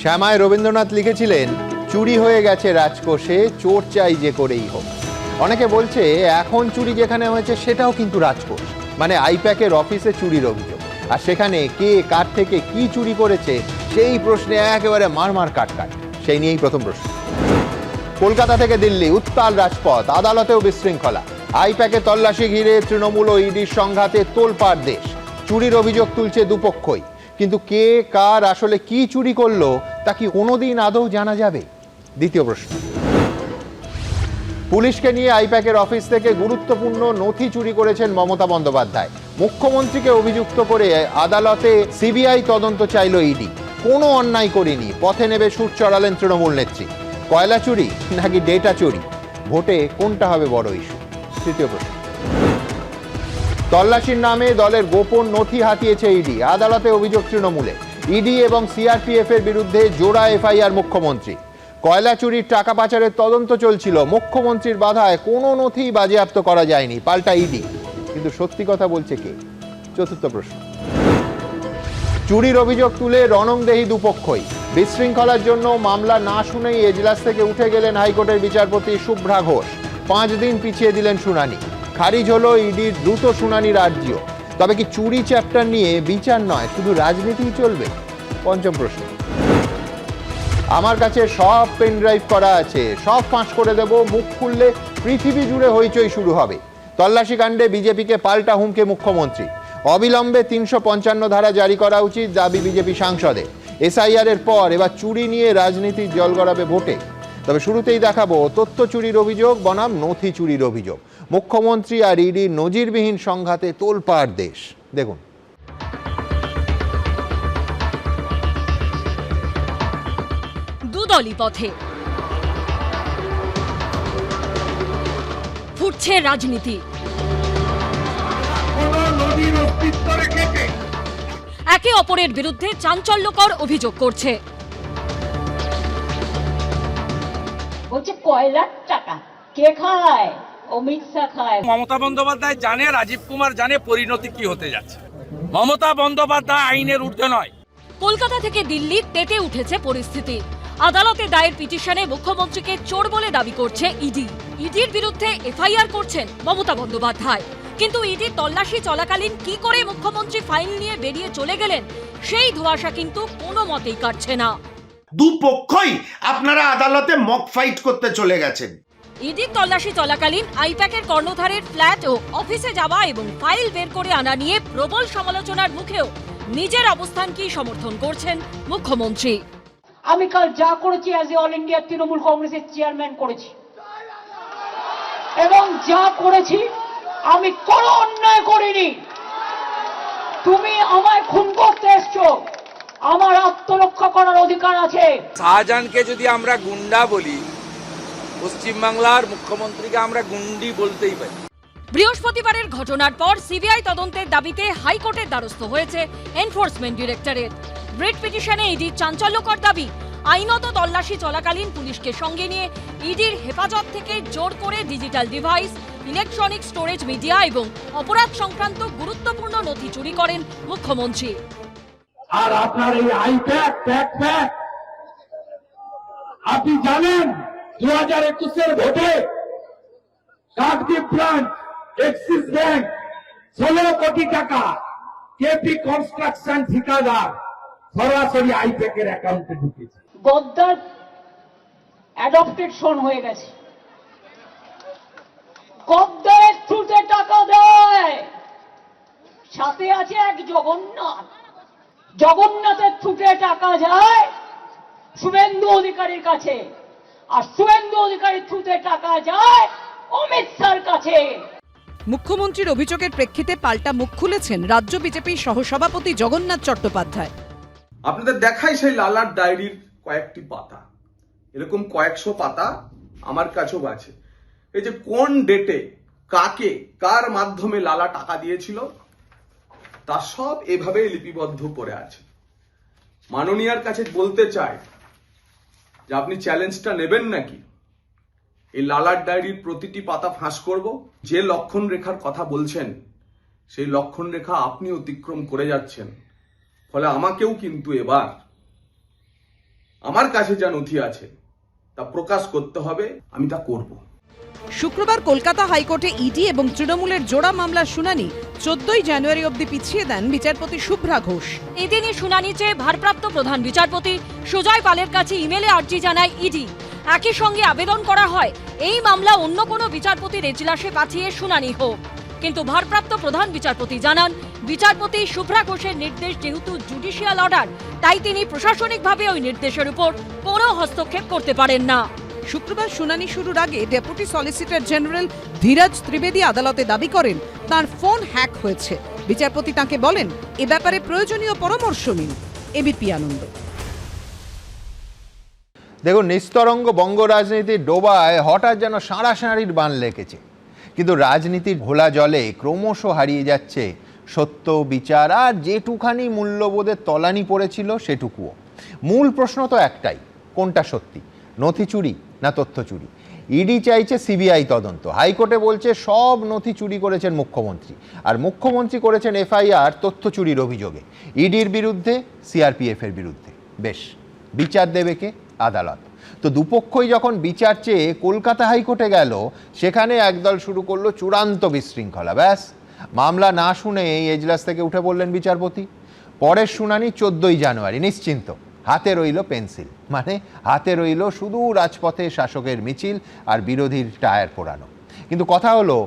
শ্যামায় রবীন্দ্রনাথ লিখেছিলেন, চুরি হয়ে গেছে রাজকোষে, চোর চাই যে করেই হোক। অনেকে বলছে এখন চুরি যেখানে হয়েছে সেটাও কিন্তু রাজকোষ, মানে আইপ্যাকের অফিসে চুরির অভিযোগ। আর সেখানে কে কার থেকে কি চুরি করেছে সেই প্রশ্নে একেবারে মারমার কাটকাট। সেই নিয়েই প্রথম প্রশ্ন। কলকাতা থেকে দিল্লি উত্তাল রাজপথ, আদালতেও বিশৃঙ্খলা। আইপ্যাকে তল্লাশি ঘিরে তৃণমূল ও ইডির সংঘাতে তোলপাড় দেশ। চুরির অভিযোগ তুলছে দুপক্ষই, কিন্তু কে কার আসলে কি চুরি করলো তা কি কোনোদিন আদৌ জানা যাবে? দ্বিতীয় প্রশ্ন। পুলিশকে নিয়ে আইপ্যাকের অফিস থেকে গুরুত্বপূর্ণ নথি চুরি করেছেন মমতা বন্দ্যোপাধ্যায়। মুখ্যমন্ত্রীকে অভিযুক্ত করে আদালতে সিবিআই তদন্ত চাইল ইডি। কোনো অন্যায় করিনি, পথে নেবে সুর চড়ালেন তৃণমূল নেত্রী। কয়লা চুরি নাকি ডেটা চুরি, ভোটে কোনটা হবে বড় ইস্যু? তৃতীয় প্রশ্ন। তল্লাশির নামে দলের গোপন নথি হাতিয়েছে ইডি, আদালতে অভিযোগ তৃণমূলে। ইডি এবং সিআরপিএফ এর বিরুদ্ধে জোড়া এফআইআর মুখ্যমন্ত্রী। কয়লা চুরির টাকা পাচারের তদন্ত চলছিল, মুখ্যমন্ত্রীর বাধায় কোনো নথি বাজেয়াপ্ত করা যায়নি, পাল্টা ইডি। কিন্তু সত্যি কথা বলছে কে? চতুর্থ প্রশ্ন। চুরির অভিযোগ তুলে রণংদেহী দুপক্ষই। বিশৃঙ্খলার জন্য মামলা না শুনেই এজলাস থেকে উঠে গেলেন হাইকোর্টের বিচারপতি শুভ্রা ঘোষ। 5 দিন পিছিয়ে দিলেন শুনানি। খারিজ হলো ইডির দ্রুত শুনানির আর্জিও। তবে কি চুরি চ্যাপ্টার নিয়ে বিচার নয়, শুধু রাজনীতিই চলবে? পঞ্চম প্রশ্ন। আমার কাছে সব পেন ড্রাইভ করা আছে, সব ফাঁস করে দেব, মুখ খুললে পৃথিবী জুড়ে হইচই শুরু হবে। তল্লাশি কাণ্ডে বিজেপিকে পাল্টা হুমকি মুখ্যমন্ত্রী। অবিলম্বে 355 ধারা জারি করা উচিত, দাবি বিজেপি সাংসদের। এসআইআর এর পর এবার চুরি নিয়ে রাজনীতির জল গড়াবে ভোটে। তবে শুরুতেই দেখাবো তথ্য চুরির অভিযোগ বনাম নথি চুরির অভিযোগ। মুখ্যমন্ত্রী আর ইডির নজিরবিহীন সংঘাতে তোলপাড় দেশ। দেখুন। দুদলই পথে, ফুটছে রাজনীতি। একে অপরের বিরুদ্ধে চাঞ্চল্যকর অভিযোগ করছে। বলছে কয়লার টাকা কে খায়? অমিত শাহ খায়। মমতা বন্দ্যোপাধ্যায় জানে, রাজীব কুমার জানে পরিণতি কি হতে যাচ্ছে। মমতা বন্দ্যোপাধ্যায় আইনের ঊর্ধ্বে নয়। কলকাতা থেকে দিল্লি তেতে উঠেছে পরিস্থিতি। আদালতে দায়ের পিটিশনে মুখ্যমন্ত্রীকে চোর বলে দাবি করছে ইডি। ইডির বিরুদ্ধে এফআইআর করছেন মমতা বন্দ্যোপাধ্যায়। কিন্তু ইডি তল্লাশি চলাকালীন কি করে মুখ্যমন্ত্রী ফাইল নিয়ে বেরিয়ে চলে গেলেন, সেই ধোঁয়াশা কিন্তু কোনো মতেই কাটছে না। দুপক্ষই আপনারা আদালতে মক ফাইট করতে চলে গেছেন। ইডির তল্লাশি চলাকালীন আইপ্যাকের কর্ণধারের ফ্ল্যাট ও অফিসে যাওয়া এবং ফাইল বের করে আনা নিয়ে প্রবল সমালোচনার মুখেও নিজের অবস্থান কি সমর্থন করছেন মুখ্যমন্ত্রী। আমি কাল যা করেছি as a all India Trinamool কংগ্রেসের চেয়ারম্যান করেছি, এবং যা করেছি আমি কোনো অন্যায় করিনি। তুমি আমায় খুন করতে এসছো, আমার আত্মরক্ষা করার অধিকার আছে। শাহজাহানকে যদি আমরা গুন্ডা বলি, পশ্চিমবাংলার মুখ্যমন্ত্রীকে আমরা গুন্ডি বলতেই পারি। বৃহস্পতিবারের ঘটনার পর সিবিআই তদন্তের দাবিতে হাইকোর্টের দ্বারস্থ হয়েছে এনফোর্সমেন্ট ডিরেক্টরেট। রিট পিটিশনে ইডির চাঞ্চল্যকর দাবি, আইনত তল্লাশি চলাকালীন পুলিশকে সঙ্গে নিয়ে ইডির হেফাজত থেকে জোর করে digital device, electronic storage media এবং অপরাধ সংক্রান্ত গুরুত্বপূর্ণ নথি চুরি করেন মুখ্যমন্ত্রী। আর আপনার এই আইপ্যাক আপনি জানেন 2021 ভোটে কাকদ্বীপ ব্রাঞ্চ, এক্সিস ব্যাংক 16 কোটি টাকা কেপি কনস্ট্রাকশন ঠিকাদার সরাসরি আইপ্যাকের অ্যাকাউন্টে ঢুকেছে। গদ্দার অ্যাডপ্টেড সন হয়ে গেছে। গদ্দারের থ্রুতে টাকা দেয়, সাথে আছে এক জগন্নাথ। জগন্নাথের থ্রুতে টাকা যায় শুভেন্দু অধিকারীর কাছে, আর শুভেন্দু অধিকারীর থ্রুতে টাকা যায় অমিত শাহর কাছে। মুখ্যমন্ত্রীর অভিযোগের প্রেক্ষিতে পাল্টা মুখ খুলেছেন রাজ্য বিজেপির সহসভাপতি জগন্নাথ চট্টোপাধ্যায়। আপনাদের দেখাই সেই লালার ডায়েরির কয়েকটি পাতা, এরকম কয়েকশো পাতা আমার কাছেও আছে। এই যে কোন ডেটে কাকে কার মাধ্যমে লালা টাকা দিয়েছিল তা সব এভাবে লিপিবদ্ধ করে আছে। মাননীয়ার কাছে বলতে চাই যে আপনি চ্যালেঞ্জটা নেবেন নাকি? এই লালার ডায়েরির প্রতিটি পাতা ফাঁস করব। যে লক্ষণ রেখার কথা বলছেন সেই লক্ষণ রেখা আপনি অতিক্রম করে যাচ্ছেন, ফলে আমাকেও কিন্তু এবার আমার কাছে যা নথি আছে তা প্রকাশ করতে হবে, আমি তা করব। শুক্রবার কলকাতা হাইকোর্টে ইডি এবং তৃণমূলের জোড়া মামলার শুনানি 14 জানুয়ারি অবধি পিছিয়ে দেন বিচারপতি শুভ্রা ঘোষ। এদিনই শুনানি চেয়ে ভারপ্রাপ্ত প্রধান বিচারপতি সুজয় পালের কাছে ইমেলে আর্জি জানায় ইডি। একই সঙ্গে আবেদন করা হয় এই মামলা অন্য কোনো বিচারপতির এজলাসে পাঠিয়ে শুনানি হোক। কিন্তু ভারপ্রাপ্ত প্রধান বিচারপতি জানান, বিচারপতি শুভ্রা ঘোষের নির্দেশ যেহেতু জুডিশিয়াল অর্ডার, তাই তিনি প্রশাসনিকভাবে ওই নির্দেশের উপর কোনো হস্তক্ষেপ করতে পারেন না। শুক্রবার শুনানি শুরুর আগে deputy solicitor general Dhiraj Trivedi আদালতে দাবি করেন তার ফোন হ্যাক হয়েছে। বিচারপতি তাকে বলেন এ ব্যাপারে প্রয়োজনীয় পরামর্শ নিন। এবিপি আনন্দ। দেখুন, নিস্তরঙ্গ বঙ্গ রাজনীতির ডোবায় হঠাৎ যেন সাঁড়াসাঁড়ির বান লেগেছে, কিন্তু রাজনীতির ঘোলা জলে ক্রমশ হারিয়ে যাচ্ছে সত্য, বিচার আর যেটুখানি মূল্যবোধের তলানি পড়েছিল সেটুকুও। মূল প্রশ্ন তো একটাই, কোনটা সত্যি, নথি চুরি না তথ্য চুরি? ইডি চাইছে সিবিআই তদন্ত, হাইকোর্টে বলছে সব নথি চুরি করেছেন মুখ্যমন্ত্রী, আর মুখ্যমন্ত্রী করেছেন এফআইআর তথ্য চুরির অভিযোগে, ইডির বিরুদ্ধে, সিআরপিএফের বিরুদ্ধে। বেশ, বিচার দেবে কে? আদালত। তো দুপক্ষই যখন বিচার চেয়ে কলকাতা হাইকোর্টে গেল, সেখানে একদল শুরু করলো চূড়ান্ত বিশৃঙ্খলা। ব্যাস, মামলা না শুনে এই এজলাস থেকে উঠে পড়লেন বিচারপতি। পরের শুনানি 14 জানুয়ারি, নিশ্চিন্ত, হাতে রইল পেন্সিল, মানে হাতে রইল শুধু রাজপথে শাসকের মিছিল আর বিরোধীর টায়ার পোড়ানো। কিন্তু কথা হলো,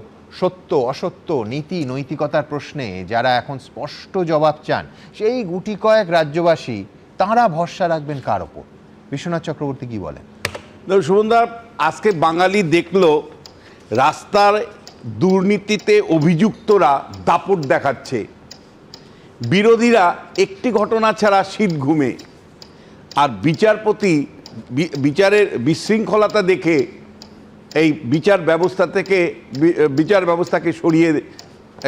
সত্য অসত্য, নীতি নৈতিকতার প্রশ্নে যারা এখন স্পষ্ট জবাব চান, সেই গুটি কয়েক রাজ্যবাসী, তাঁরা ভরসা রাখবেন কার ওপর? বিশ্বনাথ চক্রবর্তী কি বলেন? সুমনদা, আজকে বাঙালি দেখলো রাস্তার দুর্নীতিতে অভিযুক্তরা দাপট দেখাচ্ছে, বিরোধীরা একটি ঘটনা ছাড়া শীত ঘুমে, আর বিচারপতি বিচারের বিশৃঙ্খলতা দেখে এই বিচার ব্যবস্থাকে সরিয়ে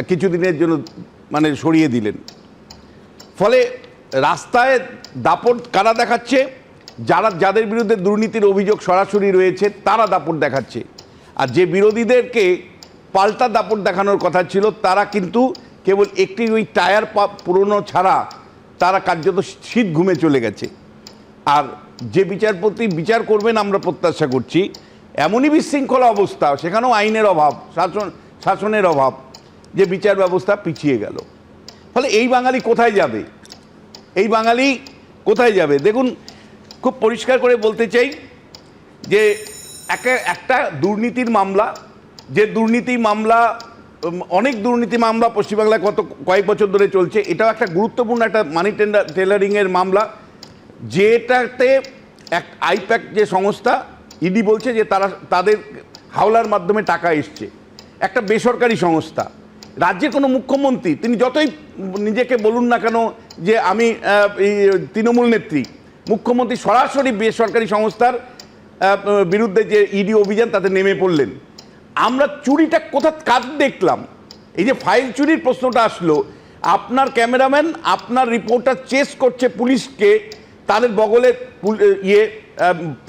কিছুদিনের জন্য সরিয়ে দিলেন। ফলে রাস্তায় দাপট কারা দেখাচ্ছে? যাদের বিরুদ্ধে দুর্নীতির অভিযোগ সরাসরি রয়েছে তারা দাপট দেখাচ্ছে, আর যে বিরোধীদেরকে পাল্টা দাপট দেখানোর কথা ছিল তারা কিন্তু কেবল একটি ওই টায়ার পুরনো ছাড়া তারা কার্যত শীত ঘুমে চলে গেছে। আর যে বিচারপতি বিচার করবেন আমরা প্রত্যাশা করছি, এমনই বিশৃঙ্খলা অবস্থা, সেখানেও আইনের অভাব, শাসনের অভাব, যে বিচার ব্যবস্থা পিছিয়ে গেল। ফলে এই বাঙালি কোথায় যাবে? এই বাঙালি কোথায় যাবে? দেখুন, খুব পরিষ্কার করে বলতে চাই যে একটা দুর্নীতির মামলা, যে দুর্নীতি মামলা, অনেক দুর্নীতি মামলা পশ্চিমবাংলায় কয়েক বছর ধরে চলছে, এটাও একটা গুরুত্বপূর্ণ একটা মানি টেন্ডারিংয়ের মামলা, যেটাতে আইপ্যাক যে সংস্থা, ইডি বলছে যে তাদের হাওলার মাধ্যমে টাকা এসছে, একটা বেসরকারি সংস্থা। রাজ্যের কোনো মুখ্যমন্ত্রী, তিনি যতই নিজেকে বলুন না কেন যে আমি তৃণমূল নেত্রী, মুখ্যমন্ত্রী সরাসরি বেসরকারি সংস্থার বিরুদ্ধে যে ইডি অভিযান তাতে নেমে পড়লেন। আমরা চুরিটা কাজ দেখলাম? এই যে ফাইল চুরির প্রশ্নটা আসলো, আপনার ক্যামেরাম্যান, আপনার রিপোর্টার চেস করছে পুলিশকে তাদের বগলে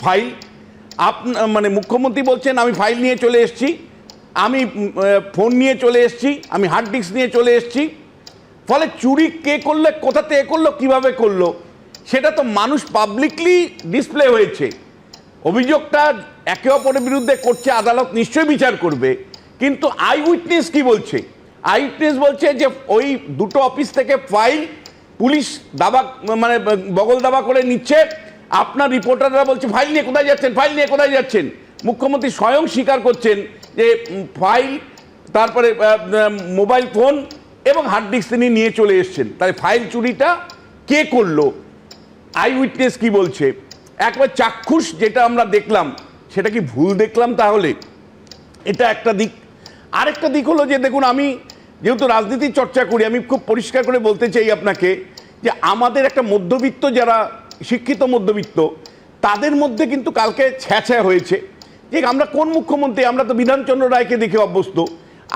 ফাইল, মুখ্যমন্ত্রী বলছেন আমি ফাইল নিয়ে চলে এসেছি, আমি ফোন নিয়ে চলে এসেছি, আমি হার্ড ডিস্ক নিয়ে চলে এসেছি। ফলে চুরি কে করলে, কোথা থেকে করলো, কিভাবে করলো, সেটা তো মানুষ পাবলিকলি ডিসপ্লে হয়েছে। অভিযোগটা একে অপরের বিরুদ্ধে করছে, আদালত নিশ্চয়ই বিচার করবে। কিন্তু আই উইটনেস কি বলছে? আই উইটনেস বলছে যে ওই দুটো অফিস থেকে ফাইল পুলিশ বগল দাবা করে নিচ্ছে, আপনার রিপোর্টাররা বলছে ফাইল নিয়ে কোথায় যাচ্ছেন, ফাইল নিয়ে কোথায় যাচ্ছেন। মুখ্যমন্ত্রী স্বয়ং স্বীকার করছেন যে ফাইল, তারপরে মোবাইল ফোন এবং হার্ড ডিস্ক তিনি নিয়ে চলে এসছেন। তাই ফাইল চুরিটা কে করলো? আই উইটনেস কি বলছে? একবার চাক্ষুষ যেটা আমরা দেখলাম সেটা কি ভুল দেখলাম? তাহলে এটা একটা দিক। আরেকটা দিক হলো যে দেখুন, আমি যেহেতু রাজনীতির চর্চা করি, আমি খুব পরিষ্কার করে বলতে চাই আপনাকে যে আমাদের একটা মধ্যবিত্ত, যারা শিক্ষিত মধ্যবিত্ত, তাদের মধ্যে কিন্তু কালকে ছ্যাঁছ্যা হয়েছে যে আমরা কোন মুখ্যমন্ত্রী, আমরা তো বিধানচন্দ্র রায়কে দেখে অভ্যস্ত,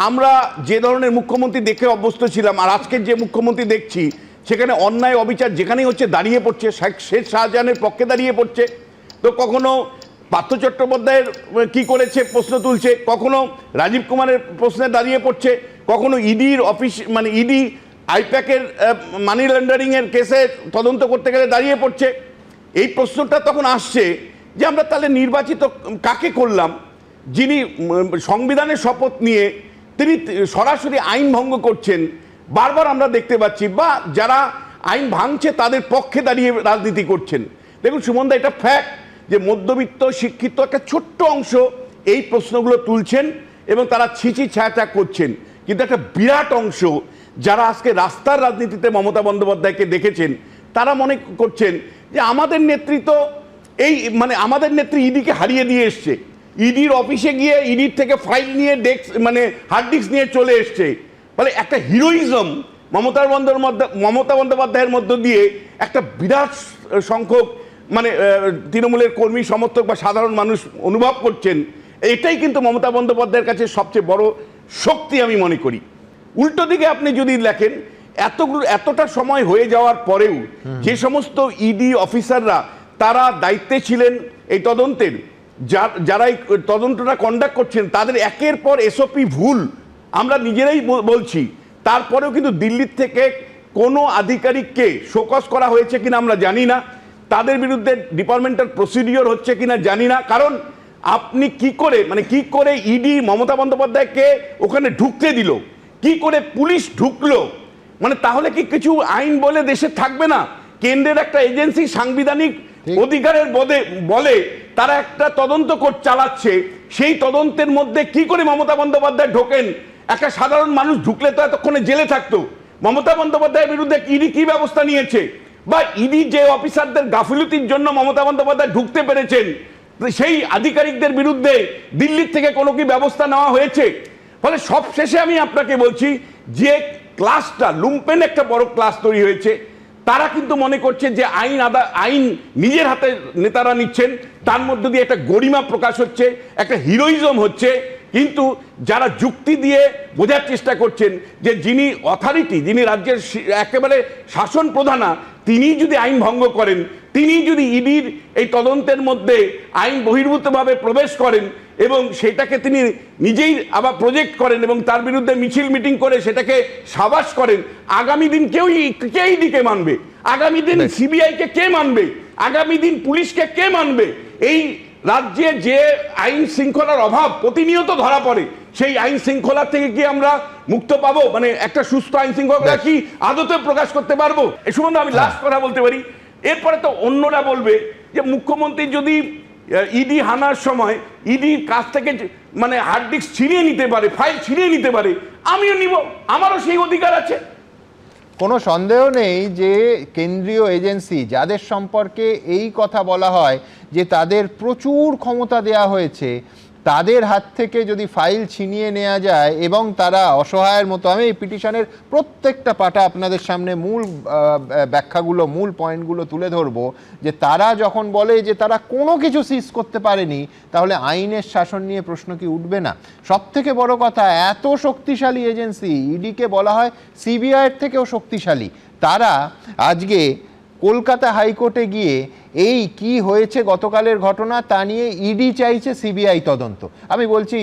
আমরা যে ধরনের মুখ্যমন্ত্রী দেখে অভ্যস্ত ছিলাম, আর আজকের যে মুখ্যমন্ত্রী দেখছি সেখানে অন্যায় অবিচার যেখানেই হচ্ছে দাঁড়িয়ে পড়ছে, শেখ শাহজাহানের পক্ষে দাঁড়িয়ে পড়ছে। তো কখনো পার্থ চট্টোপাধ্যায়ের কি করেছে প্রশ্ন তুলছে, কখনো রাজীব কুমারের প্রশ্নে দাঁড়িয়ে পড়ছে, কখনো ইডির অফিস ইডি আইপ্যাকের মানি লন্ডারিংয়ের কেসে তদন্ত করতে গেলে দাঁড়িয়ে পড়ছে। এই প্রশ্নটা তখন আসছে যে আমরা তাহলে নির্বাচিত কাকে করলাম, যিনি সংবিধানের শপথ নিয়ে তিনি সরাসরি আইন ভঙ্গ করছেন বারবার আমরা দেখতে পাচ্ছি, বা যারা আইন ভাঙছে তাদের পক্ষে দাঁড়িয়ে রাজনীতি করছেন। দেখুন সুমনদা, এটা ফ্যাক্ট যে মধ্যবিত্ত শিক্ষিত একটা ছোট্ট অংশ এই প্রশ্নগুলো তুলছেন এবং তারা ছিচি ছায়াটা করছেন, কিন্তু একটা বিরাট অংশ যারা আজকে রাস্তার রাজনীতিতে মমতা বন্দ্যোপাধ্যায়কে দেখেছেন তারা মনে করছেন যে আমাদের নেতৃত্ব এই মানে আমাদের নেত্রী ইডিকে হারিয়ে দিয়ে এসছে, ইডির অফিসে গিয়ে ইডির থেকে ফাইল নিয়ে ডেস্ক মানে হার্ড ডিস্ক নিয়ে চলে এসছে। মানে একটা হিরোইজম মমতা বন্দ্যোপাধ্যায়ের মধ্য দিয়ে একটা বিরাট সংখ্যক মানে তৃণমূলের কর্মী সমর্থক বা সাধারণ মানুষ অনুভব করছেন। এটাই কিন্তু মমতা বন্দ্যোপাধ্যায়ের কাছে সবচেয়ে বড় শক্তি আমি মনে করি। উল্টো দিকে আপনি যদি দেখেন এতটা সময় হয়ে যাওয়ার পরেও যে সমস্ত ইডি অফিসাররা তারা দায়িত্বে ছিলেন এই তদন্তের, যারা এই তদন্তটা কন্ডাক্ট করছেন তাদের একের পর এসওপি ভুল আমরা নিজেরাই বলছি। তারপরেও কিন্তু দিল্লির থেকে কোনো আধিকারিককে শোকজ করা হয়েছে কিনা আমরা জানি না, তাদের বিরুদ্ধে ডিপার্টমেন্টাল প্রসিডিওর হচ্ছে কিনা জানি না। কারণ আপনি কি করে ইডি মমতা বন্দ্যোপাধ্যায়কে ওখানে ঢুকতে দিল, কি করে পুলিশ ঢুকলো, মানে তাহলে কি কিছু আইন বলে দেশে থাকবে না? কেন্দ্রের একটা এজেন্সি সাংবিধানিক অধিকারের বলে তারা একটা তদন্ত চালাচ্ছে, সেই তদন্তের মধ্যে কি করে মমতা বন্দ্যোপাধ্যায় ঢোকেন? একটা সাধারণ মানুষ ঢুকলে তো এতক্ষণে জেলে থাকতো। মমতা বন্দ্যোপাধ্যায়ের বিরুদ্ধে ইডি কি ব্যবস্থা নিয়েছে, বা ইডি যে অফিসারদের গাফিলতির জন্য মমতা বন্দ্যোপাধ্যায় ঢুকতে পেরেছেন সেই আধিকারিকদের বিরুদ্ধে দিল্লির থেকে কোনো কি ব্যবস্থা নেওয়া হয়েছে? ফলে সব শেষে আমি আপনাকে বলছি যে ক্লাসটা লুম্পেন একটা বড় ক্লাস তৈরি হয়েছে। তারা কিন্তু মনে করছে যে আইন নিজের হাতে নেতারা নিচ্ছেন, তার মধ্যে দিয়ে একটা গরিমা প্রকাশ হচ্ছে, একটা হিরোইজম হচ্ছে। কিন্তু যারা যুক্তি দিয়ে বোঝার চেষ্টা করছেন যে যিনি অথরিটি, যিনি রাজ্যের একেবারে শাসন প্রধানা, তিনি যদি আইন ভঙ্গ করেন, তিনি যদি ইডির এই তদন্তের মধ্যে আইন বহির্ভূতভাবে প্রবেশ করেন এবং সেটাকে তিনি নিজেই আবার প্রজেক্ট করেন এবং তার বিরুদ্ধে মিছিল মিটিং করে সেটাকে সাবাস করেন, আগামী দিন কে ইডিকে মানবে? আগামী দিন সিবিআইকে কে মানবে? আগামী দিন পুলিশকে কে মানবে? এই রাজ্যে যে আইন শৃঙ্খলার অভাব প্রতিনিয়ত ধরা পড়ে, সেই আইন শৃঙ্খলা থেকে কি আমরা মুক্ত পাবো? মানে একটা সুস্থ আইন শৃঙ্খলা কি আদতে প্রকাশ করতে পারবো? এই সম্বন্ধে আমি লাস্ট কথা বলতে পারি। এরপরে তো অন্যরা বলবে যে মুখ্যমন্ত্রী যদি ইডি হানার সময় ইডির কাছ থেকে মানে হার্ড ডিস্ক ছিনিয়ে নিতে পারে, ফাইল ছিনিয়ে নিতে পারে, আমিও নিব, আমারও সেই অধিকার আছে। কোনো সন্দেহ নেই যে কেন্দ্রীয় এজেন্সি যাদের সম্পর্কে এই কথা বলা হয় যে তাদের প্রচুর ক্ষমতা দেয়া হয়েছে, তাদের হাত থেকে যদি ফাইল ছিনিয়ে নেওয়া যায় এবং তারা অসহায়ের মতো, আমি এই পিটিশনের প্রত্যেকটা পাটা আপনাদের সামনে মূল ব্যাখ্যাগুলো, মূল পয়েন্টগুলো তুলে ধরবো, যে তারা যখন বলে যে তারা কোনো কিছু সিজ করতে পারেনি, তাহলে আইনের শাসন নিয়ে প্রশ্ন কি উঠবে না? সব থেকে বড় কথা, এত শক্তিশালী এজেন্সি, ইডিকে বলা হয় সিবিআইয়ের থেকেও শক্তিশালী, তারা আজকে কলকাতা হাইকোর্টে গিয়ে এই কি হয়েছে গতকালের ঘটনা তা নিয়ে ইডি চাইছে সিবিআই তদন্ত। আমি বলছি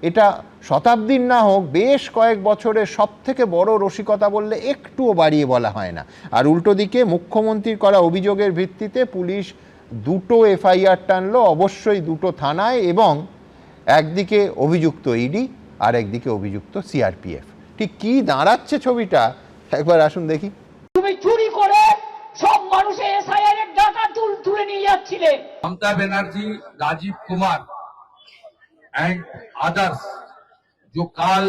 এটা শতাব্দীর না হোক বেশ কয়েক বছরের সব থেকে বড় রসিকতা বললে একটুও বাড়িয়ে বলা হয় না। আর উল্টো দিকে মুখ্যমন্ত্রীর করা অভিযোগের ভিত্তিতে পুলিশ দুটো এফআইআর টানলো, অবশ্যই দুটো থানায়, এবং একদিকে অভিযুক্ত ইডি আর একদিকে অভিযুক্ত সিআরপিএফ। ঠিক কি দাঁড়াচ্ছে ছবিটা একবার আসুন দেখি। তুমি চুরি করে সব মানুষের এসআইআর এর টাকা তুলে নিয়ে যাচ্ছিলে। ममता बनर्जी, राजीव कुमार एंड अदर्स जो काल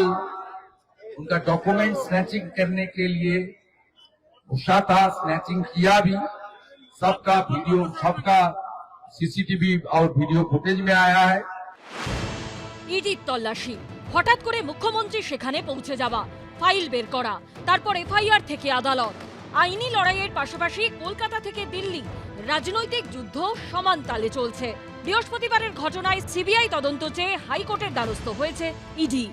उनका डॉक्यूमेंट स्नैचिंग करने के लिए घुसा था, स्नैचिंग किया भी, सबका वीडियो, सबका सीसीटीवी और वीडियो फुटेज में आया है। ইডির তল্লাশি, হঠাৎ করে মুখ্যমন্ত্রী সেখানে পৌঁছে যাওয়া, ফাইল বের করা, তারপর এফআইআর থেকে আদালত, আইনি লড়াইয়ের পাশাপাশি কলকাতা থেকে দিল্লি রাজনৈতিক যুদ্ধ সমান তালে চলছে। বৃহস্পতিবারের ঘটনায় সিবিআই তদন্ত চেয়ে হাইকোর্টের দ্বারস্থ হয়েছে ইডি।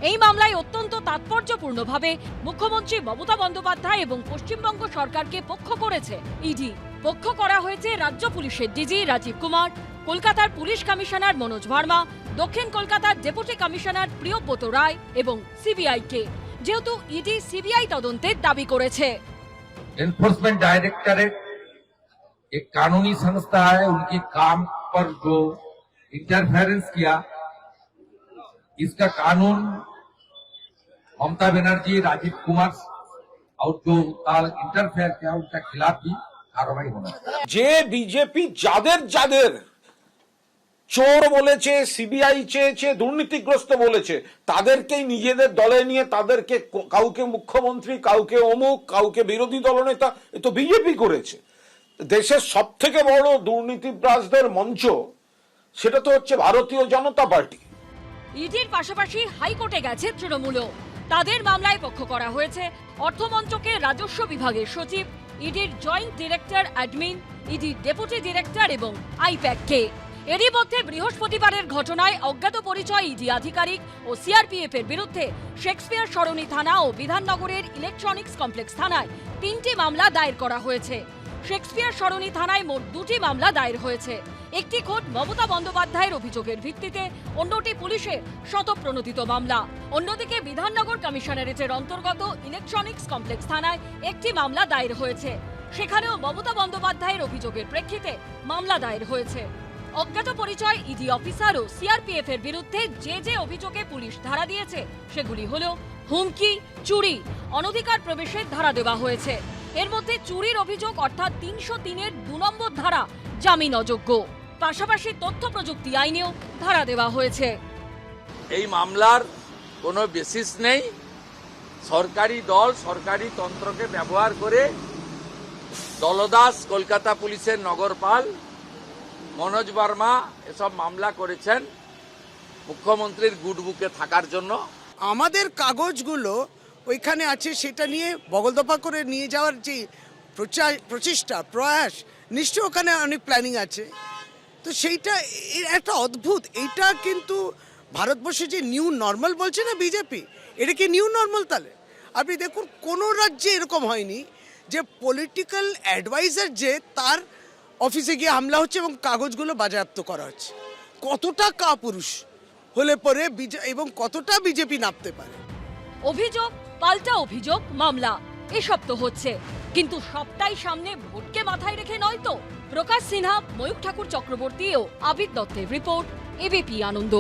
এই মামলায় অত্যন্ত তাৎপর্যপূর্ণভাবে মুখ্যমন্ত্রী মমতা বন্দ্যোপাধ্যায় এবং পশ্চিমবঙ্গ সরকারকে পক্ষ করেছে ইডি। পক্ষ করা হয়েছে রাজ্য পুলিশের ডিজি রাজীব কুমার, কলকাতার পুলিশ কমিশনার মনোজ ভার্মা, দক্ষিণ কলকাতার ডেপুটি কমিশনার প্রিয়ব্রত রায় এবং সিবিআইকে, যেহেতু ইডি সিবিআই তদন্তের দাবি করেছে। एनफोर्समेंट डायरेक्टरेट एक कानूनी संस्था है, उनके काम पर जो इंटरफेरेंस किया, इसका कानून ममता बनर्जी, राजीव कुमार और जो इंटरफेयर किया उनके खिलाफ भी कार्रवाई होना चाहिए। যে বিজেপি যাদের যাদের চোর বলেছে, সিবিআই চেয়েছে, দুর্নীতিগ্রস্ত বলেছে, তাদেরকেই নিজেদের দলে নিয়ে তাদেরকে কাউকে মুখ্যমন্ত্রী, কাউকে অমুক, কাউকে বিরোধী দলনেতা, এ তো বিজেপি করেছে। দেশের সব থেকে বড় দুর্নীতিগ্রাসদের মঞ্চ সেটা তো হচ্ছে ভারতীয় জনতা পার্টি। ইডির পাশাপাশি হাইকোর্টে গেছে তৃণমূলও। তাদের মামলায় পক্ষ করা হয়েছে অর্থমন্ত্রকের রাজস্ব বিভাগের সচিব, ইডির জয়েন্ট ডিরেক্টর অ্যাডমিন, ইডির ডেপুটি ডিরেক্টর এবং আইপ্যাককে। এরই মধ্যে বৃহস্পতিবারের ঘটনায় অজ্ঞাত পরিচয় ইডি আধিকারিক ও সিআরপিএফ এর বিরুদ্ধে শেক্সপিয়ার সরণি থানা ও বিধাননগরের ইলেকট্রনিক্স কমপ্লেক্স থানায় 3টি মামলা দায়ের করা হয়েছে। শেক্সপিয়ার সরণি থানায় মোট 2টি মামলা দায়ের হয়েছে। একটি খোদ মমতা বন্দ্যোপাধ্যায়ের অভিযোগের ভিত্তিতে, অন্যটি পুলিশের স্বতঃপ্রণোদিত মামলা। অন্যদিকে বিধাননগর কমিশনারেটের অন্তর্গত ইলেকট্রনিক্স কমপ্লেক্স থানায় একটি মামলা দায়ের হয়েছে। সেখানেও মমতা বন্দ্যোপাধ্যায়ের অভিযোগের প্রেক্ষিতে মামলা দায়ের হয়েছে। অজ্ঞাত পরিচয় ইডি অফিসার ও সিআরপিএফ এর বিরুদ্ধে যে অভিযোগে পুলিশ ধারা দিয়েছে সেগুলি হলো হুমকি, চুরি, অনধিকার প্রবেশের ধারা দেওয়া হয়েছে। এর মধ্যে চুরির অভিযোগ অর্থাৎ 303-এর 2 নম্বর ধারা জামিন অযোগ্য। পাশাপাশি তথ্য প্রযুক্তি আইনেও ধারা দেওয়া হয়েছে। এই মামলার কোনো বেসিস নেই। সরকারি দল সরকারি তন্ত্রকে ব্যবহার করে দলদাস, কলকাতা পুলিশের নগরপাল মনোজ বর্মা এসব মামলা করেছেন মুখ্যমন্ত্রীর গুডবুকে থাকার জন্য। আমাদের কাগজগুলো ওইখানে আছে, সেটা নিয়ে বগলদফা করে নিয়ে যাওয়ার যে প্রচেষ্টা, প্রয়াস, নিশ্চয় ওখানে অনেক প্ল্যানিং আছে। তো সেইটা একটা অদ্ভুত, এইটা কিন্তু ভারতবর্ষে যে নিউ নর্মাল বলছে না বিজেপি, এটা কি নিউ নর্মাল? তাহলে আপনি দেখুন কোনো রাজ্যে এরকম হয়নি যে পলিটিক্যাল অ্যাডভাইজার যে তার অফিসে গিয়ে হামলা হচ্ছে এবং কাগজগুলো বাজেয়াপ্ত করা হচ্ছে। কতটা কাপুরুষ হলে পরে এবং কতটা বিজেপি নাপতে পারে। অভিযোগ পাল্টা অভিযোগ, মামলা, এসব তো হচ্ছে, কিন্তু সবটাই সামনে ভোটকে মাথায় রেখে নয় তো। প্রকাশ সিনহা, ময়ূখ ঠাকুর চক্রবর্তী ও আবিদ দত্তের রিপোর্ট, এবিপি আনন্দ।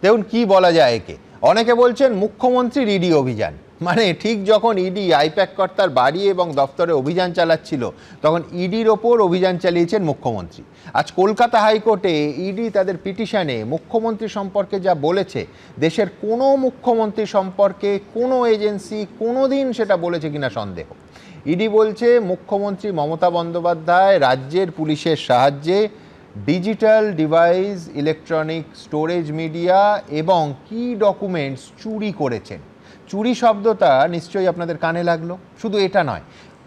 দেখুন কি বলা যায় একে। অনেকে বলছেন মুখ্যমন্ত্রীর ইডি অভিযান, মানে ঠিক যখন ইডি আইপ্যাক কর্তার বাড়ি এবং দফতরে অভিযান চালাচ্ছিল তখন ইডির ওপর অভিযান চালিয়েছেন মুখ্যমন্ত্রী। আজ কলকাতা হাইকোর্টে ইডি তাদের পিটিশনে মুখ্যমন্ত্রী সম্পর্কে যা বলেছে, দেশের কোনো মুখ্যমন্ত্রী সম্পর্কে কোনো এজেন্সি কোনোদিন সেটা বলেছে কিনা সন্দেহ। ইডি বলছে মুখ্যমন্ত্রী মমতা বন্দ্যোপাধ্যায় রাজ্যের পুলিশের সাহায্যে digital device, electronic storage media এবং কি ডকুমেন্টস চুরি করেছেন। চুরি শব্দটা নিশ্চয়ই আপনাদের কানে লাগলো। শুধু এটা নয়,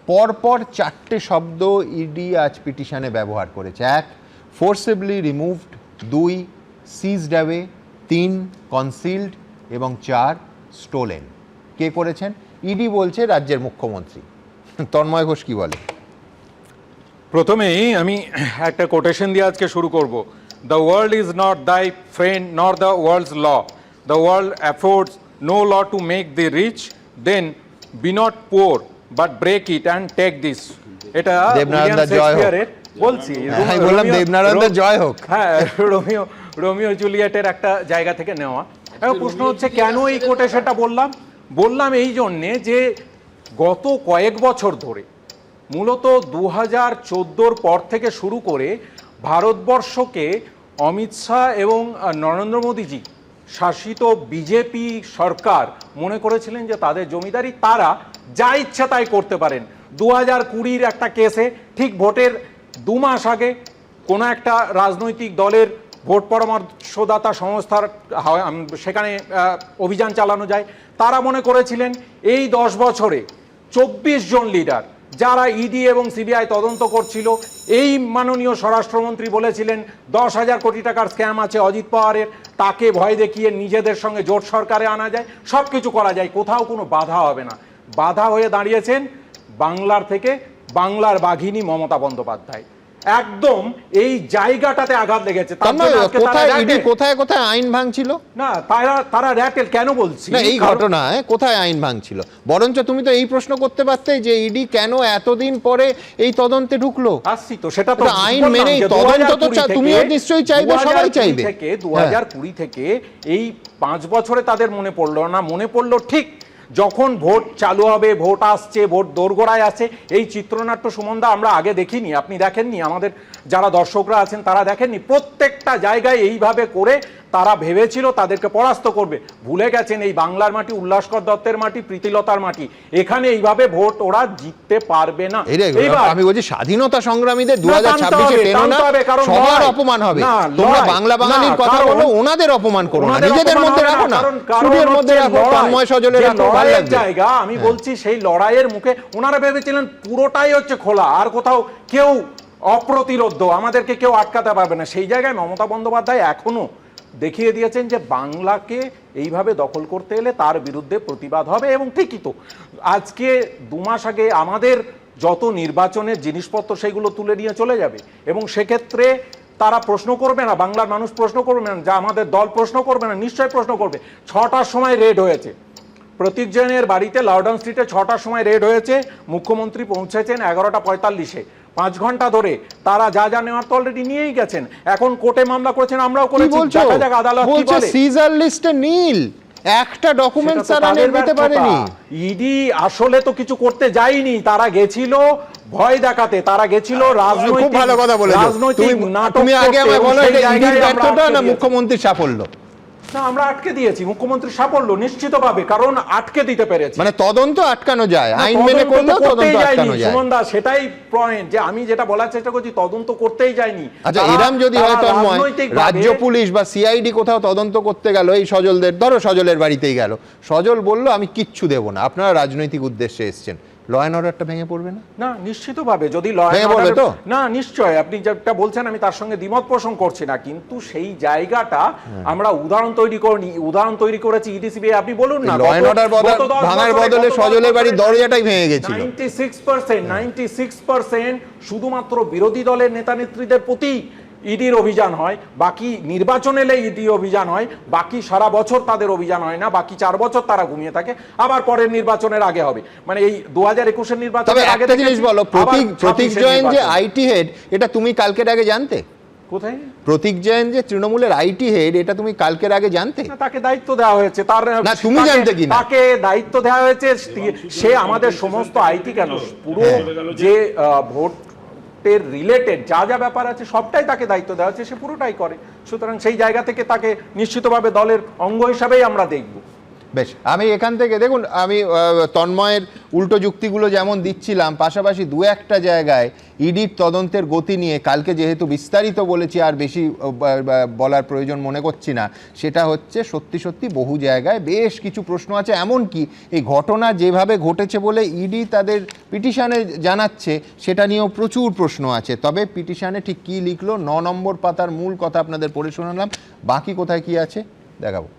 পরপর 4টে শব্দ ইডি আজ পিটিশনে ব্যবহার করেছে। 1, ফোর্সিবলি রিমুভড, 2, সিজড অ্যাওয়ে, 3, কনসিলড এবং 4, স্টোলেন। কে করেছেন? ইডি বলছে রাজ্যের মুখ্যমন্ত্রী। তন্ময় ঘোষ কি বলে? প্রথমেই আমি একটা কোটেশন দিয়ে আজকে শুরু করব। The world is not thy friend nor the world's law, the world affords no law to make the rich, then be not poor but break it and take this. এটা দেবনারায়ণ শেক্সপিয়ারের বলছি, আমি বললাম দেবনারায়ণ জয় হোক। হ্যাঁ, রোমিও জুলিয়েটের একটা জায়গা থেকে নেওয়া। এখন প্রশ্ন হচ্ছে কেন এই কোটেশনটা বললাম এই জন্যে যে গত কয়েক বছর ধরে, মূলত 2014 পর থেকে শুরু করে ভারতবর্ষকে অমিত শাহ এবং নরেন্দ্র মোদীজি শাসিত বিজেপি সরকার মনে করেছিলেন যে তাদের জমিদারি তারা যা ইচ্ছা তাই করতে পারেন। 2020 একটা কেসে ঠিক ভোটের 2 মাস আগে কোনো একটা রাজনৈতিক দলের ভোট পরামর্শদাতা সংস্থার সেখানে অভিযান চালানো যায়। তারা মনে করেছিলেন এই 10 বছরে 24 জন লিডার যারা ইডি এবং সিবিআই তদন্ত করছিল, এই মাননীয় স্বরাষ্ট্রমন্ত্রী বলেছিলেন 10,000 কোটি টাকার স্ক্যাম আছে অজিত পাওয়ারের, তাকে ভয় দেখিয়ে নিজেদের সঙ্গে জোট সরকারে আনা যায়, সব কিছু করা যায়, কোথাও কোনো বাধা হবে না। বাধা হয়ে দাঁড়িয়েছেন বাংলার থেকে বাংলার বাঘিনী মমতা বন্দ্যোপাধ্যায়। একদম এই জায়গাটাতে আঘাত লেগেছে। তার তন্ময়, জন্য আজকে তারা কোথায় ইডি র্যাটেল। কোথায় কোথায় আইন ভাঙছিল? না, তারা র্যাটেল কেন বলছি না, এই কারণ- ঘটনায় কোথায় আইন ভাঙছিল? বরঞ্চ তুমি তো এই প্রশ্ন করতে পারতে যে ইডি কেন এতদিন পরে এই তদন্তে ঢুকলো। আসছি তো, সেটা তো এটা আইন বললাম মেনেই যে তদন্ত তো 2020 তুমিও নিশ্চয়ই চাইবে, সবাই 2020 চাইবে। থেকে 2020 থেকে এই 5 বছরে তাদের মনে পড়লো না, মনে পড়লো ঠিক যখন ভোট চালু হবে, ভোট আসছে, ভোট দোরগোড়ায় আছে। এই চিত্রনাট্য সুমনদা আমরা আগে দেখিনি, আপনি দেখেননি, আমাদের যারা দর্শকরা আছেন তারা দেখেননি। প্রত্যেকটা জায়গায় এইভাবে করে তারা ভেবেছিল তাদেরকে পরাস্ত করবে। ভুলে গেছেন এই বাংলার মাটি, উল্লাসকর দত্তের মাটি, প্রীতিলতার মাটি, এখানে এইভাবে ভোট ওরা জিততে পারবে না। আমি বলছি স্বাধীনতা সংগ্রামীদের 2026-এ টেনো না, সবার অপমান হবে। তোমরা বাংলা বাঙালির কথা বলো, ওনাদের অপমান করো না, নিজেদের মধ্যে রাখো না, স্টুডিওর মধ্যে রাখো, তন্ময় সজলের রাখো, ভালো লাগবে। জায়গা আমি বলছি সেই লড়াইয়ের মুখে ওনারা ভেবেছিলেন পুরোটাই হচ্ছে খোলা, আর কোথাও কেউ অপ্রতিরোধ্য, আমাদেরকে কেউ আটকাতে পারবে না। সেই জায়গায় মমতা বন্দ্যোপাধ্যায় এখনো দেখিয়ে দিয়েছেন যে বাংলাকে এইভাবে দখল করতে এলে তার বিরুদ্ধে প্রতিবাদ হবে। এবং ঠিকই তো, আজকে 2 মাস আগে আমাদের যত নির্বাচনের জিনিসপত্র সেগুলো তুলে নিয়ে চলে যাবে, এবং সেক্ষেত্রে তারা প্রশ্ন করবে না, বাংলার মানুষ প্রশ্ন করবে না, যা আমাদের দল প্রশ্ন করবে না, নিশ্চয়ই প্রশ্ন করবে। 6টার সময় রেড হয়েছে প্রতীক জৈনের বাড়িতে, লাউডন স্ট্রিটে 6টার সময় রেড হয়েছে, মুখ্যমন্ত্রী পৌঁছেছেন 11:45-এ। 5 ঘন্টা ধরে তারা যা যা নেওয়ার তো অলরেডি নিয়েই গেছেন। এখন কোর্টে মামলা করেছেন, আমরাও করেছি, দেখা যাক আদালত কি বলে। সিজার লিস্টে নীল একটা ডকুমেন্ট তারা নিতে পারেনি। ইডি আসলে তো কিছু করতে যায়নি, তারা গেছিল ভয় দেখাতে, তারা গেছিল রাজনৈতিক, খুব ভালো কথা বলেছো রাজনৈতিক নাটক। তুমি আগে আমায় বলো এটা ইডির ব্যর্থতা না মুখ্যমন্ত্রীর সাফল্য? না, আমরা আটকে দিয়েছি, মুখ্যমন্ত্রী সাফল্য নিশ্চিতভাবে, কারণ আটকে দিতে পেরেছি। মানে তদন্ত আটকানো যায়, আইন মেনে করলে তদন্ত আটকানো যায়। সুমন দা, সেটাই পয়েন্ট যে আমি যেটা বলার চেষ্টা করছি, তদন্ত করতেই যায়নি। আচ্ছা, এরম যদি হয় তন্ময়, রাজ্য পুলিশ বা সিআইডি কোথাও তদন্ত করতে গেল, এই সজলদের, ধরো সজলের বাড়িতেই গেল, সজল বলল আমি কিচ্ছু দেব না, আপনারা রাজনৈতিক উদ্দেশ্যে এসেছেন, ল অ্যান্ড অর্ডারটা ভেঙে পড়বে না? না, নিশ্চিতভাবে যদি ল অ্যান্ড অর্ডার, না নিশ্চয় আপনি যেটা বলছেন আমি তার সঙ্গে দ্বিমত পোষণ করছি না, কিন্তু সেই জায়গাটা আমরা উদাহরণ তৈরি করিনি, উদাহরণ তৈরি করেছি ইডিসিবি। আপনি বলুন না, ল অ্যান্ড অর্ডার ভাঙার বদলে সজলের বাড়ির দরজাটাই ভেঙে গেছিল। 96% শুধুমাত্র বিরোধী দলের নেতা নেত্রীদের প্রতি ইডির অভিযান হয়, বাকি নির্বাচন এলে ইডি অভিযান হয়, বাকি সারা বছর তাদের অভিযান হয় না, বাকি 4 বছর তারা ঘুমিয়ে থাকে, আবার পরের নির্বাচনের আগে হবে। মানে এই 2021-এর নির্বাচনের আগে একটা জিনিস বলো, প্রতীক জৈন যে আইটি হেড, এটা তুমি কালকের আগে জানতে? কোথায়? প্রতীক জৈন যে তৃণমূলের আইটি হেড, এটা তুমি কালকের আগে জানতে? তাকে দায়িত্ব দেওয়া হয়েছে, তার না তুমি জানতে কি না? তাকে দায়িত্ব দেওয়া হয়েছে, সে আমাদের সমস্ত আইটি কেন পুরো যে ভোট রিলেটেড যা যা ব্যাপার আছে সবটাই তাকে দায়িত্ব দেওয়া হচ্ছে, সে পুরোটাই করে। সুতরাং সেই জায়গা থেকে তাকে নিশ্চিতভাবে দলের অঙ্গ হিসাবেই আমরা দেখব। বেশ, আমি এখান থেকে দেখুন, আমি তন্ময়ের উল্টো যুক্তিগুলো যেমন দিচ্ছিলাম, পাশাপাশি 2-1টা জায়গায় ইডির তদন্তের গতি নিয়ে কালকে যেহেতু বিস্তারিত বলেছি, আর বেশি বলার প্রয়োজন মনে করছি না। সেটা হচ্ছে সত্যি সত্যি বহু জায়গায় বেশ কিছু প্রশ্ন আছে, এমনকি এই ঘটনা যেভাবে ঘটেছে বলে ইডি তাদের পিটিশনে জানাচ্ছে সেটা নিয়েও প্রচুর প্রশ্ন আছে। তবে পিটিশনে ঠিক কী লিখলো, 9 নম্বর পাতার মূল কথা আপনাদের পড়ে শোনালাম, বাকি কোথায় কি আছে দেখাবো।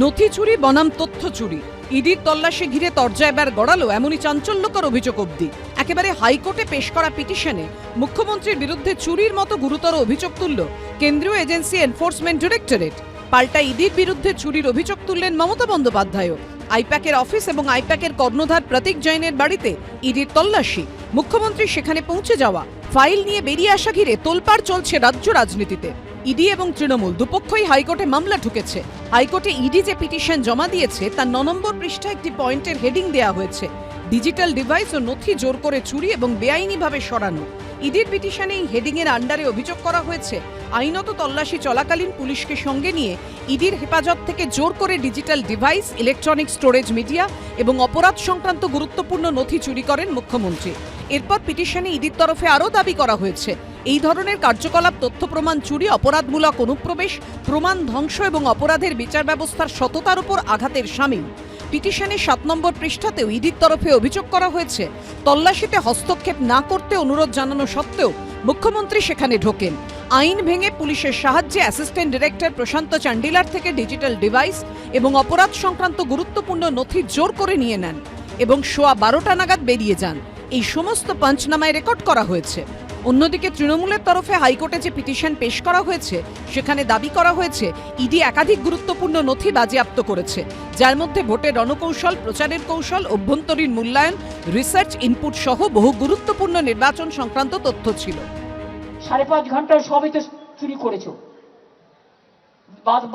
নথি চুরি বনাম তথ্য চুরি, ইডির তল্লাশি ঘিরে তরজা এবার গড়ালো এমনই চাঞ্চল্যকর অভিযোগ অবধি। একেবারে হাইকোর্টে পেশ করা পিটিশনে মুখ্যমন্ত্রীর বিরুদ্ধে চুরির মতো গুরুতর অভিযোগ তুলল কেন্দ্রীয় এজেন্সি এনফোর্সমেন্ট ডিরেক্টরেট। পাল্টা ইডির বিরুদ্ধে চুরির অভিযোগ তুললেন মমতা বন্দ্যোপাধ্যায়ও। আইপ্যাকের অফিস এবং আইপ্যাকের কর্ণধার প্রতীক জৈনের বাড়িতে ইডির তল্লাশি, মুখ্যমন্ত্রী সেখানে পৌঁছে যাওয়া, ফাইল নিয়ে বেরিয়ে আসা ঘিরে তোলপাড় চলছে রাজ্য রাজনীতিতে। ইডি এবং তৃণমূল দুপক্ষই হাইকোর্টে মামলা ঠুকেছে। হাইকোর্টে ইডি যে পিটিশন জমা দিয়েছে তার 9 নম্বর পৃষ্ঠায় একটি পয়েন্টের হেডিং দেওয়া হয়েছে, ডিজিটাল ডিভাইস ও নথি জোর করে চুরি এবং বেআইনিভাবে সরানো। ইডির পিটিশনে এই হেডিংয়ের আন্ডারে অভিযোগ করা হয়েছে আইনত তল্লাশি চলাকালীন পুলিশকে সঙ্গে নিয়ে ইডির হেফাজত থেকে জোর করে digital device, electronic storage media এবং অপরাধ সংক্রান্ত গুরুত্বপূর্ণ নথি চুরি করেন মুখ্যমন্ত্রী। এরপর পিটিশনে ইডির তরফে আরও দাবি করা হয়েছে এই ধরনের কার্যকলাপ তথ্য প্রমাণ চুরি, অপরাধমূলক অনুপ্রবেশ, প্রমাণ ধ্বংস এবং অপরাধের বিচার ব্যবস্থার সততার উপর আঘাতের শামিল। পিটিশনে 7 নম্বর পৃষ্ঠাতেও ইডির তরফে অভিযোগ করা হয়েছে তল্লাশিতে হস্তক্ষেপ না করতে অনুরোধ জানানো সত্ত্বেও মুখ্যমন্ত্রী সেখানে ঢোকেন। আইন ভেঙে পুলিশের সাহায্যে অ্যাসিস্ট্যান্ট ডিরেক্টর প্রশান্ত চান্ডিলার থেকে ডিজিটাল ডিভাইস এবং অপরাধ সংক্রান্ত গুরুত্বপূর্ণ নথি জোর করে নিয়ে নেন এবং সোয়া 12টা নাগাদ বেরিয়ে যান। এই সমস্ত পঞ্চনামায় রেকর্ড করা হয়েছে। অন্যদিকে তৃণমূলের তরফে হাইকোর্টে যে পিটিশন পেশ করা হয়েছে সেখানে দাবি করা হয়েছে ইডি একাধিক গুরুত্বপূর্ণ নথি বাজেয়াপ্ত করেছে, যার মধ্যে ভোটের রণকৌশল, প্রচারের কৌশল, অভ্যন্তরীণ মূল্যায়ন, রিসার্চ ইনপুট সহ বহু গুরুত্বপূর্ণ নির্বাচন সংক্রান্ত তথ্য ছিল। 5.5 ঘন্টার সবই তো চুরি করেছো,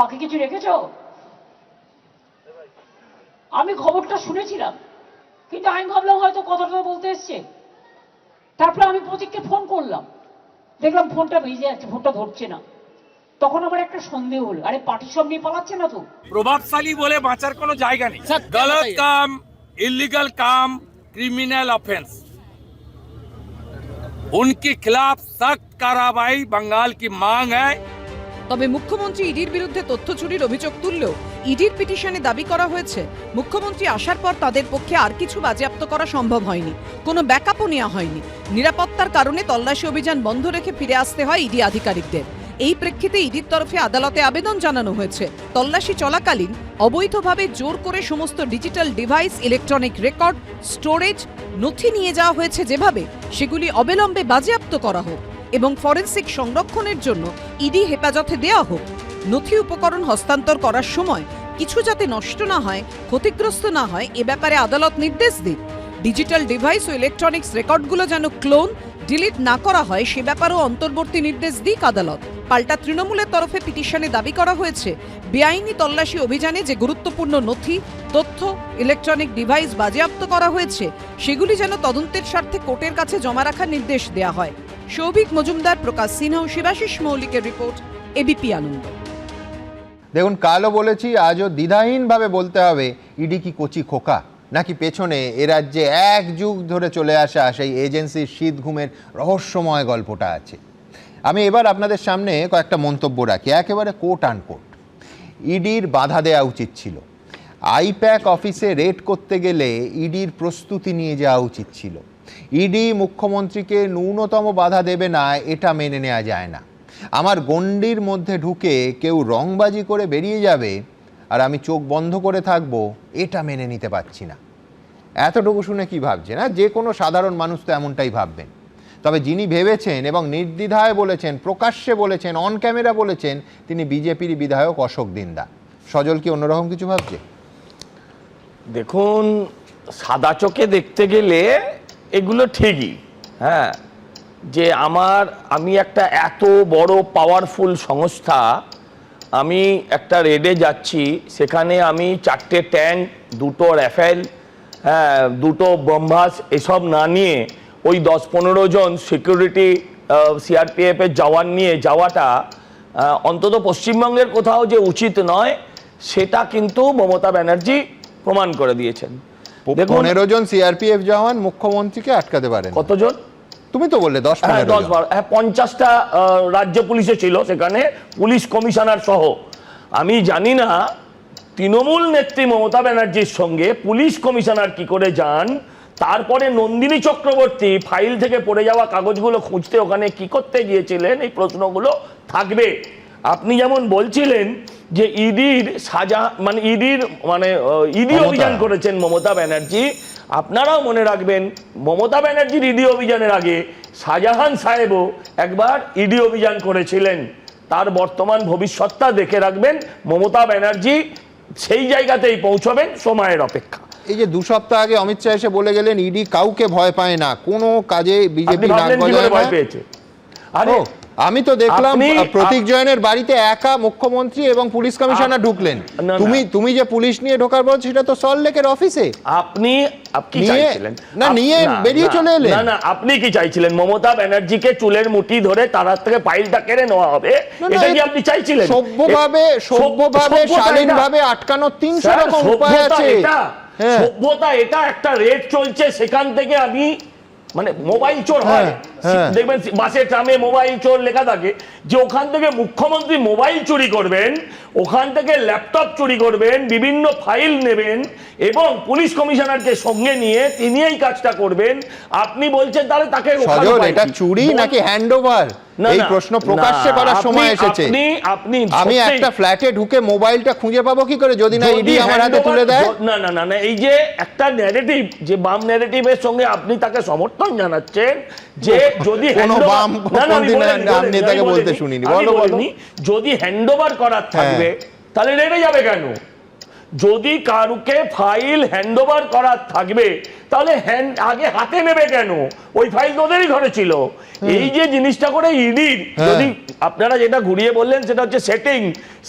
বাকি কিছু রেখেছো? আমি খবরটা শুনেছিলাম, কিন্তু আমি ভাবলাম হয়তো কথাটা বলতে এসছে। তারপরে আমি প্রতীককে ফোন করলাম, দেখলাম ফোনটা ভিজে যাচ্ছে, ফোনটা ধরছে না। তখন আমার একটা সন্দেহ হলো, আরে পার্টি সব নিয়ে পালাচ্ছে না তো? প্রভাবশালী বলে বাঁচার কোনো জায়গা নেই। গলত কাম, इलीगल काम, क्रिमिनल ऑफेंस, उनके खिलाफ सख्त कार्रवाई बंगाल की मांग है। তবে মুখ্যমন্ত্রী ইডির বিরুদ্ধে তথ্য চুরির অভিযোগ তুললেও ইডির পিটিশনে দাবি করা হয়েছে মুখ্যমন্ত্রী আসার পর তাদের পক্ষে আর কিছু বাজেয়াপ্ত করা সম্ভব হয়নি, কোনো ব্যাকআপও নেওয়া হয়নি। নিরাপত্তার কারণে তল্লাশি অভিযান বন্ধ রেখে ফিরে আসতে হয় ইডি আধিকারিকদের। এই প্রেক্ষিতে ইডির তরফে আদালতে আবেদন জানানো হয়েছে তল্লাশি চলাকালীন অবৈধভাবে জোর করে সমস্ত digital device, electronic record, storage, নথি নিয়ে যাওয়া হয়েছে যেভাবে সেগুলি অবিলম্বে বাজেয়াপ্ত করা হোক এবং ফরেনসিক সংরক্ষণের জন্য ইডি হেফাজতে দেওয়া হোক। নথি উপকরণ হস্তান্তর করার সময় কিছু যাতে নষ্ট না হয়, ক্ষতিগ্রস্ত না হয়, এ ব্যাপারে আদালত নির্দেশ দিক। ডিজিটাল ডিভাইস ও ইলেকট্রনিক্স রেকর্ডগুলো যেন ক্লোন, ডিলিট না করা হয় সে ব্যাপারেও অন্তর্বর্তী নির্দেশ দিক আদালত। পাল্টা তৃণমূলের তরফে পিটিশনে দাবি করা হয়েছে বেআইনি তল্লাশি অভিযানে যে গুরুত্বপূর্ণ নথি, তথ্য, ইলেকট্রনিক ডিভাইস বাজেয়াপ্ত করা হয়েছে সেগুলি যেন তদন্তের স্বার্থে কোর্টের কাছে জমা রাখার নির্দেশ দেওয়া হয়। সৌভিক মজুমদার, প্রকাশ সিনহা ও শিবাশিস মৌলিকের রিপোর্ট, এবিপি আনন্দ। দেখুন, কালও বলেছি, আজও দ্বিধাহীনভাবে বলতে হবে ইডি কি কচি খোকা, নাকি পেছনে এ রাজ্যে এক যুগ ধরে চলে আসা সেই এজেন্সির শীত ঘুমের রহস্যময় গল্পটা আছে। আমি এবার আপনাদের সামনে কয়েকটা মন্তব্য রাখি, একেবারে কোট আনকোট। ইডির বাধা দেওয়া উচিত ছিল, আইপ্যাক অফিসে রেড করতে গেলে ইডির প্রস্তুতি নিয়ে যাওয়া উচিত ছিল। ইডি মুখ্যমন্ত্রীকে ন্যূনতম বাধা দেবে না, এটা মেনে নেওয়া যায় না। আমার গণ্ডির মধ্যে ঢুকে কেউ রংবাজি করে বেরিয়ে যাবে আর আমি চোখ বন্ধ করে থাকবো, এটা মেনে নিতে পারছি না। এতটুকু শুনে কি ভাবছেন? না, যে কোনো সাধারণ মানুষ তো এমনটাই ভাববেন। তবে যিনি ভেবেছেন এবং নির্দ্বিধায় বলেছেন, প্রকাশ্যে বলেছেন, অন ক্যামেরা বলেছেন, তিনি বিজেপির বিধায়ক অশোক দিন্দা। সজল কি অন্যরকম কিছু ভাবছে? দেখুন, সাদা চোখে দেখতে গেলে এগুলো ঠিকই, হ্যাঁ, যে আমি একটা এত বড় পাওয়ারফুল সংস্থা, আমি একটা রেডে যাচ্ছি, সেখানে আমি 4টে ট্যাঙ্ক, 2টো রাফেল, হ্যাঁ, 2টো ব্রহ্মাস এসব না নিয়ে ওই 10-15 জন সিকিউরিটি সিআরপিএফের জওয়ান নিয়ে যাওয়াটা অন্তত পশ্চিমবঙ্গের কোথাও যে উচিত নয়, সেটা কিন্তু মমতা ব্যানার্জি প্রমাণ করে দিয়েছেন। 15 জন সিআরপিএফ জওয়ান মুখ্যমন্ত্রীকে আটকাতে পারেন? কতজন? তুমি তো বললে 10-12। হ্যাঁ, 50টা রাজ্য পুলিশে ছিল, সেখানে পুলিশ কমিশনার সহ। আমি জানি না তৃণমূল নেত্রী মমতা ব্যানার্জির সঙ্গে পুলিশ কমিশনার কি করে যান, তারপরে নন্দিনী চক্রবর্তী ফাইল থেকে পড়ে যাওয়া কাগজগুলো খুঁজতে ওখানে কি করতে গিয়েছিলেন, এই প্রশ্নগুলো থাকবে। আপনি যেমন বলছিলেন যে ইডি অভিযান করেছেন মমতা ব্যানার্জি, আপনারাও মনে রাখবেন মমতা ব্যানার্জির ইডি অভিযানের আগে শাহজাহান সাহেবও একবার ইডি অভিযান করেছিলেন। তার বর্তমান ভবিষ্যৎটা দেখে রাখবেন, মমতা ব্যানার্জি সেই জায়গাতেই পৌঁছবেন, সময়ের অপেক্ষা। এই যে 2 সপ্তাহ আগে অমিত শাহ এসে বলে গেলেন ইডি কাউকে ভয় পায় না, কোনো কাজে বিজেপি নাক গলায় ভয় পেয়েছে। আরে আমি তো দেখলাম প্রতীক জৈনের বাড়িতে একা মুখ্যমন্ত্রী এবং পুলিশ কমিশনার ঢুকলেন। তুমি যে পুলিশ নিয়ে ঢোকার পর সেটা তো সল্টলেকের অফিসে। আপনি কি চাইছিলেন? না, নিয়ে বেরিয়ে চলে এলেন। না, আপনি কি চাইছিলেন? মমতা ব্যানার্জিকে চুলের মুঠি ধরে তার থেকে ফাইলটা কেড়ে নেওয়া হবে, এটা কি আপনি চাইছিলেন? সভ্যভাবে শালীনভাবে আটকানোর 300 রকম উপায় আছে। সভ্যতা এটা, একটা রেড চলছে, সেখান থেকে আমি মোবাইল চোর হয়, দেখবেন বাসে ট্রামে মোবাইল চোর লেখা থাকে, যে ওখান থেকে মুখ্যমন্ত্রী মোবাইল চুরি করবেন, ওখান থেকে ল্যাপটপ চুরি করবেন, বিভিন্ন ফাইল নেবেন এবং পুলিশ কমিশনারকে সঙ্গে নিয়ে তিনি এই কাজটা করবেন, আপনি বলছেন তাহলে তাকে সজল এটা চুরি নাকি হ্যান্ডওভার এই প্রশ্ন প্রকাশ্যে করার সময় এসেছে। আমি একটা ফ্ল্যাটে ঢুকে মোবাইলটা খুঁজে পাবো কি করে যদি না ইডি আমার হাতে তুলে দেয়? না না না না, এই যে একটা ন্যারেটিভ, যে বাম ন্যারেটিভের সঙ্গে আপনি তাকে সমর্থন জানাচ্ছেন যে যদি কোনো বাম নাম নেতাকে বলতে শুনিনি, বলো বলো। যদি হ্যান্ডওভার করার থাকবে তাহলে রেডে যাবে কেন? যদি কারুকে ফাইল হ্যান্ডওভার করার থাকবে তাহলে আগে হাতে নেবে কেন? ওই ফাইল তো ওদেরই ঘরে ছিল। এই যে জিনিসটা করে ইডির, যদি আপনারা যেটা ঘুরিয়ে বললেন সেটা হচ্ছে সেটিং,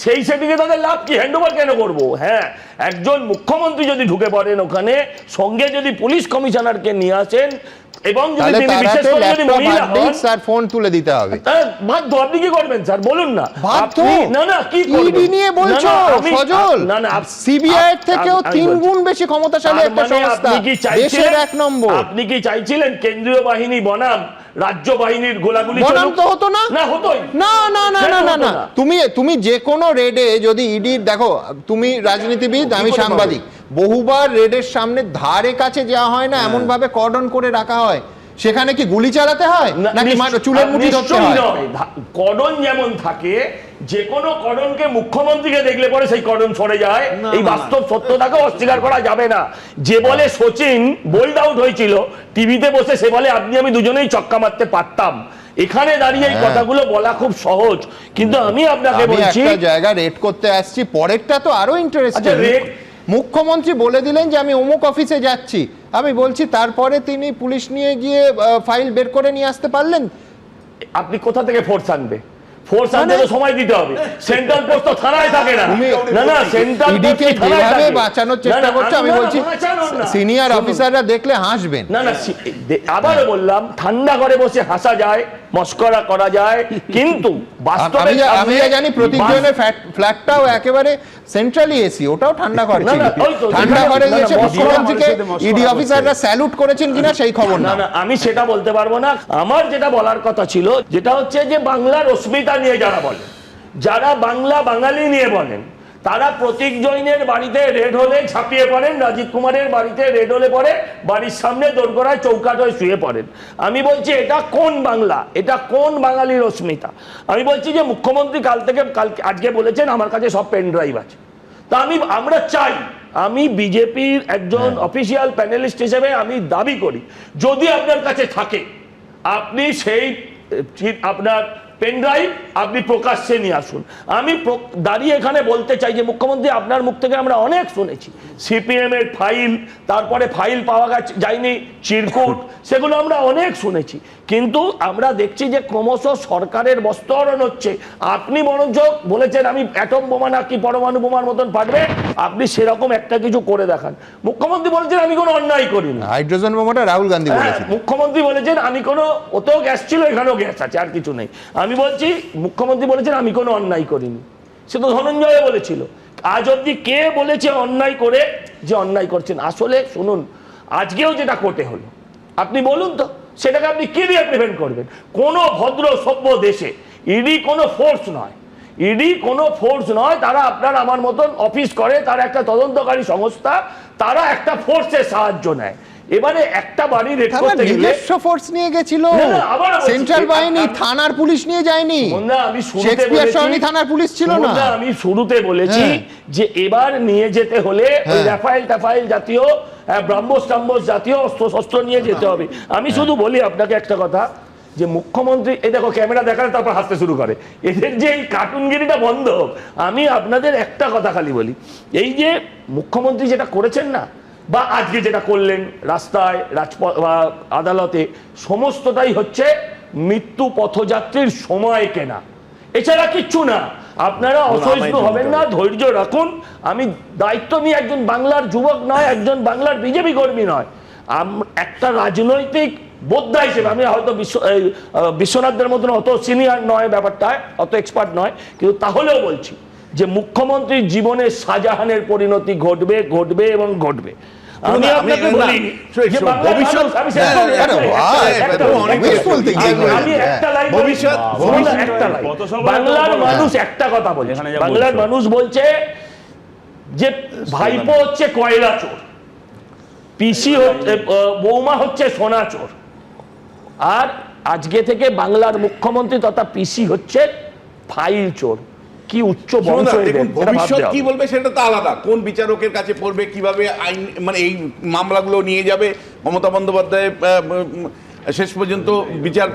সেই সেটিংয়ে তাদের লাভ কি? হ্যান্ডওভার কেন করবো? হ্যাঁ, একজন মুখ্যমন্ত্রী যদি ঢুকে পড়েন ওখানে, সঙ্গে যদি পুলিশ কমিশনারকে নিয়ে আসেন এবং যদি তিনি বিশেষ করে যদি মহিলা হন, স্যার ফোন তুলে দিতে হবে। বাধ্য। আপনি কি করবেন স্যার বলুন না? আপনি না না কি ইডি নিয়ে বলছো সজল? না না, সিবিআই এর থেকেও 3 গুণ বেশি ক্ষমতাশালী একটা সংস্থা, দেশের 1 নম্বর। আপনি কি চাইছিলেন কেন্দ্রীয় বাহিনী বনাম রাজ্য বাহিনীর গোলাগুলি বনাম তো হতো না? না হতোই না না না না না না। তুমি যে কোনো রেডে যদি ইডি, দেখো তুমি রাজনীতিবিদ, আমি সাংবাদিক, বহুবার রেডের সামনে ধারে কাছে যাওয়া হয় না, এমন ভাবে কর্ডন করে রাখা হয়, সেখানে কি গুলি চালাতে হয় নাকি চুলের মুঠি ধরতে হয়? কর্ডন যেমন থাকে, যে কোনো কর্ডনকে মুখ্যমন্ত্রীকে দেখলে পরে সেই কর্ডন সরে যায়, এই বাস্তব সত্যটাকে অস্বীকার করা যাবে না। যে বলে সচিন বোল্ড আউট হয়েছিল, টিভিতে বসে সে বলে আপনি আমি দুজনেই ছক্কা মারতে পারতাম। এখানে দাঁড়িয়ে এই কথাগুলো বলা খুব সহজ, কিন্তু আমি আপনাকে বলছি একটা জায়গা রেড করতে আসছি, পরেরটা তো আরো ইন্টারেস্টিং। মুখ্যমন্ত্রী বলে দিলেন যে আমি অমুক অফিসে যাচ্ছি, আমি বলছি তারপরে তিনি পুলিশ নিয়ে গিয়ে ফাইল বের করে নিয়ে আসতে পারলেন। আপনি কোথা থেকে ফোর্স আনবে? ফোর্স আনতে তো সময় দিতে হবে। সেন্ট্রাল পোস্ট তো থানায় থাকে না। না না, সেন্ট্রাল ইডিকে যেভাবে বাঁচানোর চেষ্টা করছে, আমি বলছি সিনিয়র অফিসাররা দেখলে হাসবেন। না না, আবারও বললাম, ঠান্ডা করে বসে হাসা যায়, মস্করা করা যায়, কিন্তু বাস্তবে আমি জানি প্রতিজনের ফ্ল্যাটটাও একেবারে সেন্ট্রালি এসি, ওটাও ঠান্ডা করে। ঠান্ডা করে গেছে মুখ্যমন্ত্রীকে ইডি অফিসাররা স্যালুট করেছেন কিনা সেই খবর না। না, আমি সেটা বলতে পারবো না। আমার যেটা বলার কথা ছিল, যেটা হচ্ছে যে বাংলার অস্মিতা নিয়ে যারা বলেন, যারা বাংলা বাঙালি নিয়ে বলেন, তারা প্রতীক জৈনের বাড়িতে রেড হলে ঝাঁপিয়ে পড়েন, রাজীব কুমারের বাড়িতে রেড হলে পরে বাড়ির সামনে দোরগোড়ায় চৌকাঠ হয়ে শুয়ে পড়েন। আমি বলছি এটা কোন বাংলা? এটা কোন বাঙালির অস্মিতা? আমি বলছি যে মুখ্যমন্ত্রী আজকে বলেছেন আমার কাছে সব পেন ড্রাইভ আছে। তা আমরা চাই, আমি বিজেপির একজন অফিসিয়াল প্যানেলিস্ট হিসেবে আমি দাবি করি, যদি আপনার কাছে থাকে আপনি সেই আপনার পেন ড্রাইভ আপনি প্রকাশ্যে নিয়ে আসুন। আমি দাঁড়িয়ে এখানে বলতে চাই যে মুখ্যমন্ত্রী, আপনার মুখ থেকে আমরা অনেক শুনেছি সিপিএম এর ফাইল, তারপরে ফাইল পাওয়া যায়নি, চিরকুট, সেগুলো আমরা অনেক শুনেছি, কিন্তু আমরা দেখছি যে ক্রমশ সরকারের বস্তরণ হচ্ছে। আপনি বরঞ্চ বলেছেন আমি অ্যাটম বোমা নাকি পরমাণু বোমার মতন ফাটবে, আপনি সেরকম একটা কিছু করে দেখান। মুখ্যমন্ত্রী বলেছেন আমি কোনো অন্যায় করিনি। হাইড্রোজেন বোমাটা রাহুল গান্ধী বলেছেন। মুখ্যমন্ত্রী বলেছেন আমি কোনো, ওতেও গ্যাস ছিল এখানেও গ্যাস আছে, আর কিছু নেই। আমি বলছি মুখ্যমন্ত্রী বলেছেন আমি কোনো অন্যায় করিনি, সে তো ধনঞ্জয় বলেছিল। আজ অব্দি কে বলেছে অন্যায় করে যে অন্যায় করছেন? আসলে শুনুন, আজকেও যেটা কোর্টে হলো, আপনি বলুন তো সেটাকে আপনি কি দিয়ে প্রিভেন্ট করবেন? কোন ভদ্র সভ্য দেশে ইডি কোনো ফোর্স নয়, ইডি কোনো ফোর্স নয়, তারা আপনার আমার মতন অফিস করে, তারা একটা তদন্তকারী সংস্থা, তারা একটা ফোর্সের সাহায্য নেয়। এবারে একটা বাড়ি রেড করতে গেলে নিজস্ব ফোর্স নিয়ে গেছিল, সেন্ট্রাল বাহিনী, থানার পুলিশ নিয়ে যায়নি। আমি থানার পুলিশ ছিল না। আমি শুরুতে বলেছি যে এবার নিয়ে যেতে হলে রাফায়েল টাফাইল জাতীয়, ব্রাহ্মস টাম্বস জাতীয় অস্ত্র শস্ত্র নিয়ে যেতে হবে। আমি শুধু বলি আপনাকে একটা কথা, যে মুখ্যমন্ত্রী, এই দেখো ক্যামেরা দেখালে তারপর হাসতে শুরু করে, এদের যে এই কার্টুনগিরিটা বন্ধ হোক। আমি আপনাদের একটা কথা খালি বলি, এই যে মুখ্যমন্ত্রী যেটা করেছেন না, বা আজকে যেটা করলেন রাস্তায়, রাজপথ বা আদালতে, সমস্তটাই হচ্ছে মৃত্যু পথযাত্রীর সময় কেনা, এছাড়া কিচ্ছু না। আপনারা অসহিষ্ণু হবেন না, ধৈর্য রাখুন। আমি দায়িত্ব নিয়ে একজন বাংলার যুবক নয়, একজন বাংলার বিজেপি কর্মী নয়, একটা রাজনৈতিক বোদ্ধা হিসেবে, আমি হয়তো বিশ্বনাথদের মতন অত সিনিয়র নয় ব্যাপারটা, অত এক্সপার্ট নয়, কিন্তু তাহলেও বলছি যে মুখ্যমন্ত্রীর জীবনে শাহজাহানের পরিণতি ঘটবে, ঘটবে এবং ঘটবে। আমি আপনাকে বলি যে বাংলার মানুষ, আমি শেষ করি, আমি একটা লাইন ভবিষ্যৎ একটা লাইন। বাংলার মানুষ একটা কথা বলছে, বাংলার মানুষ বলছে যে ভাইপো হচ্ছে কয়লা চোর, পিসি হচ্ছে, বৌমা হচ্ছে সোনা চোর, আর আজকে থেকে বাংলার মুখ্যমন্ত্রী তথা পিসি হচ্ছে ফাইল চোর। কি উচ্চ বংশ এদের, দেখুন এটা ভাবতে ভবিষ্যৎ হবে। কি বলবে সেটা তো আলাদা, কোন বিচারকের কাছে পড়বে, কিভাবে আইন মানে এই মামলাগুলো নিয়ে যাবে মমতা বন্দ্যোপাধ্যায় শেষ পর্যন্ত বিচার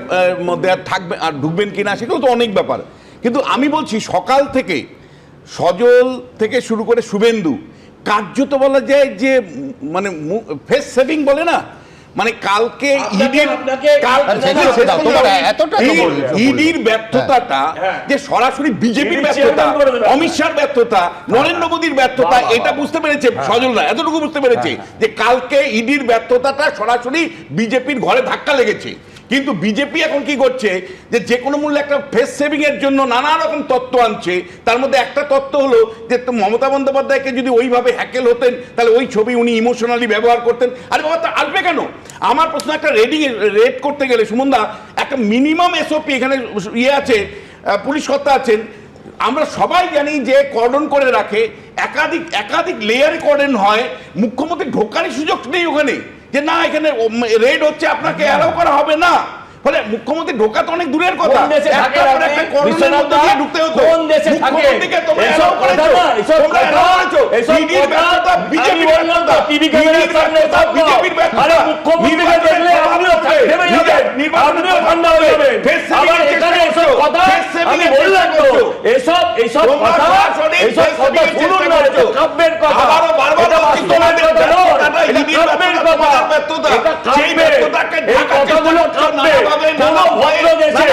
মধ্যে আর থাকবে আর ঢুকবেন কিনা সেগুলো তো অনেক ব্যাপার। কিন্তু আমি বলছি সকাল থেকে সজল থেকে শুরু করে শুভেন্দু কার্যত বলা যায় যে মানে ফেস সেভিং বলে না, মানে কালকে ইডির ব্যর্থতাটা যে সরাসরি বিজেপির ব্যর্থতা, অমিত শাহর ব্যর্থতা, নরেন্দ্র মোদীর ব্যর্থতা, এটা বুঝতে পেরেছে সজলরা, এতটুকু বুঝতে পেরেছে যে কালকে ইডির ব্যর্থতাটা সরাসরি বিজেপির ঘরে ধাক্কা লেগেছে। কিন্তু বিজেপি এখন কি করছে যে যে কোনো মূল্যে একটা ফেস সেভিং এর জন্য নানা রকম তত্ত্ব আনছে। তার মধ্যে একটা তত্ত্ব হলো যে মমতা বন্দ্যোপাধ্যায়কে যদি ওইভাবে হ্যাকেল হতেন তাহলে ওই ছবি উনি ইমোশনালি ব্যবহার করতেন। আরে বাবা, তা আসবে কেন? আমার প্রশ্ন, একটা রেড করতে গেলে সুমনদা একটা মিনিমাম এসওপি এখানে ইয়ে আছে, পুলিশ কর্তা আছেন, আমরা সবাই জানি যে কর্ডন করে রাখে, একাধিক লেয়ারে কর্ডন হয়, মুখ্যমন্ত্রী ঢোকারই সুযোগ নেই ওখানে, যে না এখানে রেড হচ্ছে আপনাকে অ্যালাউ করা হবে না। ফলে মুখ্যমন্ত্রী ঢোকা তো অনেক দূরের কথা, ঢুকতে হতো। মুখ্যমন্ত্রীকে তোমরা অ্যালাউ করেছো, তোমরা অ্যালাউ করেছো। ইডির ব্যর্থতা বিজেপির ব্যর্থতা, বিজেপির ব্যর্থতা, বিজেপির ব্যর্থতা। আরে মুখ্যমন্ত্রীকে দেখলে আপনিও থেমে যাবেন, আপনিও ঠান্ডা হয়ে যাবেন। আবার এখানে এসব কথা আমি বললাম তো, এসব কথা শুনুন না, এটা কাব্যের কথা, আবারও বারবার বাস্তবের কথা নয়, এটা কাব্যের কথা, এটা কাব্যের, এই কথাগুলো কাব্যের। কোনো ভদ্র দেশে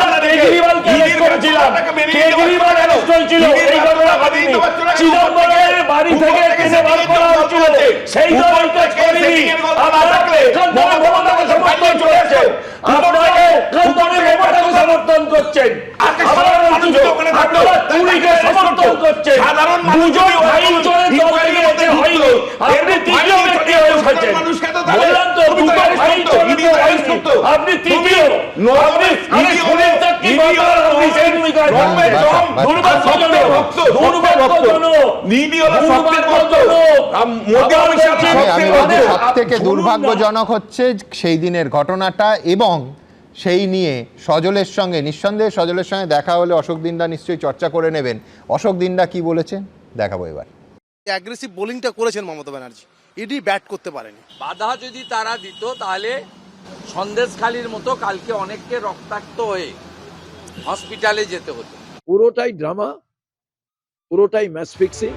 আমরা কেজরিওয়ালকে অ্যারেস্ট করেছিলাম, কেজরিওয়াল অ্যারেস্ট হয়েছিল, এই ঘটনা ঘটেনি। চিদম্বরমের বাড়ি থেকে টেনে বার করা হয়েছিল, সেই দলই কাজ করেনি। আপনারা এখান থেকে মমতাকে সমর্থন করেছেন, আপনারা এখান থেকে মমতাকে সমর্থন করছেন, আপনারা তুলিকে সমর্থন করছেন। দুজন ফাইল চোরের দল থেকে এতে হয়নি, আপনি তৃতীয় ব্যক্তি হয়ে উঠেছেন। বললাম তো, দুটো ফাইল চোরের দল হয়নি, আপনি তৃতীয়। আপনি খুনের চাকরি বারবার আপনি সেই ভূমিকায় থাকবেন। দুর্ভাগ্যজনক, দুর্ভাগ্যজনক, সবথেকে দুর্ভাগ্যজনক হচ্ছে সেই দিনের ঘটনাটা, এবং সেই নিয়ে সজলের সঙ্গে নিঃসন্দেহে সজলের সঙ্গে দেখা হলে অশোক দিন্দা নিশ্চয়ই চর্চা করে নেবেন। অশোক দিন্দা কি বলেছেন দেখাবো এবার। অ্যাগ্রেসিভ বোলিংটা করেছেন মমতা ব্যানার্জি, ইডি ব্যাট করতে পারেনি। বাধা যদি তারা দিত তাহলে সন্দেশখালির মতো কালকে অনেককে রক্তাক্ত হয়ে হসপিটালে যেতে হতো। পুরোটাই ড্রামা, পুরোটাই ম্যাচ ফিক্সিং।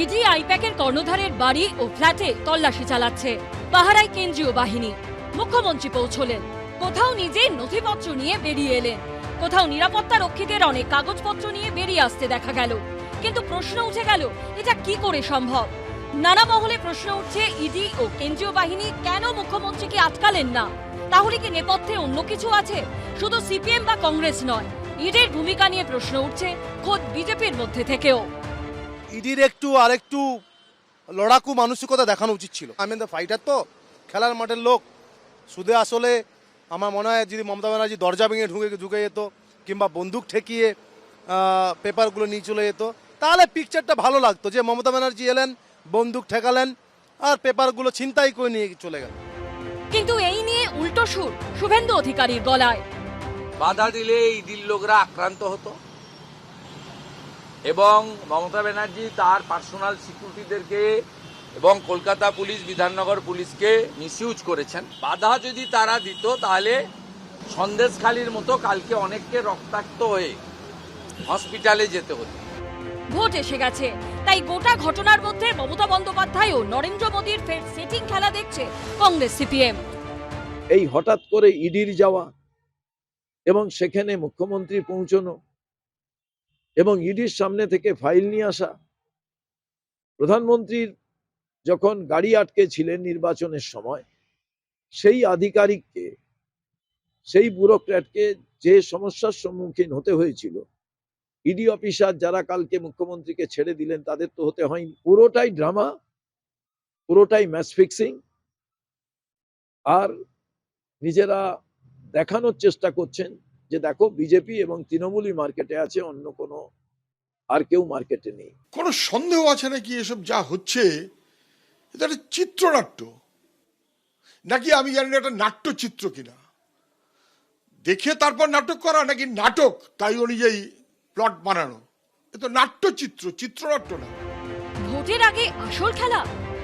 ইডি আইপ্যাকের কর্ণধারের বাড়ি ও ফ্ল্যাটে তল্লাশি চালাচ্ছে, পাহারায় কেন্দ্রীয় বাহিনী। মুখ্যমন্ত্রী পৌঁছলেন, কোথাও নিজে নথিপত্র নিয়ে বেরিয়ে এলেন, কোথাও নিরাপত্তা রক্ষীদের অনেক কাগজপত্র নিয়ে বেরিয়ে আসতে দেখা গেল। কিন্তু প্রশ্ন উঠে গেল, এটা কি করে সম্ভব? নানা মহলে প্রশ্ন উঠছে, ইডি ও কেন্দ্রীয় বাহিনী কেন মুখ্যমন্ত্রীকে আটকালেন না? তাহলে কি নেপথ্যে অন্য কিছু আছে? শুধু সিপিএম বা কংগ্রেস নয়, ইডির ভূমিকা নিয়ে প্রশ্ন উঠছে খোদ বিজেপির মধ্যে থেকেও। ইডির আরেকটু লড়াকু মানসিকতা দেখানো উচিত ছিল। আমি তো ফাইটার, তো খেলার মাঠের লোক। শুধু আসলে আমার মনে হয় যদি মমতা ব্যানার্জি দরজা ভেঙে ঢুকে যেত, কিংবা বন্দুক ঠেকিয়ে পেপারগুলো নিয়ে চলে যেত, তাহলে পিকচারটা ভালো লাগতো, যে মমতা ব্যানার্জি এলেন, বন্দুক ঠেকালেন, আর পেপারগুলো ছিনতাই করে নিয়ে চলে গেল। কিন্তু এই নিয়ে উল্টো সুর শুভেন্দু অধিকারীর গলায়। বাধা দিলে ইডির লোকরা আক্রান্ত হতো এবং মমতা ব্যানার্জি তার পার্সোনাল সিকিউরিটিদেরকে এবং কলকাতা পুলিশ, বিধাননগর পুলিশকে মিসইউজ করেছেন। বাধা যদি তারা দিত তাহলে সন্দেশখালির মতো কালকে অনেককে রক্তাক্ত হয়ে হসপিটালে যেতে হতো। ভোট এসে গেছে, তাই গোটা ঘটনার মধ্যে মমতা বন্দ্যোপাধ্যায় ও নরেন্দ্র মোদীর ফের সেটিং খেলা দেখছে কংগ্রেস সিপিএম। এই হঠাৎ করে ইডির যাওয়া এবং সেখানে মুখ্যমন্ত্রী পৌঁছানো এবং ইডির সামনে থেকে ফাইল নিয়ে আসা, প্রধানমন্ত্রীর যখন গাড়ি আটকে ছিলেন নির্বাচনের সময়, সেই আধিকারিককে, সেই ব্যুরোক্র্যাটকে যে সমস্যার সম্মুখীন হতে হয়েছিল, ইডি অফিসার যারা কালকে মুখ্যমন্ত্রীকে ছেড়ে দিলেন তাদের তো হতে হয়নি। পুরোটাই ড্রামা, পুরোটাই ম্যাচ ফিক্সিং, আর নিজেরা দেখানোর চেষ্টা করছেন যে দেখো বিজেপি এবং তৃণমূলই মার্কেটে আছে, অন্য কোনো আর কেউ মার্কেটে নেই। কোনো সন্দেহ আছে নাকি এসব যা হচ্ছে এটা একটা চিত্রনাট্য, নাকি আমি জানি না একটা নাট্যচিত্র কিনা? দেখে তারপর নাটক করা, নাকি নাটক তাই অনুযায়ী প্লট বানানো? এ তো নাট্যচিত্র, চিত্রনাট্য না। ভোটের আগে আসল খেলা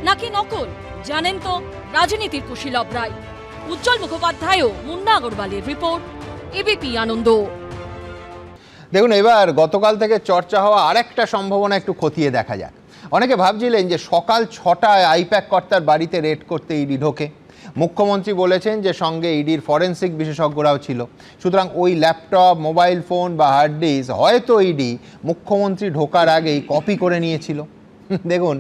নাকি নকল, জানেন তো রাজনীতির কুশীলব রায়। উজ্জ্বল মুখোপাধ্যায় ও মুন্না আগরওয়ালের রিপোর্ট, এবিপি আনন্দ। দেখুন, এবার গতকাল থেকে চর্চা হওয়া আরেকটা সম্ভাবনা একটু খতিয়ে দেখা যাক। অনেকে ভাবছিলেন যে সকাল 6টায় আইপ্যাক কর্তার বাড়িতে রেড করতে ইডি ঢোকে। মুখ্যমন্ত্রী বলেছেন যে সঙ্গে ইডির ফরেন্সিক বিশেষজ্ঞরাও ছিল, সুতরাং ওই ল্যাপটপ, মোবাইল ফোন বা হার্ড ডিস্ক হয়তো ইডি মুখ্যমন্ত্রী ঢোকার আগেই কপি করে নিয়েছিল। দেখুন,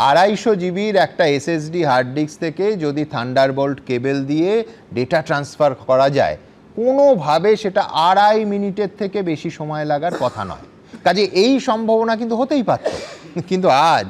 250 জিবির একটা এসএসডি হার্ড ডিস্ক থেকে যদি থান্ডারবোল্ট কেবল দিয়ে ডেটা ট্রান্সফার করা যায়, কোনোভাবে সেটা 2.5 মিনিটের থেকে বেশি সময় লাগার কথা নয়। কাজে এই সম্ভাবনা কিন্তু হতেই পারত। কিন্তু আজ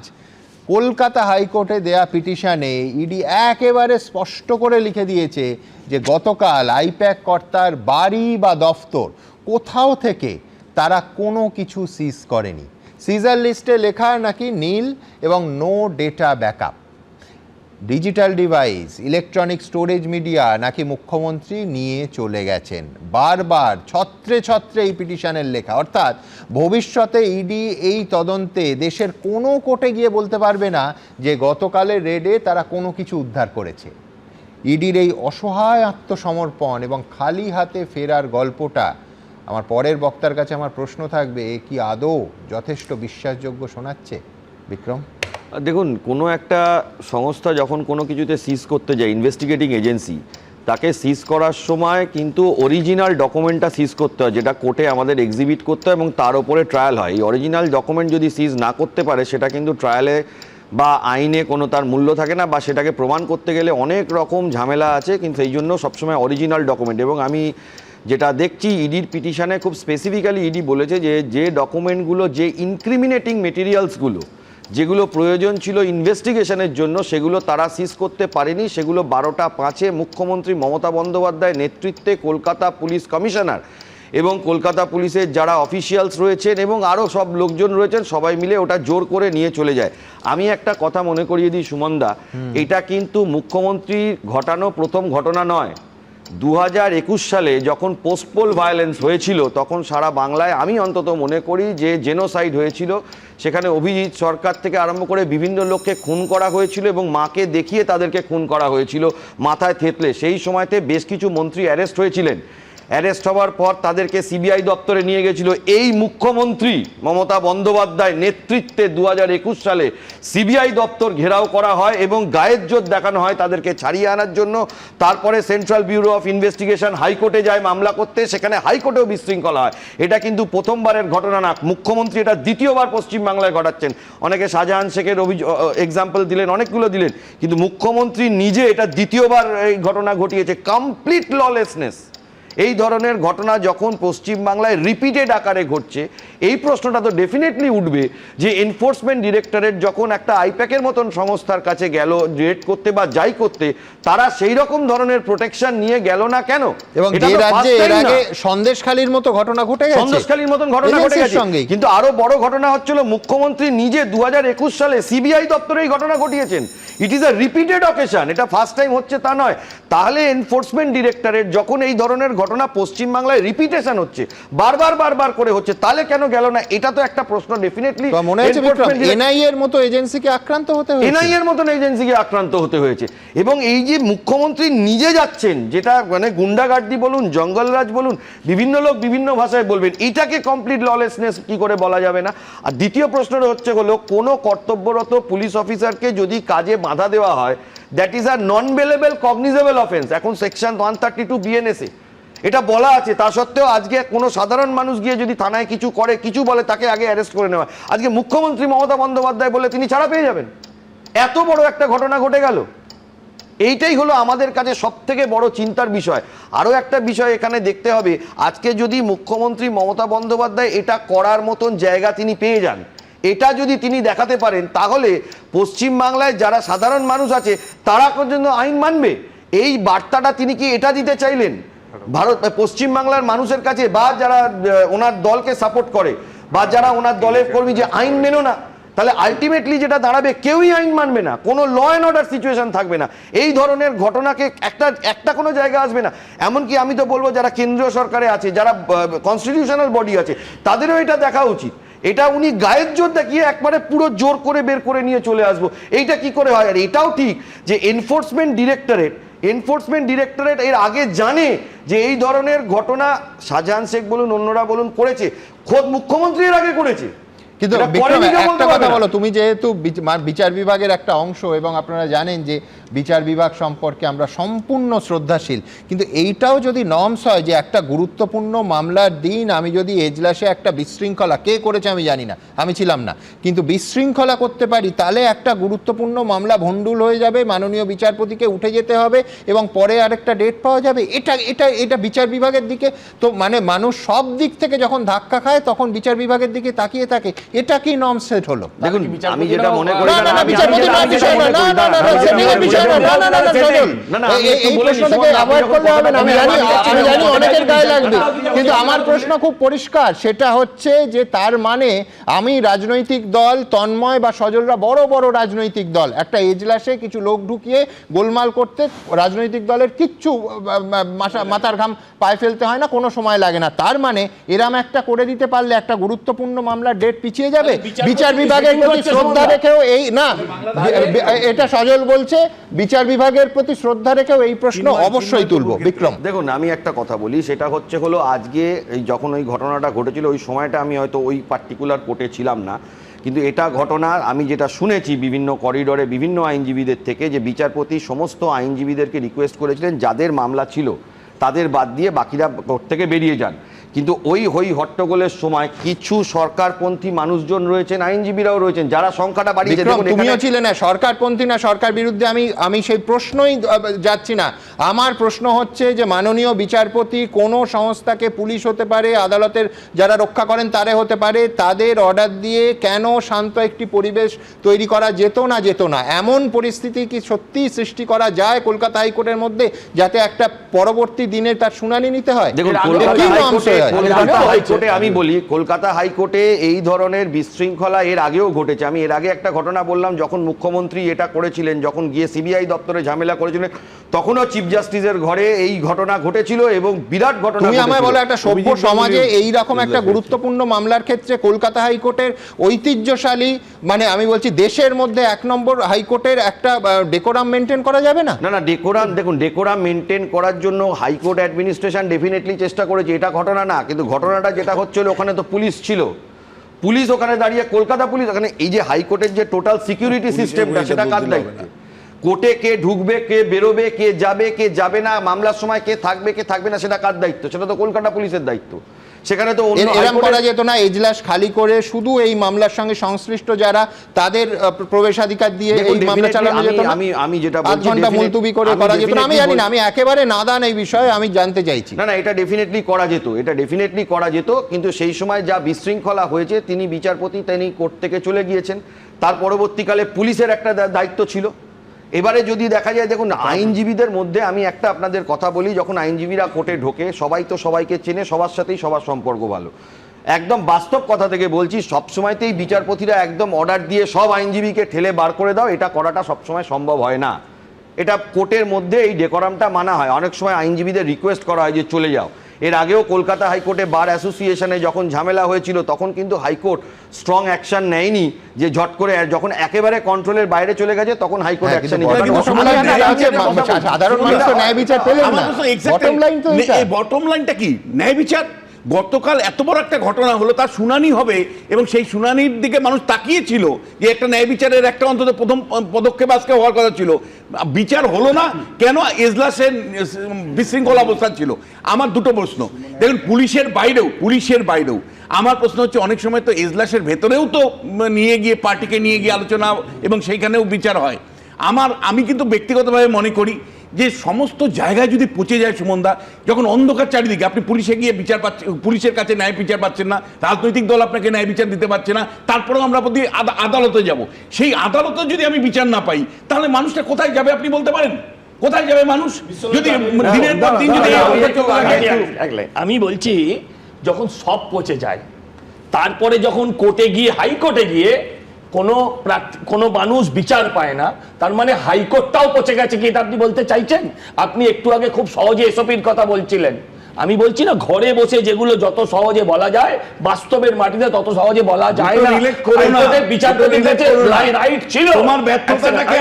কলকাতা হাইকোর্টে দেয়া পিটিশনে ইডি একেবারে স্পষ্ট করে লিখে দিয়েছে যে গতকাল আইপ্যাক কর্তার বাড়ি বা দফতর কোথাও থেকে তারা কোনো কিছু সিজ করেনি। সিজার লিস্টে লেখা নাকি নীল এবং no data backup. Digital device, electronic storage media নাকি মুখ্যমন্ত্রী নিয়ে চলে গেছেন। বারবার ছত্রে ছত্রে এই পিটিশনের লেখা, অর্থাৎ ভবিষ্যতে ইডি এই তদন্তে দেশের কোনো কোর্টে গিয়ে বলতে পারবে না যে গতকালের রেডে তারা কোনো কিছু উদ্ধার করেছে। ইডির এই অসহায় আত্মসমর্পণ এবং খালি হাতে ফেরার গল্পটা আমার পরের বক্তার কাছে আমার প্রশ্ন থাকবে, এ কি আদৌ যথেষ্ট বিশ্বাসযোগ্য শোনাচ্ছে? বিক্রম, দেখুন, কোনো একটা সংস্থা যখন কোনো কিছুতে সিজ করতে যায়, ইনভেস্টিগেটিং এজেন্সি, তাকে সিজ করার সময় কিন্তু অরিজিনাল ডকুমেন্টটা সিজ করতে হয়, যেটা কোর্টে আমাদের এক্সিবিট করতে হয় এবং তার উপরে ট্রায়াল হয়। এই অরিজিনাল ডকুমেন্ট যদি সিজ না করতে পারে, সেটা কিন্তু ট্রায়ালে বা আইনে কোনো তার মূল্য থাকে না, বা সেটাকে প্রমাণ করতে গেলে অনেক রকম ঝামেলা আছে। কিন্তু এই জন্য সবসময় অরিজিনাল ডকুমেন্ট, এবং আমি যেটা দেখছি ইডির পিটিশনে খুব স্পেসিফিক্যালি ইডি বলেছে যে ডকুমেন্টগুলো, যে ইনক্রিমিনেটিং মেটেরিয়ালসগুলো যেগুলো প্রয়োজন ছিল ইনভেস্টিগেশনের জন্য, সেগুলো তারা সিজ করতে পারেনি। সেগুলো 12টা 5-এ মুখ্যমন্ত্রী মমতা বন্দ্যোপাধ্যায়ের নেতৃত্বে কলকাতা পুলিশ কমিশনার এবং কলকাতা পুলিশের যারা অফিসিয়ালস রয়েছেন এবং আরও সব লোকজন রয়েছেন, সবাই মিলে ওটা জোর করে নিয়ে চলে যায়। আমি একটা কথা মনে করিয়ে দিই সুমনদা, এটা কিন্তু মুখ্যমন্ত্রীর ঘটানো প্রথম ঘটনা নয়। 2021 সালে যখন পোস্টপোল ভায়োলেন্স হয়েছিল, তখন সারা বাংলায় আমি অন্তত মনে করি যে জেনোসাইড হয়েছিল। সেখানে অভিজিৎ সরকার থেকে আরম্ভ করে বিভিন্ন লোককে খুন করা হয়েছিল এবং মাকে দেখিয়ে তাদেরকে খুন করা হয়েছিল মাথায় থেতলে। সেই সময়তে বেশ কিছু মন্ত্রী অ্যারেস্ট হয়েছিলেন। অ্যারেস্ট হওয়ার পর তাদেরকে সিবিআই দপ্তরে নিয়ে গেছিল এই মুখ্যমন্ত্রী মমতা বন্দ্যোপাধ্যায় নেতৃত্বে। 2021 সালে সিবিআই দপ্তর ঘেরাও করা হয় এবং গায়ের জোর দেখানো হয় তাদেরকে ছাড়িয়ে আনার জন্য। তারপরে সেন্ট্রাল ব্যুরো অফ ইনভেস্টিগেশন হাইকোর্টে যায় মামলা করতে, সেখানে হাইকোর্টেও বিশৃঙ্খলা হয়। এটা কিন্তু প্রথমবারের ঘটনা না, মুখ্যমন্ত্রী এটা দ্বিতীয়বার পশ্চিমবাংলায় ঘটাচ্ছেন। অনেকে শাহজাহান শেখের এক্সাম্পল দিলেন, অনেকগুলো দিলেন, কিন্তু মুখ্যমন্ত্রী নিজে এটা দ্বিতীয়বার এই ঘটনা ঘটিয়েছে। Complete lawlessness. এই ধরনের ঘটনা যখন পশ্চিমবাংলায় রিপিটেড আকারে ঘটছে, এই প্রশ্নটা তো ডেফিনেটলি উঠবে যে এনফোর্সমেন্ট ডিরেক্টরেট যখন একটা আইপ্যাকের মতন সংস্থার কাছে গেল রেড করতে বা যাই করতে, তারা সেই রকম ধরনের প্রোটেকশন নিয়ে গেল না কেন? এবং যে রাজ্যে এর আগে সন্দেশখালীর মতো ঘটনা ঘটে গেছে, সন্দেশখালীর মতন ঘটনা ঘটে গেছে, কিন্তু আরো বড় ঘটনা হচ্ছিল মুখ্যমন্ত্রী নিজে 2021 সালে সিবিআই দপ্তরে এই ঘটনা ঘটিয়েছেন। It is a repeated occasion, এটা ফার্স্ট টাইম হচ্ছে তা নয়। তাহলে এনফোর্সমেন্ট ডিরেক্টরেট যখন এই ধরনের ঘটনা পশ্চিমবাংলায় রিপিটেশন হচ্ছে, বারবার করে হচ্ছে, তাহলে কেন গেল না? এটা তো একটা প্রশ্ন ডেফিনেটলি। মনে হচ্ছে এনআইএ এর মতো এজেন্সিকে আক্রান্ত হতে হয়েছে, এনআইএ এর মতন এজেন্সিকে আক্রান্ত হতে হয়েছে। এবং এই যে মুখ্যমন্ত্রী নিজে যাচ্ছেন, যেটা মানে গুন্ডাগার্দি বলুন, জঙ্গলরাজ বলুন, বিভিন্ন লোক বিভিন্ন ভাষায় বলবেন, এটাকে কমপ্লিট ললেসনেস কি করে বলা যাবে না? আর দ্বিতীয় প্রশ্নটা হচ্ছে হলো, কোনো কর্তব্যরত পুলিশ অফিসারকে যদি কাজে বাধা দেওয়া হয়, that is a non bailable cognizable offence. এখন সেকশন 132 বিএনএসএ এটা বলা আছে। তা সত্ত্বেও আজকে কোনো সাধারণ মানুষ গিয়ে যদি থানায় কিছু করে, কিছু বলে, তাকে আগে অ্যারেস্ট করে নেওয়া। আজকে মুখ্যমন্ত্রী মমতা বন্দ্যোপাধ্যায় বলে তিনি ছাড়া পেয়ে যাবেন। এত বড় একটা ঘটনা ঘটে গেল। এইটাই হলো আমাদের কাছে সব থেকে বড় চিন্তার বিষয়। আরও একটা বিষয় এখানে দেখতে হবে, আজকে যদি মুখ্যমন্ত্রী মমতা বন্দ্যোপাধ্যায় এটা করার মতন জায়গা তিনি পেয়ে যান, এটা যদি তিনি দেখাতে পারেন তাহলে পশ্চিমবাংলায় যারা সাধারণ মানুষ আছে তারা পর্যন্ত আইন মানবে। এই বার্তাটা তিনি কি এটা দিতে চাইলেন পশ্চিমবাংলার মানুষের কাছে, বা যারা ওনার দলকে সাপোর্ট করে বা যারা ওনার দলের কর্মী, যে আইন মেনো না? তাহলে আলটিমেটলি যেটা দাঁড়াবে, কেউই আইন মানবে না, কোনো ল অ্যান্ড অর্ডার সিচুয়েশন থাকবে না, এই ধরনের ঘটনাকে একটা কোনো জায়গা আসবে না। এমনকি আমি তো বলবো যারা কেন্দ্রীয় সরকারে আছে, যারা কনস্টিটিউশনাল বডি আছে, তাদেরও এটা দেখা উচিত। এটা উনি গায়ের জোর দেখিয়ে একবারে পুরো জোর করে বের করে নিয়ে চলে আসবো, এইটা কি করে হয়? আর এটাও ঠিক যে এনফোর্সমেন্ট ডিরেক্টরেট এর আগে জানে যে এই ধরনের ঘটনা শাহজাহান শেখ বলুন অন্যরা বলুন করেছে, খোদ মুখ্যমন্ত্রী এর আগে করেছে। কিন্তু বিক্রম, একটা কথা বলো, তুমি যেহেতু বিচার বিভাগের একটা অংশ এবং আপনারা জানেন যে বিচার বিভাগ সম্পর্কে আমরা সম্পূর্ণ শ্রদ্ধাশীল, কিন্তু এইটাও যদি নর্মস হয় যে একটা গুরুত্বপূর্ণ মামলার দিন আমি যদি এজলাসে একটা বিশৃঙ্খলা, কে করেছে আমি জানি না, আমি ছিলাম না, কিন্তু বিশৃঙ্খলা করতে পারি, তাহলে একটা গুরুত্বপূর্ণ মামলা ভণ্ডুল হয়ে যাবে, মাননীয় বিচারপতিকে উঠে যেতে হবে এবং পরে আরেকটা ডেট পাওয়া যাবে। এটা বিচার বিভাগের দিকে তো মানে মানুষ সব দিক থেকে যখন ধাক্কা খায় তখন বিচার বিভাগের দিকে তাকিয়ে থাকে, এটা কি নর্ম সেট হলো? দেখুন আমি যেটা মনে করি, কিন্তু আমার প্রশ্ন খুব পরিষ্কার, সেটা হচ্ছে যে তার মানে আমি রাজনৈতিক দল তন্ময় বা সজলরা বড় বড় রাজনৈতিক দল একটা এজলাসে কিছু লোক ঢুকিয়ে গোলমাল করতে রাজনৈতিক দলের কিচ্ছু মাথার ঘাম পায়ে ফেলতে হয় না, কোনো সময় লাগে না, তার মানে এরাম একটা করে দিতে পারলে একটা গুরুত্বপূর্ণ মামলার ডেট পিছিয়ে যাবে। বিচার বিভাগের প্রতি শ্রদ্ধা রেখেও এই না, এটা সজল বলছে, বিচার বিভাগের প্রতি শ্রদ্ধা রেখেও এই প্রশ্ন অবশ্যই তুলবো। বিক্রম, দেখুন আমি একটা কথা বলি, সেটা হলো আজকে এই যখন ওই ঘটনাটা ঘটেছিল ওই সময়টা আমি হয়তো ওই পার্টিকুলার কোর্টে ছিলাম না, কিন্তু এটা ঘটনা আমি যেটা শুনেছি বিভিন্ন করিডোরে বিভিন্ন আইনজীবীদের থেকে, যে বিচারপতি সমস্ত আইনজীবীদেরকে রিকোয়েস্ট করেছিলেন যাদের মামলা ছিল তাদের বাদ দিয়ে বাকিরা কোর্ট থেকে বেরিয়ে যান। কিন্তু ওই হট্টগোলের সময় কিছু সরকারপন্থী মানুষজন রয়েছেন, আইনজীবীরাও রয়েছেন, যারা সংখ্যাটা বাড়িয়েছে। তুমিও ছিলে না সরকারপন্থী না সরকার বিরুদ্ধে, আমি সেই প্রশ্নই যাচ্ছি না। আমার প্রশ্ন হচ্ছে যে মাননীয় বিচারপতি কোনো সংস্থাকে, পুলিশ হতে পারে, আদালতের যারা রক্ষা করেন তারা হতে পারে, তাদের অর্ডার দিয়ে কেন শান্ত একটি পরিবেশ তৈরি করা যেত না, এমন পরিস্থিতি কি সত্যি সৃষ্টি করা যায় কলকাতা হাইকোর্টের মধ্যে, যাতে একটা পরবর্তী দিনে তার শুনানি নিতে হয়? দেখুন আমি বলি, কলকাতা হাইকোর্টে এই ধরনের বিশৃঙ্খলা এর আগেও ঘটেছে। আমি এর আগে একটা ঘটনা বললাম, যখন মুখ্যমন্ত্রী এটা করেছিলেন, যখন গিয়ে সিবিআই দপ্তরে ঝামেলা করেছিলেন, তখনও চিফ জাস্টিসের ঘরে এই ঘটনা ঘটেছিল এবং বিরাট ঘটনা। তুমি আমায় বলো, একটা সভ্য সমাজে এই রকম একটা গুরুত্বপূর্ণ মামলার ক্ষেত্রে কলকাতা হাইকোর্টের ঐতিহ্যশালী, মানে আমি বলছি দেশের মধ্যে 1 নম্বর হাইকোর্টের একটা ডেকোরাম মেনটেন করা যাবে না? না ডেকোরাম, দেখুন ডেকোরাম মেনটেন করার জন্য হাইকোর্ট অ্যাডমিনিস্ট্রেশন ডেফিনেটলি চেষ্টা করেছে, এটা ঘটনা না, কিন্তু ঘটনাটা যেটা হচ্ছিল ওখানে তো পুলিশ ছিল, পুলিশ ওখানে দাঁড়িয়ে, কলকাতা পুলিশ ওখানে, এই যে হাইকোর্টের যে টোটাল সিকিউরিটি সিস্টেমটা সেটা কার দায়িত্ব? কোর্টে কে ঢুকবে, কে বেরোবে, কে যাবে না, মামলার সময় কে থাকবে না, সেটা কার দায়িত্ব? সেটা তো কলকাতা পুলিশের দায়িত্ব। সেখানে তো এরকম করা যেত না, এজলাস খালি করে শুধু এই মামলার সঙ্গে সংশ্লিষ্ট যারা তাদের প্রবেশাধিকার দিয়ে এই মামলা চালানো যেত না? আমি যেটা বলছি, 8 ঘন্টা মুলতবি করে করা যেত না? আমি জানি না, আমি একেবারে নাদান এই বিষয়ে, আমি জানতে চাইছি। না এটা ডেফিনেটলি করা যেত, কিন্তু সেই সময় যা বিশৃঙ্খলা হয়েছে, তিনি বিচারপতি, তিনি কোর্ট থেকে চলে গিয়েছেন, তার পরবর্তীকালে পুলিশের একটা দায়িত্ব ছিল। এবারে যদি দেখা যায়, দেখুন আইনজীবীদের মধ্যে আমি একটা আপনাদের কথা বলি, যখন আইনজীবীরা কোর্টে ঢোকে সবাই তো সবাইকে চেনে, সবার সাথেই সবার সম্পর্ক ভালো, একদম বাস্তব কথা থেকে বলছি, সবসময়তেই বিচারপতিরা একদম অর্ডার দিয়ে সব আইনজীবীকে ঠেলে বার করে দাও, এটা করাটা সবসময় সম্ভব হয় না। এটা কোর্টের মধ্যে এই ডেকোরামটা মানা হয়, অনেক সময় আইনজীবীদের রিকোয়েস্ট করা হয় যে চলে যাও। এর আগেও কলকাতা হাইকোর্টে বার অ্যাসোসিয়েশনে যখন ঝামেলা হয়েছিল, তখন কিন্তু হাইকোর্ট স্ট্রং অ্যাকশন নেয়নি, যে ঝট করে, যখন একেবারে কন্ট্রোলের বাইরে চলে গেছে তখন হাইকোর্ট অ্যাকশন নিতে। বটম লাইনটা কি? ন্যায় বিচার। গতকাল এত বড় একটা ঘটনা হলো, তার শুনানি হবে এবং সেই শুনানির দিকে মানুষ তাকিয়েছিল যে একটা ন্যায় বিচারের একটা অন্তত প্রথম পদক্ষেপ আজকে হওয়ার কথা ছিল, বিচার হলো না কেন? এজলাসের বিশৃঙ্খল অবস্থা ছিল। আমার দুটো প্রশ্ন, দেখুন পুলিশের বাইরেও আমার প্রশ্ন হচ্ছে, অনেক সময় তো এজলাসের ভেতরেও তো নিয়ে গিয়ে পার্টিকে নিয়ে গিয়ে আলোচনা এবং সেইখানেও বিচার হয়। আমি কিন্তু ব্যক্তিগতভাবে মনে করি যে সমস্ত জায়গায় যদি পচে যায় সুমনদা, যখন অন্ধকার চারিদিকে, আপনি পুলিশে গিয়ে বিচার পাচ্ছেন, পুলিশের কাছে ন্যায় বিচার পাচ্ছেন না, রাজনৈতিক দল আপনাকে ন্যায় বিচার দিতে পারছে না, তারপরেও আমরা প্রতি আদালতে যাব, সেই আদালতে যদি আমি বিচার না পাই তাহলে মানুষটা কোথায় যাবে আপনি বলতে পারেন? কোথায় যাবে মানুষ যদি দিনের পর দিন যদি আমি বলছি যখন সব পচে যায়, তারপরে যখন কোর্টে গিয়ে, হাইকোর্টে গিয়ে কোনো মানুষ বিচার পায় না, তার মানে হাইকোর্টটাও পচে গেছে কি এটা আপনি বলতে চাইছেন? আপনি একটু আগে খুব সহজে এসপির কথা বলছিলেন, আমি বলছি না ঘরে বসে যেগুলো যত সহজে বলা যায় বাস্তবের মাটিতে তত সহজে বলা যায় না। বিচারপতির কাছে রাইট ছিল। তোমার ব্যর্থতাটাকে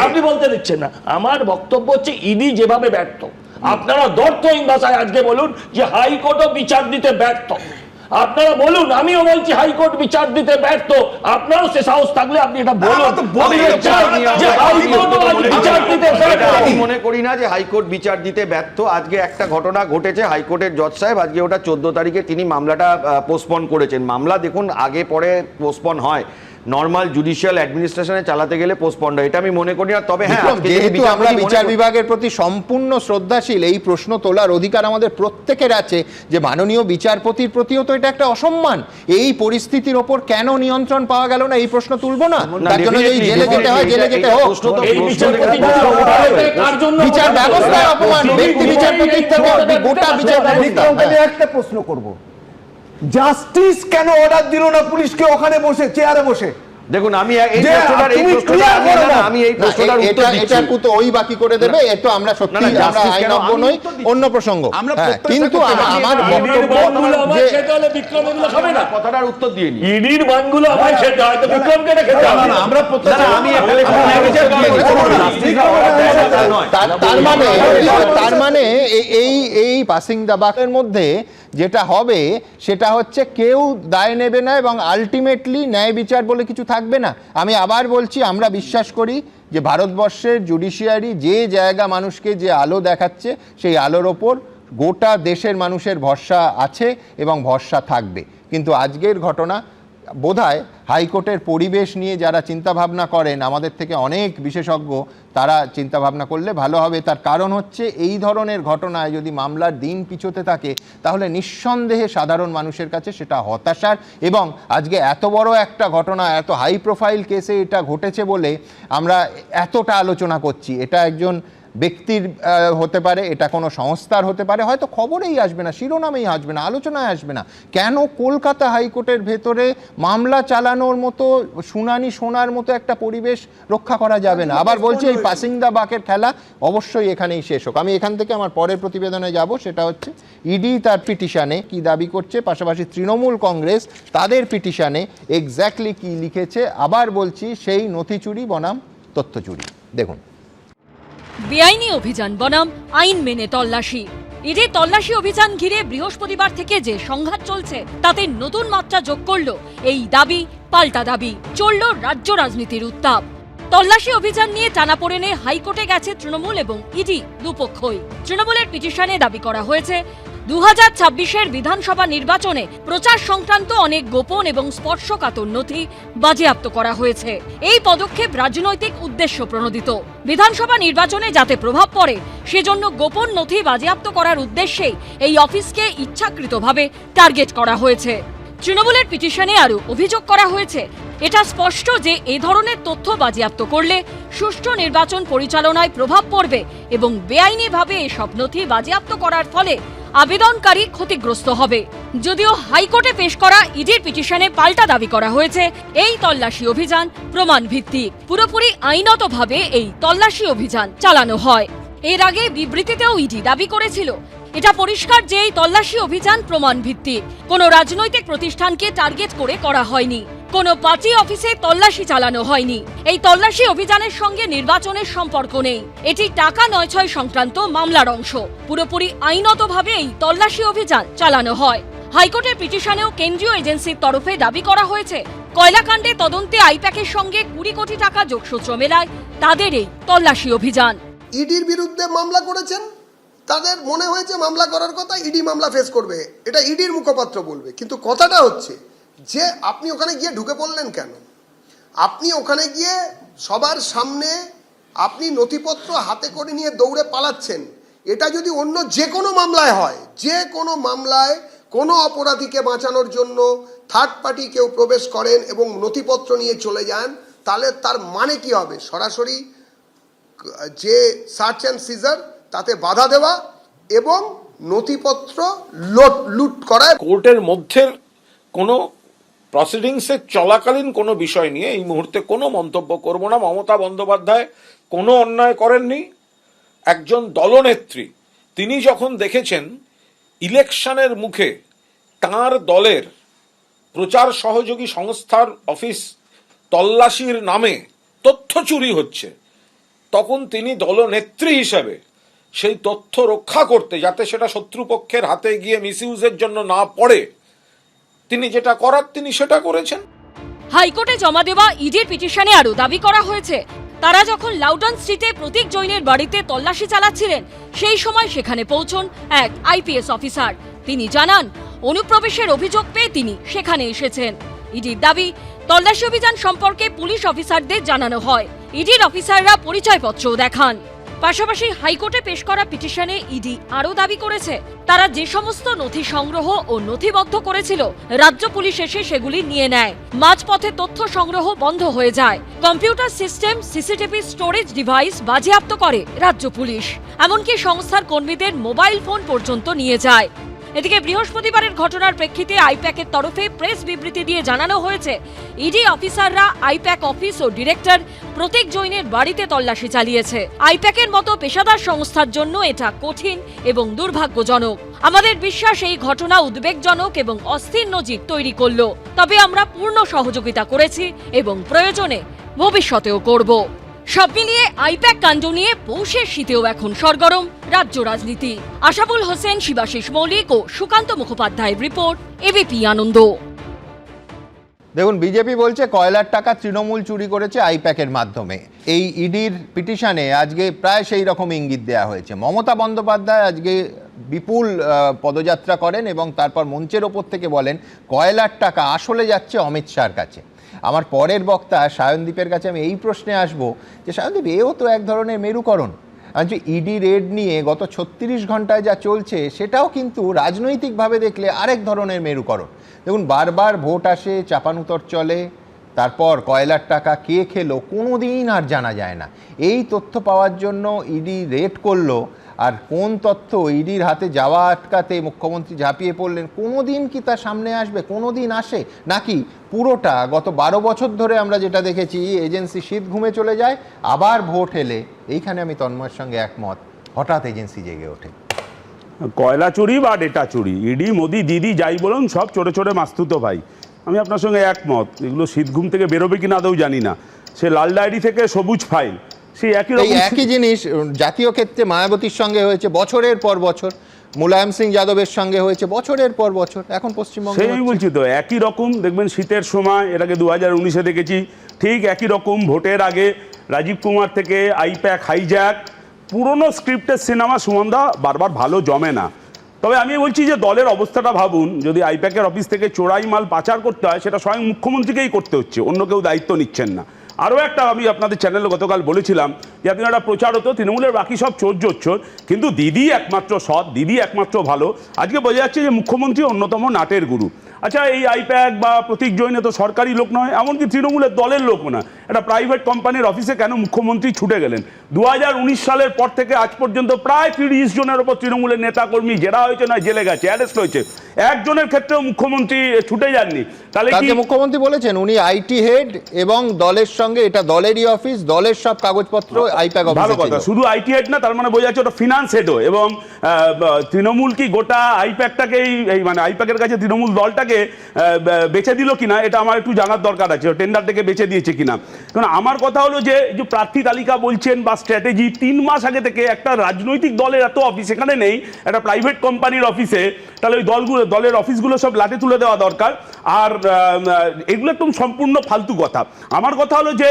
আপনি বলতে দিচ্ছেন না। আমার বক্তব্য হচ্ছে ইডি যেভাবে ব্যর্থ, আপনারা দর্থহীন ভাষায় আজকে বলুন যে হাইকোর্টও বিচার দিতে ব্যর্থ। আপনারা বলুন, আমিও বলছি হাইকোর্ট বিচার দিতে ব্যর্থ, আপনারও সে সাহস থাকলে আপনি এটা বলুন। আমি মনে করি না যে হাইকোর্ট বিচার দিতে ব্যর্থ। আজকে একটা ঘটনা ঘটেছে, হাইকোর্টের জজ সাহেব আজকে ওটা 14 তারিখে তিনি মামলাটা পোস্টপন করেছেন। মামলা দেখুন আগে পরে পোস্টপন হয়, নর্মাল জুডিশিয়াল অ্যাডমিনিস্ট্রেশনে চালাতে গেলে পোস্টপন হয়, এটা আমি মনে করি না। তবে হ্যাঁ, যেহেতু আমরা বিচার বিভাগের প্রতি সম্পূর্ণ শ্রদ্ধাশীল, এই প্রশ্ন তোলার অধিকার আমাদের প্রত্যেকের আছে যে মাননীয় বিচারপতির প্রতিও তো এটা একটা অসম্মান। এই পরিস্থিতির ওপর কেন নিয়ন্ত্রণ পাওয়া গেল না, এই প্রশ্ন তুলবো না? তার জন্য যদি জেলে যেতে হয় জেলে যেতে হোক। বিচার ব্যবস্থার অপমান, ব্যক্তি বিচারপতির থেকে গোটা বিচার ব্যবস্থা। একটা প্রশ্ন করব, জাস্টিস কেন অর্ডার দিল না পুলিশকে ওখানে বসে, চেয়ারে বসে? দেখুন আমি এই প্রশ্নটার উত্তর দিচ্ছি, এটা ওই বাকি করে দেবে, এটা আমরা সত্যি আমরা আইনজ্ঞ নই, অন্য প্রসঙ্গ। কিন্তু আমার বক্তব্য যে কথাটার উত্তর দিয়ে নি, ইডির বানগুলো আমায় খেতে হয়, তো বিক্রমকে খেতে হবে না। আমরা তার মানে এই পাসিং দা বাকের মধ্যে যেটা হবে সেটা হচ্ছে কেউ দায় নেবে না এবং আলটিমেটলি ন্যায় বিচার বলে কিছু থাকবে না। আমি আবার বলছি, আমরা বিশ্বাস করি যে ভারতবর্ষের জুডিশিয়ারি যে জায়গা মানুষকে যে আলো দেখাচ্ছে, সেই আলোর ওপর গোটা দেশের মানুষের ভরসা আছে এবং ভরসা থাকবে। কিন্তু আজকের ঘটনা বোধহয় হাইকোর্টের পরিবেশ নিয়ে যারা চিন্তাভাবনা করেন, আমাদের থেকে অনেক বিশেষজ্ঞ, তারা চিন্তাভাবনা করলে ভালো হবে। তার কারণ হচ্ছে এই ধরনের ঘটনায় যদি মামলার দিন পিছোতে থাকে তাহলে নিঃসন্দেহে সাধারণ মানুষের কাছে সেটা হতাশার। এবং আজকে এত বড় একটা ঘটনা, এত হাই প্রোফাইল কেসে এটা ঘটেছে বলে আমরা এতটা আলোচনা করছি। এটা একজন ব্যক্তির হতে পারে, এটা কোনো সংস্থার হতে পারে, হয়তো খবরেই আসবে না, শিরোনামেই আসবে না, আলোচনায় আসবে না। কেন কলকাতা হাইকোর্টের ভেতরে মামলা চালানোর মতো, শুনানি শোনার মতো একটা পরিবেশ রক্ষা করা যাবে না? আবার বলছি, এই পাসিং দা বাকের খেলা অবশ্যই এখানেই শেষ হোক। আমি এখান থেকে আমার পরের প্রতিবেদনে যাব, সেটা হচ্ছে ইডি তার পিটিশনে কি দাবি করছে, পাশাপাশি তৃণমূল কংগ্রেস তাদের পিটিশনে এক্স্যাক্টলি কি লিখেছে। আবার বলছি, সেই নথি চুরি বনাম তথ্য চুরি। দেখুন, বেআইনি অভিযান বনাম আইন মেনে তল্লাশি। ইডির তল্লাশি অভিযান ঘিরে বৃহস্পতিবার থেকে যে সংঘাত চলছে তাতে নতুন মাত্রা যোগ করল এই দাবি পাল্টা দাবি, চলল রাজ্য রাজনীতির উত্তাপ। তল্লাশি অভিযান নিয়ে টানাপোড়েনে হাইকোর্টে গেছে তৃণমূল এবং ইডি দুপক্ষই। তৃণমূলের পিটিশনে দাবি করা হয়েছে 2026-এর বিধানসভা নির্বাচনে প্রচার সংক্রান্ত অনেক গোপন এবং স্পর্শকাতর নথি বাজেয়াপ্ত করা হয়েছে। এই পদক্ষেপ রাজনৈতিক উদ্দেশ্য প্রণোদিত। বিধানসভা নির্বাচনে যাতে প্রভাব পড়ে সেজন্য গোপন নথি বাজেয়াপ্ত করার উদ্দেশ্যেই এই অফিসকে ইচ্ছাকৃতভাবে টার্গেট করা হয়েছে। তৃণমূলের পিটিশনে আরও অভিযোগ করা হয়েছে, এটা স্পষ্ট যে এই ধরনের তথ্য বাজেয়াপ্ত করলে সুষ্ঠু নির্বাচন পরিচালনায় প্রভাব পড়বে এবং বেআইনিভাবে এসব নথি বাজেয়াপ্ত করার ফলে আবেদনকারী ক্ষতিগ্রস্ত হবে। যদিও হাইকোর্টে পেশ করা ইডির পিটিশনে পাল্টা দাবি করা হয়েছে এই তল্লাশি অভিযান প্রমাণ ভিত্তিক, পুরোপুরি আইনতভাবে এই তল্লাশি অভিযান চালানো হয়। এর আগে বিবৃতিতেও ইডি দাবি করেছিল এটা পরিষ্কার যে এই তল্লাশি অভিযান প্রমাণ ভিত্তিক, কোনো রাজনৈতিক প্রতিষ্ঠানকে টার্গেট করে করা হয়নি, কোনো পার্টি অফিসে তল্লাশি চালানো হয়নি। এই তল্লাশি অভিযানের সঙ্গে নির্বাচনের সম্পর্ক নেই, এটি টাকা নয়ছয় সংক্রান্ত মামলার অংশ। পুরোপুরি আইনতভাবে এই তল্লাশি অভিযান চালানো হয়। হাইকোর্টের পিটিশনেও কেন্দ্রীয় এজেন্সির তরফে দাবি করা হয়েছে কয়লাকাণ্ডে তদন্তে আইপ্যাকের সঙ্গে 20 কোটি টাকা যোগসূত্র মেলায় তাদের এই তল্লাশি অভিযান। ইডির বিরুদ্ধে মামলা করেছেন, তাদের মনে হয়েছে মামলা করার কথা, ইডি মামলা ফেস করবে, এটা ইডির মুখপাত্র বলবে। কিন্তু কথাটা হচ্ছে যে আপনি ওখানে গিয়ে ঢুকে পড়লেন কেন? আপনি ওখানে গিয়ে সবার সামনে আপনি নথিপত্র হাতে করে নিয়ে দৌড়ে পালাচ্ছেন। এটা যদি অন্য যে কোনো মামলায় হয়, যে কোনো মামলায় কোনো অপরাধীকে বাঁচানোর জন্য থার্ড পার্টি কেউ প্রবেশ করেন এবং নথিপত্র নিয়ে চলে যান, তাহলে তার মানে কি হবে? সরাসরি যে সার্চ অ্যান্ড সিজার তাতে বাধা দেওয়া এবং নথিপত্র লুট করা। কোর্টের মধ্যে কোনো প্রসিডিংসের চলাকালীন কোনো বিষয় নিয়ে এই মুহূর্তে কোনো মন্তব্য করব না। মমতা বন্দ্যোপাধ্যায় কোনো অন্যায় করেননি। একজন দলনেত্রী, তিনি যখন দেখেছেন ইলেকশনের মুখে তার দলের প্রচার সহযোগী সংস্থার অফিস তল্লাশির নামে তথ্য চুরি হচ্ছে, তখন তিনি দলনেত্রী হিসেবে সেই তথ্য রক্ষা করতে, যাতে সেটা শত্রুপক্ষের হাতে গিয়ে মিসইউজের জন্য না পড়ে, তিনি যেটা করার তিনি সেটা করেছেন। হাইকোর্টে জমা দেওয়া ইডির পিটিশনে আরও দাবি করা হয়েছে, তারা যখন লাউডন স্ট্রিটে প্রতীক জৈনের বাড়িতে তল্লাশি চালাচ্ছিলেন, সেই সময় সেখানে পৌঁছন এক আইপিএস অফিসার। তিনি জানান, অনুপ্রবেশের অভিযোগ পেয়ে তিনি সেখানে এসেছেন। ইডির দাবি, তল্লাশি অভিযান সম্পর্কে পুলিশ অফিসারদের জানানো হয়। ইডির অফিসাররা পরিচয়পত্রও দেখান। পাশাপাশি হাইকোর্টে পেশ করা পিটিশনে ইডি আরও দাবি করেছে, তারা যে সমস্ত নথি সংগ্রহ ও নথিবদ্ধ করেছিল, রাজ্য পুলিশ এসে সেগুলি নিয়ে নেয়। মাঝপথে তথ্য সংগ্রহ বন্ধ হয়ে যায়। Computer system, CCTV storage device বাজেয়াপ্ত করে রাজ্য পুলিশ। এমনকি সংস্থার কর্মীদের মোবাইল ফোন পর্যন্ত নিয়ে যায়। এদিকে বৃহস্পতিবারের ঘটনার প্রেক্ষিতে আইপ্যাকের তরফে প্রেস বিবৃতি দিয়ে জানানো হয়েছে, ইডি অফিসাররা আইপ্যাক অফিস ও ডিরেক্টর প্রতীক জৈনের বাড়িতে তল্লাশি চালিয়েছে। আইপ্যাকের মতো পেশাদার সংস্থার জন্য এটা কঠিন এবং দুর্ভাগ্যজনক। আমাদের বিশ্বাস এই ঘটনা উদ্বেগজনক এবং অস্থির নজির তৈরি করল। তবে আমরা পূর্ণ সহযোগিতা করেছি এবং প্রয়োজনে ভবিষ্যতেও করব। সব মিলিয়ে আইপ্যাক কাণ্ড নিয়ে পৌষের শীতেও এখন সরগরম রাজ্য রাজনীতি। আশাবুল হোসেন, শিবাশিস মৌলিক ও সুকান্ত মুখোপাধ্যায়ের রিপোর্ট, এবিপি আনন্দ। দেখুন, বিজেপি বলছে কয়লার টাকা তৃণমূল চুরি করেছে আইপ্যাকের মাধ্যমে। এই ইডির পিটিশনে আজকে প্রায় সেই রকম ইঙ্গিত দেওয়া হয়েছে। মমতা বন্দ্যোপাধ্যায় আজকে বিপুল পদযাত্রা করেন এবং তারপর মঞ্চের ওপর থেকে বলেন কয়লার টাকা আসলে যাচ্ছে অমিত শাহর কাছে। আমার পরের বক্তা সায়নদীপের কাছে আমি এই প্রশ্নে আসব যে সায়নদীপ, এও তো এক ধরনের মেরুকরণ। যে ইডি রেড নিয়ে গত 36 ঘন্টায় যা চলছে, সেটাও কিন্তু রাজনৈতিকভাবে দেখলে আরেক ধরনের মেরুকরণ। দেখুন, বারবার ভোট আসে, চাপানুতর চলে, তারপর কয়লার টাকা কে খেলো কোনো দিন আর জানা যায় না। এই তথ্য পাওয়ার জন্য ইডি রেড করলো, আর কোন তথ্য ইডির হাতে যাওয়া আটকাতে মুখ্যমন্ত্রী ঝাঁপিয়ে পড়লেন, কোনো দিন কি তার সামনে আসবে? কোনো দিন আসে নাকি পুরোটা গত 12 বছর ধরে আমরা যেটা দেখেছি, এজেন্সি শীত ঘুমে চলে যায়, আবার ভোট এলে, এইখানে আমি তন্ময়ের সঙ্গে একমত, হঠাৎ এজেন্সি জেগে ওঠে। কয়লা চুরি বা ডেটা চুরি, ইডি মোদি দিদি যাই বলুন, সব ছোটো ছোটো মাস্তুতো ভাই। আমি আপনার সঙ্গে একমত। এগুলো শীত ঘুম থেকে বেরোবে কিনা আদৌ জানি না। সে লাল ডায়েরি থেকে সবুজ ফাইল, সেই একই জিনিস জাতীয় ক্ষেত্রে মায়াবতীর সঙ্গে হয়েছে বছরের পর বছর, মুলায়ম সিং যাদবের সঙ্গে হয়েছে বছরের পর বছর, এখন পশ্চিমবঙ্গে সেই বলছি তো একই রকম। দেখবেন শীতের সময়, এর আগে 2019-এ দেখেছি, ঠিক একই রকম ভোটের আগে রাজীব কুমার থেকে আইপ্যাক হাইজ্যাক, পুরনো স্ক্রিপ্টের সিনেমা সুমনদা বারবার ভালো জমে না। তবে আমি বলছি যে দলের অবস্থাটা ভাবুন, যদি আইপ্যাকের অফিস থেকে চোরাই মাল পাচার করতে হয়, সেটা স্বয়ং মুখ্যমন্ত্রীকেই করতে হচ্ছে, অন্য কেউ দায়িত্ব নিচ্ছেন না। আরও একটা আমি আপনাদের চ্যানেলে গতকাল বলেছিলাম যে আপনি একটা প্রচার হতো, তৃণমূলের বাকি সব চোর জোচ্চোর, কিন্তু দিদি একমাত্র সৎ, দিদি একমাত্র ভালো। আজকে বোঝা যাচ্ছে যে মুখ্যমন্ত্রী অন্যতম নাটের গুরু। আচ্ছা, এই আইপ্যাক বা প্রতীক জৈনে তো সরকারি লোক নয়, এমনকি তৃণমূলের দলের লোকও না, একটা প্রাইভেট কোম্পানির অফিসে কেন মুখ্যমন্ত্রী ছুটে গেলেন? 2019 সালের পর থেকে আজ পর্যন্ত প্রায় 30 জনের ওপর তৃণমূলের নেতাকর্মী জেরা হয়েছে, নয় জেলে গেছে, অ্যারেস্ট হয়েছে। একজনের ক্ষেত্রেও মুখ্যমন্ত্রী ছুটে যাননি। তাহলে কি মুখ্যমন্ত্রী বলেছেন উনি আইটি হেড এবং দলের সঙ্গে, এটা দলেরই অফিস, দলের সব কাগজপত্র আইপ্যাক অফিসে। ভালো কথা, শুধু আইটি হেড না, তার মানে বোঝা যাচ্ছে ওটা ফিনান্স হেডও। এবং তৃণমূল কি গোটা আইপ্যাকটাকেই, এই মানে আইপ্যাকের কাছে তৃণমূল দলটাকে বেচে দিল কিনা, এটা আমার একটু জানার দরকার আছে। টেন্ডার থেকে বেচে দিয়েছে কিনা। কারণ আমার কথা হলো যে প্রার্থী তালিকা বলছেন বা স্ট্র্যাটেজি 3 মাস আগে থেকে একটা রাজনৈতিক দলের এত অফিস এখানে নেই, একটা প্রাইভেট কোম্পানির অফিসে, তাহলে ওই দলের অফিসগুলো সব লাটে তুলে দেওয়া দরকার। আর এগুলো একদম সম্পূর্ণ ফালতু কথা। আমার কথা হলো যে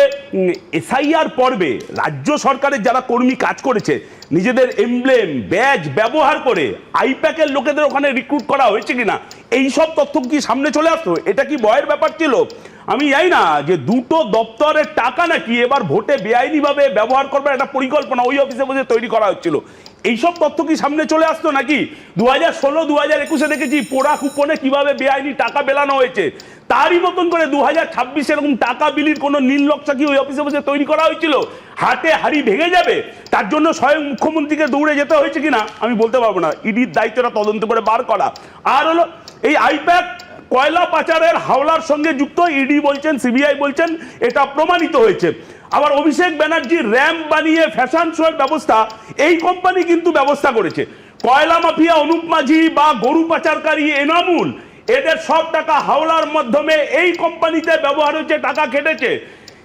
এসআইআর পর্বে রাজ্য সরকারের যারা কর্মী কাজ করেছে নিজেদের এমব্লেম ব্যাজ ব্যবহার করে আইপ্যাকের লোকেদের ওখানে রিক্রুট করা হয়েছে কিনা এই সব তথ্য কি সামনে চলে আসতো? এটা কি ভয়ের ব্যাপার ছিল? আমি জানি না যে দুটো দপ্তরের টাকা নাকি এবার ভোটে বেআইনিভাবে ব্যবহার করবার একটা পরিকল্পনা ওই অফিসে বসে তৈরি করা হচ্ছিল। এইসব তথ্য কি সামনে চলে আসতো নাকি? 2016 2021 দেখেছি পোড়া কুপনে কিভাবে বেআইনি টাকা বেলানো হয়েছে। তারই মতন করে 2026 এরকম টাকা বিলির কোনো নীল নকশা কি ওই অফিসে বসে তৈরি করা হয়েছিল? হাটে হাড়ি ভেঙে যাবে তার জন্য স্বয়ং মুখ্যমন্ত্রীকে দৌড়ে যেতে হয়েছে কিনা আমি বলতে পারবো না। ইডির দায়িত্বটা তদন্ত করে বার করা। আর হলো এই আইপ্যাক কয়লা পাচারের হাওলার সঙ্গে যুক্ত, ইডি বলছেন সিবিআই বলছেন এটা প্রমাণিত হয়েছে। আবার অভিষেক ব্যানার্জি র্যাম্প বানিয়ে ফ্যাশন শোয়ের ব্যবস্থা এই কোম্পানি কিন্তু ব্যবস্থা করেছে। কয়লা মাফিয়া অনুপ মাঝি বা গরু পাচারকারী এনামুল এদের সব টাকা হাওলার মাধ্যমে এই কোম্পানিতে ব্যবহার হয়েছে, টাকা খেটেছে।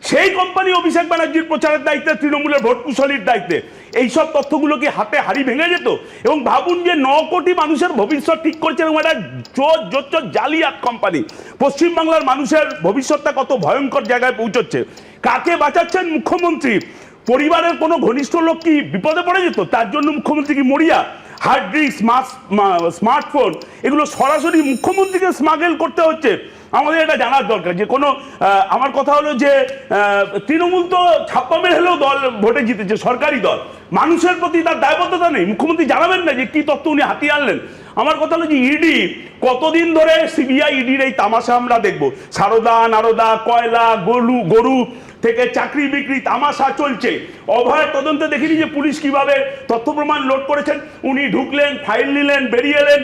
সেই কোম্পানি অভিষেক ব্যানার্জির প্রচারের দায়িত্বে, তৃণমূলের ভোট কুশলীর দায়িত্বে। এইসব তথ্যগুলো কি হাতে হাড়ি ভেঙে যেত? এবং ভাবুন যে 9 কোটি মানুষের ভবিষ্যৎ ঠিক করছে এবং একটা জোর জালিয়াত কোম্পানি পশ্চিমবাংলার মানুষের ভবিষ্যৎটা কত ভয়ঙ্কর জায়গায় পৌঁছচ্ছে। কাকে বাঁচাচ্ছেন মুখ্যমন্ত্রী? পরিবারের কোনো ঘনিষ্ঠ লোক কি বিপদে পড়ে যেত তার জন্য মুখ্যমন্ত্রী কি মরিয়া? হার্ড ডিস্ক, স্মার্টফোন এগুলো সরাসরি মুখ্যমন্ত্রীকে স্মাগল করতে হচ্ছে। আমাদের এটা জানার দরকার যে কোনো আমার কথা হলো যে তৃণমূল তো ছাপ্পা মেরে হলেও দল ভোটে জিতেছে, সরকারি দল, মানুষের প্রতি তার দায়বদ্ধতা নেই। মুখ্যমন্ত্রী জানাবেন না যে কি তথ্য উনি হাতিয়ে আনলেন? আমার কথা হলো যে ইডি কতদিন ধরে সিবিআই ইডির এই তামাশা আমরা দেখবো? সারদা নারদা কয়লা গরু থেকে চাকরি বিক্রি তামাশা চলছে। অভয়ের তদন্তে দেখিনি যে পুলিশ কিভাবে তথ্য প্রমাণ লোড করেছেন। উনি ঢুকলেন, ফাইল নিলেন, বেরিয়ে এলেন,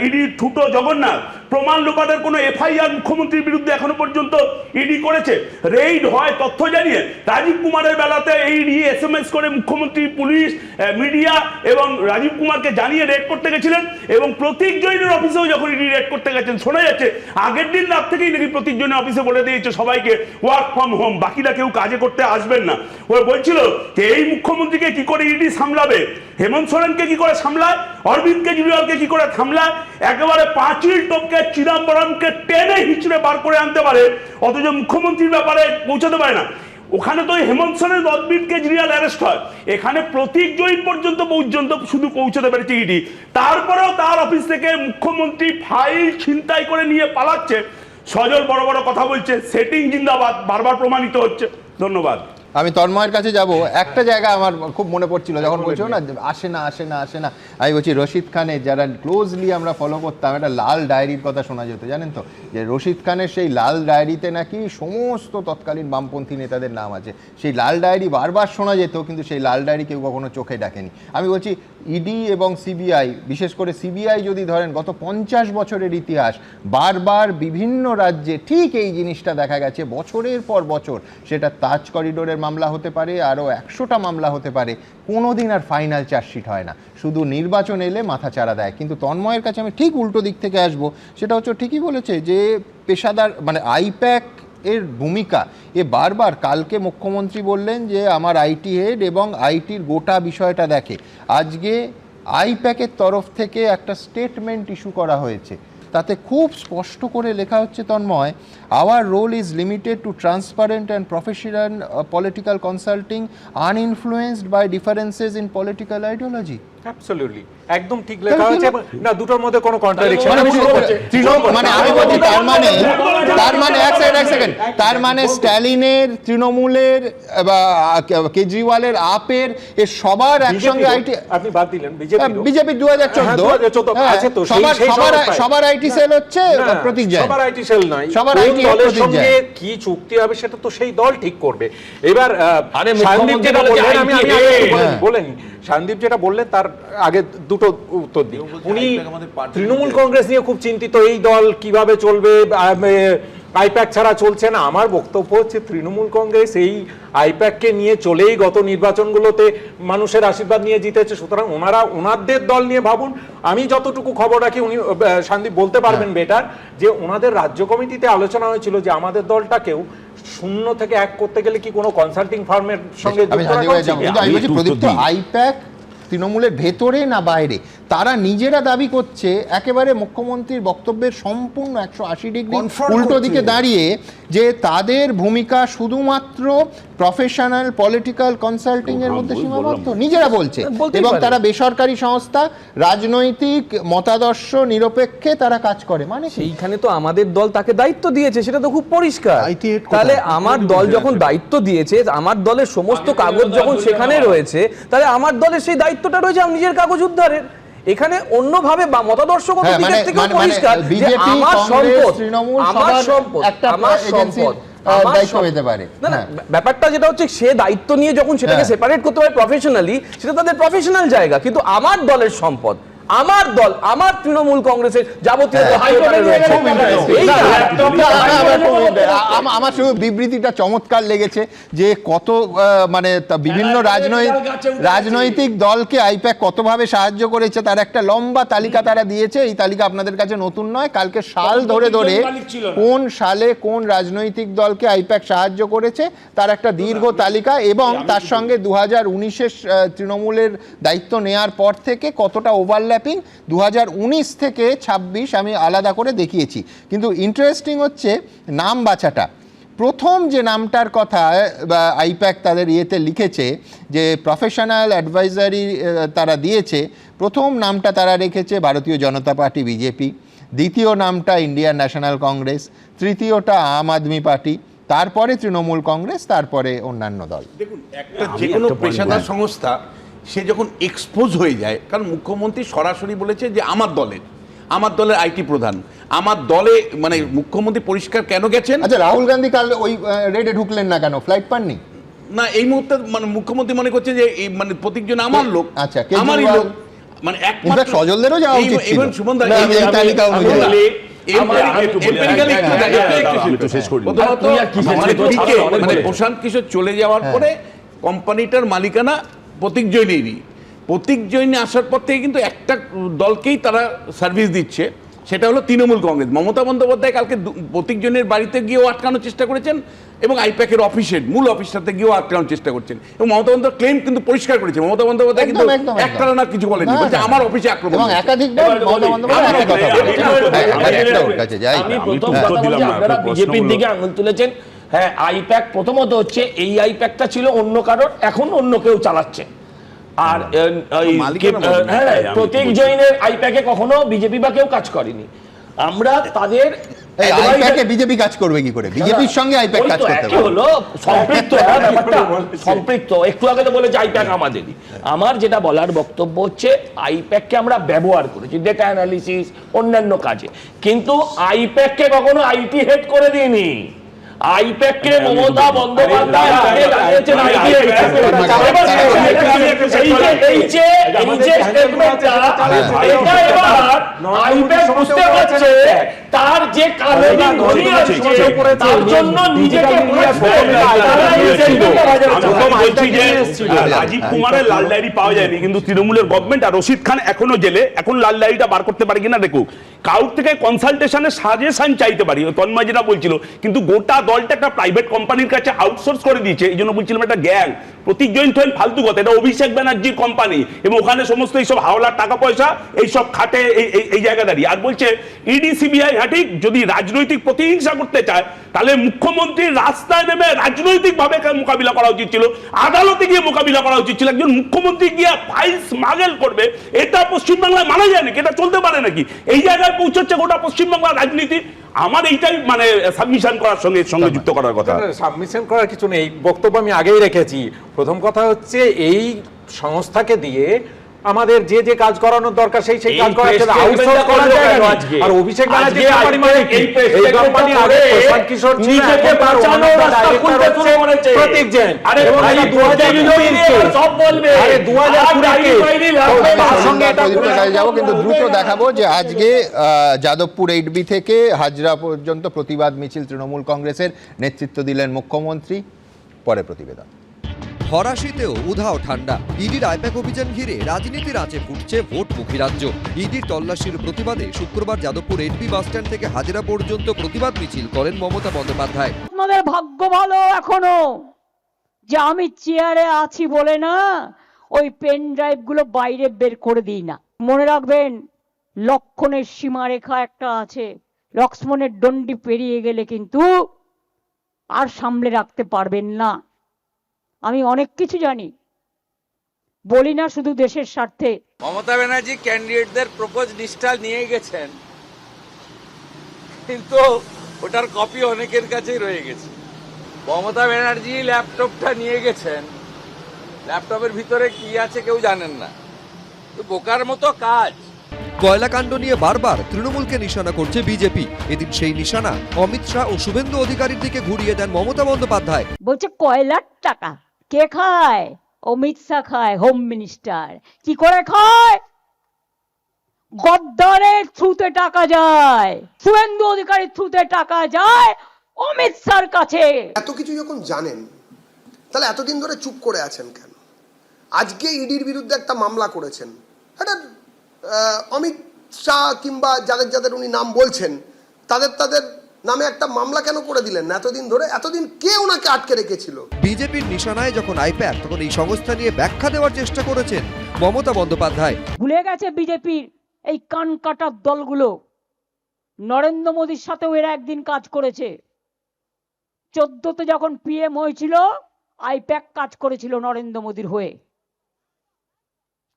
ইডি ঠুটো জগন্নাথ। প্রমাণ লোপাটের কোনো এফআইআর মুখ্যমন্ত্রীর বিরুদ্ধে এখনো পর্যন্ত ইডি করেছে? রেইড হয় তথ্য জানিয়ে। রাজীব কুমারের বেলাতে ইডি SMS করে মুখ্যমন্ত্রী, পুলিশ, মিডিয়া এবং রাজীব কুমারকে জানিয়ে রেড করতে গেছিলেন। এবং প্রতীক জৈনের অফিসেও যখন ইডি রেড করতে গেছেন শোনা যাচ্ছে আগের দিন রাত থেকেই নাকি প্রতীক জৈনের অফিসে বলে দিয়েছে সবাইকে ওয়ার্ক ফ্রম হোম, বাকিরা কেউ কাজে করতে আসবেন না। ও বলছিল যে এই মুখ্যমন্ত্রীকে কি করে ইডি সামলাবে, হেমন্ত সোরেনকে কি করে সামলায়, অরবিন্দ কেজরিওয়ালকে কি করে সামলায়। একেবারে পাঁচিল টপকে চিদম্বরমকে টেনে হিচড়ে বার করে আনতে পারে, অথচ মুখ্যমন্ত্রীর ব্যাপারে পৌঁছাতে পারে না। ওখানে তো হেমন্ত সোরেন, অরবিন্দ কেজরিওয়াল অ্যারেস্ট হয়, এখানে প্রতীক জৈন পর্যন্ত শুধু পৌঁছাতে পেরেছে ইডি। তারপরেও তার অফিস থেকে মুখ্যমন্ত্রী ফাইল ছিনতাই করে নিয়ে পালাচ্ছে। সজল বড় বড় কথা বলছে, সেটিং জিন্দাবাদ বারবার প্রমাণিত হচ্ছে। ধন্যবাদ। আমি তন্ময়ের কাছে যাব। একটা জায়গা আমার খুব মনে পড়ছিল যখন বলছো না আসে না, আমি বলছি রশিদ খানের যারা ক্লোজলি আমরা ফলো করতাম একটা লাল ডায়েরির কথা শোনা যেত, জানেন তো? যে রশিদ খানের সেই লাল ডায়েরিতে নাকি সমস্ত তৎকালীন বামপন্থী নেতাদের নাম আছে। সেই লাল ডায়েরি বারবার শোনা যেত, কিন্তু সেই লাল ডায়েরি কেউ কখনো চোখে দেখেনি। আমি বলছি ইডি এবং সিবিআই, বিশেষ করে সিবিআই যদি ধরেন গত 50 বছরের ইতিহাস, বারবার বিভিন্ন রাজ্যে ঠিক এই জিনিসটা দেখা গেছে বছরের পর বছর। সেটা তাজ করিডোরের মামলা হতে পারে, আরও 100টা মামলা হতে পারে, কোনোদিন আর ফাইনাল চার্জশিট হয় না, শুধু নির্বাচন এলে মাথা চাড়া দেয়। কিন্তু তন্ময়ের কাছে আমি ঠিক উল্টো দিক থেকে আসবো, সেটা হচ্ছে ঠিকই বলেছে যে পেশাদার মানে আইপ্যাক এর ভূমিকা এ বারবার। কালকে মুখ্যমন্ত্রী বললেন যে আমার আইটি হেড এবং আইটির গোটা বিষয়টা দেখে। আজকে আইপ্যাকের তরফ থেকে একটা স্টেটমেন্ট ইস্যু করা হয়েছে, তাতে খুব স্পষ্ট করে লেখা হচ্ছে Tanmoy, our role is limited to transparent and professional political consulting uninfluenced by differences in political ideology. Absolutely একদম ঠিক লেখা হয়েছে না, দুটোর মধ্যে কোনো কন্ট্রাডিকশন মানে আমি বলছি তার মানে এক সেকেন্ড তার মানে স্ট্যালিনের, তৃণমূলের বা কেজরিওয়ালের, আপের এ সবার একসঙ্গে আইটি আপনি বাদ দিলেন বিজেপি 2014 আছে তো সবার আইটি সেল হচ্ছে প্রতীক জৈন, সবার আইটি সেল নয়, সবার আইটি দলের সঙ্গে কি চুক্তি হবে সেটা তো সেই দল ঠিক করবে। এবার সায়নদীপ যেটা বললেন আমি বলেন সায়নদীপ যেটা বললেন তার আগে দুটো উত্তর দিই। উনি তৃণমূল কংগ্রেস নিয়ে খুব চিন্তিত, এই দল কিভাবে চলবে, আইপ্যাক ছাড়া চলছে না। আমার বক্তব্য হচ্ছে তৃণমূল কংগ্রেস এই আইপ্যাককে নিয়ে চলেই গত নির্বাচনগুলোতে মানুষের আশীর্বাদ নিয়ে জিতেছে, সুতরাং ওনাদের দল নিয়ে ভাবুন। আমি যতটুকু খবর রাখি, উনি সন্দীপ বলতে পারবেন বেটার, যে ওনাদের রাজ্য কমিটিতে আলোচনা হয়েছিল যে আমাদের দলটাকেও 0 থেকে 1 করতে গেলে কি কোনো কনসাল্টিং ফার্মের সঙ্গে আইপ্যাক তৃণমূলের ভেতরে না বাইরে, তারা নিজেরা দাবি করছে একেবারে মুখ্যমন্ত্রীর বক্তব্যের সম্পূর্ণ 180 ডিগ্রি উল্টো দিকে দাঁড়িয়ে, যে তাদের ভূমিকা শুধুমাত্র প্রফেশনাল পলিটিক্যাল কনসাল্টিং এর মধ্যে সীমাবদ্ধ, নিজেরা বলছে। এবং তারা বেসরকারি সংস্থা, রাজনৈতিক মতাদর্শ নিরপেক্ষে তারা কাজ করে। মানে সেইখানে তো আমাদের দল তাকে দায়িত্ব দিয়েছে, সেটা তো খুব পরিষ্কার। তাহলে আমার দল যখন দায়িত্ব দিয়েছে, আমার দলের সমস্ত কাগজ যখন সেখানে রয়েছে, তাহলে আমার দলের সেই দায়িত্বটা রয়েছে আমার নিজের কাগজ উদ্ধারের। এখানে অন্যভাবে বা মতাদর্শগত দিক থেকে পরিষ্কার যে আমার সম্পদ, আমার সম্পদ, আমার সম্পদ, ব্যাপারটা যেটা হচ্ছে সে দায়িত্ব নিয়ে যখন সেটাকে সেপারেট করতে পারে প্রফেশনালি, সেটা তাদের প্রফেশনাল জায়গা। কিন্তু আমার দলের সম্পদ, আমার দল, আমার তৃণমূল কংগ্রেসের যাবতীয় আমার শুধু বিবৃতিটা চমৎকার লেগেছে যে কত মানে বিভিন্ন রাজনৈতিক দলকে আইপ্যাক কতভাবে সাহায্য করেছে তার একটা লম্বা তালিকা তারা দিয়েছে। এই তালিকা আপনাদের কাছে নতুন নয়, কালকে সাল ধরে ধরে কোন সালে কোন রাজনৈতিক দলকে আইপ্যাক সাহায্য করেছে তার একটা দীর্ঘ তালিকা, এবং তার সঙ্গে 2019-এর তৃণমূলের দায়িত্ব নেওয়ার পর থেকে কতটা ওভারল্যাপ 2019 থেকে 26 আমি আলাদা করে দেখিয়েছি। কিন্তু ইন্টারেস্টিং হচ্ছে নাম বাছাটা। প্রথম যে নামটার কথা আইপ্যাক তাদের ইয়েতে লিখেছে যে প্রফেশনাল অ্যাডভাইজারি তারা দিয়েছে, প্রথম নামটা তারা রেখেছে ভারতীয় জনতা পার্টি বিজেপি, দ্বিতীয় নামটা ইন্ডিয়ান ন্যাশনাল কংগ্রেস, তৃতীয়টা আম আদমি পার্টি, তারপরে তৃণমূল কংগ্রেস, তারপরে অন্যান্য দল। দেখুন, একটা যে কোনো পেশাদার সংস্থা সে যখন এক্সপোজ হয়ে যায়, কারণ মুখ্যমন্ত্রী সরাসরি বলেছে যে আমার দলের আইটি প্রধান, আমার দলে, মানে মুখ্যমন্ত্রী পরিষ্কার কেন গেছেন। আচ্ছা, রাহুল গান্ধী কাল ওই রেডে ঢুকলেন না কেন? ফ্লাইট পাননি? না, এই মুহূর্তে মানে মুখ্যমন্ত্রী মনে করছে যে এই মানে প্রত্যেকজন আমার লোক, আচ্ছা আমারই লোক, মানে একমাত্র সজলদেরও যাওয়া উচিত ছিল। ইভেন সুমনদা প্রশান্ত কিশোর চলে যাওয়ার পরে কোম্পানিটার মালিকানা প্রতীক জৈনেরই। প্রতীক জৈনে আসার পর থেকে কিন্তু একটা দলকেই তারা সার্ভিস দিচ্ছে, সেটা হলো তৃণমূল কংগ্রেস। মমতা বন্দ্যোপাধ্যায় কালকে প্রতীক জৈনের বাড়িতে গিয়েও আটকানোর চেষ্টা করেছেন, এবং আইপ্যাকের অফিসের মূল অফিসটাতে গিয়েও আটকানোর চেষ্টা করছেন, এবং মমতা বন্দ্যোপাধ্যায় ক্লেম কিন্তু পরিষ্কার করেছে। মমতা বন্দ্যোপাধ্যায় কিন্তু একটা না কিছু বলেনি, বলছে আমার অফিসে আক্রমণ। এবং একাধিকবার মমতা বন্দ্যোপাধ্যায় বিজেপির দিকে আঙুল তুলেছেন। হ্যাঁ, আইপ্যাক প্রথমত হচ্ছে এই আইপ্যাকটা ছিল অন্য কারোর, এখন অন্য কেউ চালাচ্ছে। আর প্রতীক জৈনের আইপ্যাকে কখনো বিজেপি বা কেউ কাজ করেনি। আমরা তাদের বিজেপি কাজ করবে কি করে? বিজেপির সঙ্গে আইপ্যাক কাজ করতে হলো সম্পৃক্ত, সম্পৃক্ত। একটু আগে তো বলেছে আইপ্যাক আমাদেরই। আমার যেটা বলার বক্তব্য হচ্ছে আইপ্যাককে আমরা ব্যবহার করেছি ডেটা অ্যানালিসিস, অন্যান্য কাজে, কিন্তু আইপ্যাককে কখনো আইটি হেড করে দিইনি। আইপ্যাককে মমতা বন্দ্যোপাধ্যায় আগে জানিয়েছেন আইটি হেড। এই যে স্টেটমেন্টটা, এটা এবার আইপ্যাক বুঝতে পারছে তার যে কারণে ঘনিয়ে আসছে, তার জন্য নিজেকে রাজীব কুমারের লাল ডায়েরি পাওয়া যায়নি, কিন্তু তৃণমূলের গভর্নমেন্ট আর রশিদ খান এখনো জেলে, এখন লাল ডায়েরিটা বার করতে পারে কিনা দেখুক। কাউর থেকে কনসালটেশনের সাজেশন চাইতে পারি, তন্ময় যেটা বলছিল, কিন্তু গোটা দলটা একটা প্রাইভেট কোম্পানির কাছে আউটসোর্স করে দিয়েছে। এই জন্য বলছিলাম একটা গ্যাং, প্রতীক জৈন ফালতু কথা, এটা অভিষেক ব্যানার্জির কোম্পানি, এবং ওখানে সমস্ত এইসব হাওলার টাকা পয়সা এইসব খাটে এই জায়গা দাঁড়িয়ে। আর বলছে ইডি সিবিআই হাটিক যদি রাজনৈতিক প্রতিহিংসা করতে চায়, তাহলে মুখ্যমন্ত্রীর রাস্তায় নেমে রাজনৈতিক ভাবে মোকাবিলা করা উচিত ছিল, আদালতে গিয়ে মোকাবিলা করা উচিত ছিল। একজন মুখ্যমন্ত্রী গিয়ে ফাইল স্মাগল করবে, এটা পশ্চিমবাংলায় মানা যায় নাকি? এটা চলতে পারে নাকি? এই জায়গায় পৌঁছচ্ছে গোটা পশ্চিমবাংলার রাজনীতি। আমার এইটাই মানে সাবমিশন করার সঙ্গে যুক্ত করার কথা। সাবমিশন করার কিছু নেই, বক্তব্য আমি আগেই রেখেছি। প্রথম কথা হচ্ছে এই সংস্থাকে দিয়ে আমাদের যে যে কাজ করানোর দরকার সেই কাজ করা যাবে, আউটসোর্স করা যাবে না। আর অভিষেক ব্যানার্জি কোম্পানি আগে প্রশান্ত কিশোর নিজেকে বাঁচানোর রাস্তা খুলতে শুরু করে করেছে প্রতীক জৈন। আরে এবং ভাই, এটা 2023 সব বলবে আরে 2020 তার সঙ্গে প্রদীপের কাছে যাবো, কিন্তু দ্রুত দেখাবো যে আজকে যাদবপুর 8B থেকে হাজরা পর্যন্ত প্রতিবাদ মিছিল তৃণমূল কংগ্রেসের নেতৃত্ব দিলেন মুখ্যমন্ত্রী। পরে প্রতিবেদন। ফরাসিতেও উধাও ঠান্ডা। ইডির আইপ্যাক অভিযান ঘিরে রাজনীতির আঁচে ফুটছে ভোটমুখী রাজ্য। ইডির তল্লাশির প্রতিবাদে শুক্রবার যাদবপুর 8B বাসস্ট্যান্ড থেকে হাজরা পর্যন্ত প্রতিবাদ মিছিল করেন মমতা বন্দ্যোপাধ্যায়। আপনাদের ভাগ্য ভালো এখনো যে আমি চেয়ারে আছি বলে না ওই পেন ড্রাইভ গুলো বাইরে বের করে দিই না। মনে রাখবেন, লক্ষণের সীমারেখা একটা আছে, লক্ষ্মণের দণ্ডি পেরিয়ে গেলে কিন্তু আর সামলে রাখতে পারবেন না। আমি অনেক কিছু জানি, বলি না শুধু দেশের স্বার্থে। মমতা ব্যানার্জি ক্যান্ডিডেটদের প্রপোজ লিস্টটা নিয়ে গেছেন, কিন্তু ওটার কপি অনেকের কাছেই রয়ে গেছে। মমতা ব্যানার্জি ল্যাপটপটা নিয়ে গেছেন, ল্যাপটপের ভিতরে কি আছে কেউ জানেন না, তো বোকার মতো কাজ। কয়লাকাণ্ড নিয়ে বারবার তৃণমূলকে নিশানা করছে বিজেপি। এদিন সেই নিশানা অমিত শাহ ও শুভেন্দু অধিকারীর দিকে ঘুরিয়ে দেন মমতা বন্দ্যোপাধ্যায়। বলছে কয়লার টাকা কে খায়? অমিত শাহ খায়, হোম মিনিস্টার। কি করে খায়? গদ্দারের থ্রুতে টাকা যায়, শুভেন্দু অধিকারীর থ্রুতে টাকা যায় অমিত শাহর কাছে। এত কিছু যখন জানেন তাহলে এতদিন ধরে চুপ করে আছেন কেন? আজকে ইডির বিরুদ্ধে একটা মামলা করেছেন, এটা অমিত শাহ কিংবা যাদের যাদের উনি নাম বলছেন তাদের নামে একটা মামলা কেন করে দিলেন না এতদিন ধরে? এতদিন কে ওনাকে আটকে রেখেছিল? বিজেপির নিশানায় যখন আইপ্যাক, তখন এই সংস্থা নিয়ে ব্যাখ্যা দেওয়ার চেষ্টা করেছেন মমতা বন্দ্যোপাধ্যায়। ভুলে গেছে বিজেপির এই কান কাটার দলগুলো, নরেন্দ্র মোদীর সাথেও এরা একদিন কাজ করেছে। 14তে যখন পিএম হয়েছিল আইপ্যাক কাজ করেছিল নরেন্দ্র মোদীর হয়ে,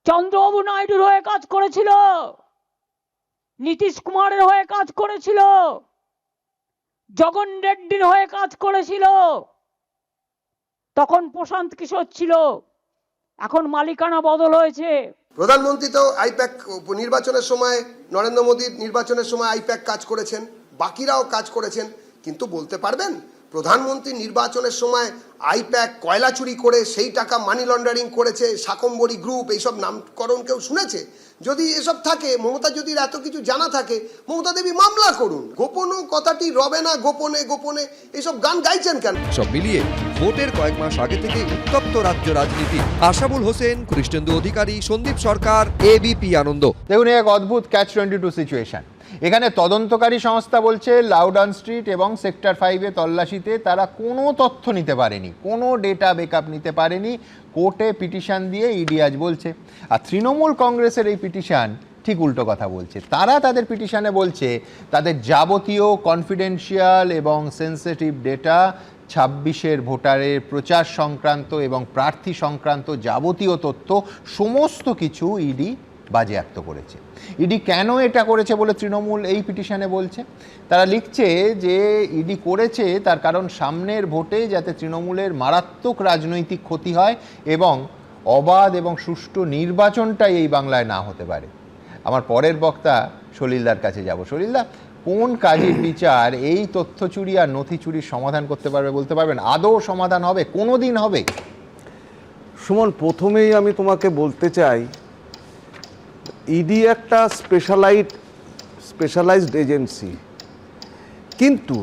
চন্দ্রবাবু নাইডুর হয়ে কাজ করেছিল, নীতিশ কুমারের হয়ে কাজ করেছিল, জগন রেড্ডির হয়ে কাজ করেছিল। তখন প্রশান্ত কিশোর ছিল, এখন মালিকানা বদল হয়েছে। প্রধানমন্ত্রী তো আইপ্যাক নির্বাচনের সময়, নরেন্দ্র মোদীর নির্বাচনের সময় আইপ্যাক কাজ করেছেন, বাকিরাও কাজ করেছেন, কিন্তু বলতে পারবেন প্রধানমন্ত্রী নির্বাচনের সময় আইপ্যাক কয়লা চুরি করে সেই টাকা মানি লন্ডারিং করেছে, শাকম্বরী গ্রুপ, এইসব নামকরণ কেউ শুনেছে? যদি এসব থাকে, মমতা যদি এত কিছু জানা থাকে, মমতা দেবী মামলা করুন। গোপন কথাটি রবে না, গোপনে গোপনে এসব গান গাইছেন কেন? সব মিলিয়ে ভোটের কয়েক মাস আগে থেকে উত্তপ্ত রাজ্য রাজনীতি। আশাবুল হোসেন, কৃষ্ণেন্দু অধিকারী, সন্দীপ সরকার, এবিপি আনন্দ। দেখুন, এক অদ্ভুত ক্যাচ-22 সিচুয়েশন। এখানে তদন্তকারী সংস্থা বলছে লাউডন স্ট্রিট এবং সেক্টর 5-এ তল্লাশিতে তারা কোনো তথ্য নিতে পারেনি, কোনো ডেটা ব্যাকআপ নিতে পারেনি। কোর্টে পিটিশন দিয়ে ইডি আজ বলছে। আর তৃণমূল কংগ্রেসের এই পিটিশন ঠিক উল্টো কথা বলছে। তারা তাদের পিটিশনে বলছে তাদের যাবতীয় কনফিডেন্সিয়াল এবং সেন্সিটিভ ডেটা 26-এর ভোটারের প্রচার সংক্রান্ত এবং প্রার্থী সংক্রান্ত যাবতীয় তথ্য সমস্ত কিছু ইডি বাজেয়াপ্ত করেছে। ইডি কেন এটা করেছে বলে তৃণমূল এই পিটিশনে বলছে? তারা লিখছে যে ইডি করেছে তার কারণ সামনের ভোটে যাতে তৃণমূলের মারাত্মক রাজনৈতিক ক্ষতি হয় এবং অবাধ এবং সুষ্ঠু নির্বাচনটাই এই বাংলায় না হতে পারে। আমার পরের বক্তা সলিলদার কাছে যাব। সলিলদা, কোন কাজের বিচার এই তথ্য চুরি আর নথি চুরির সমাধান করতে পারবে বলতে পারবেন? আদৌ সমাধান হবে? কোনো দিন হবে? সুমন, প্রথমেই আমি তোমাকে বলতে চাই, ইডি একটা স্পেশালাইজড এজেন্সি, কিন্তু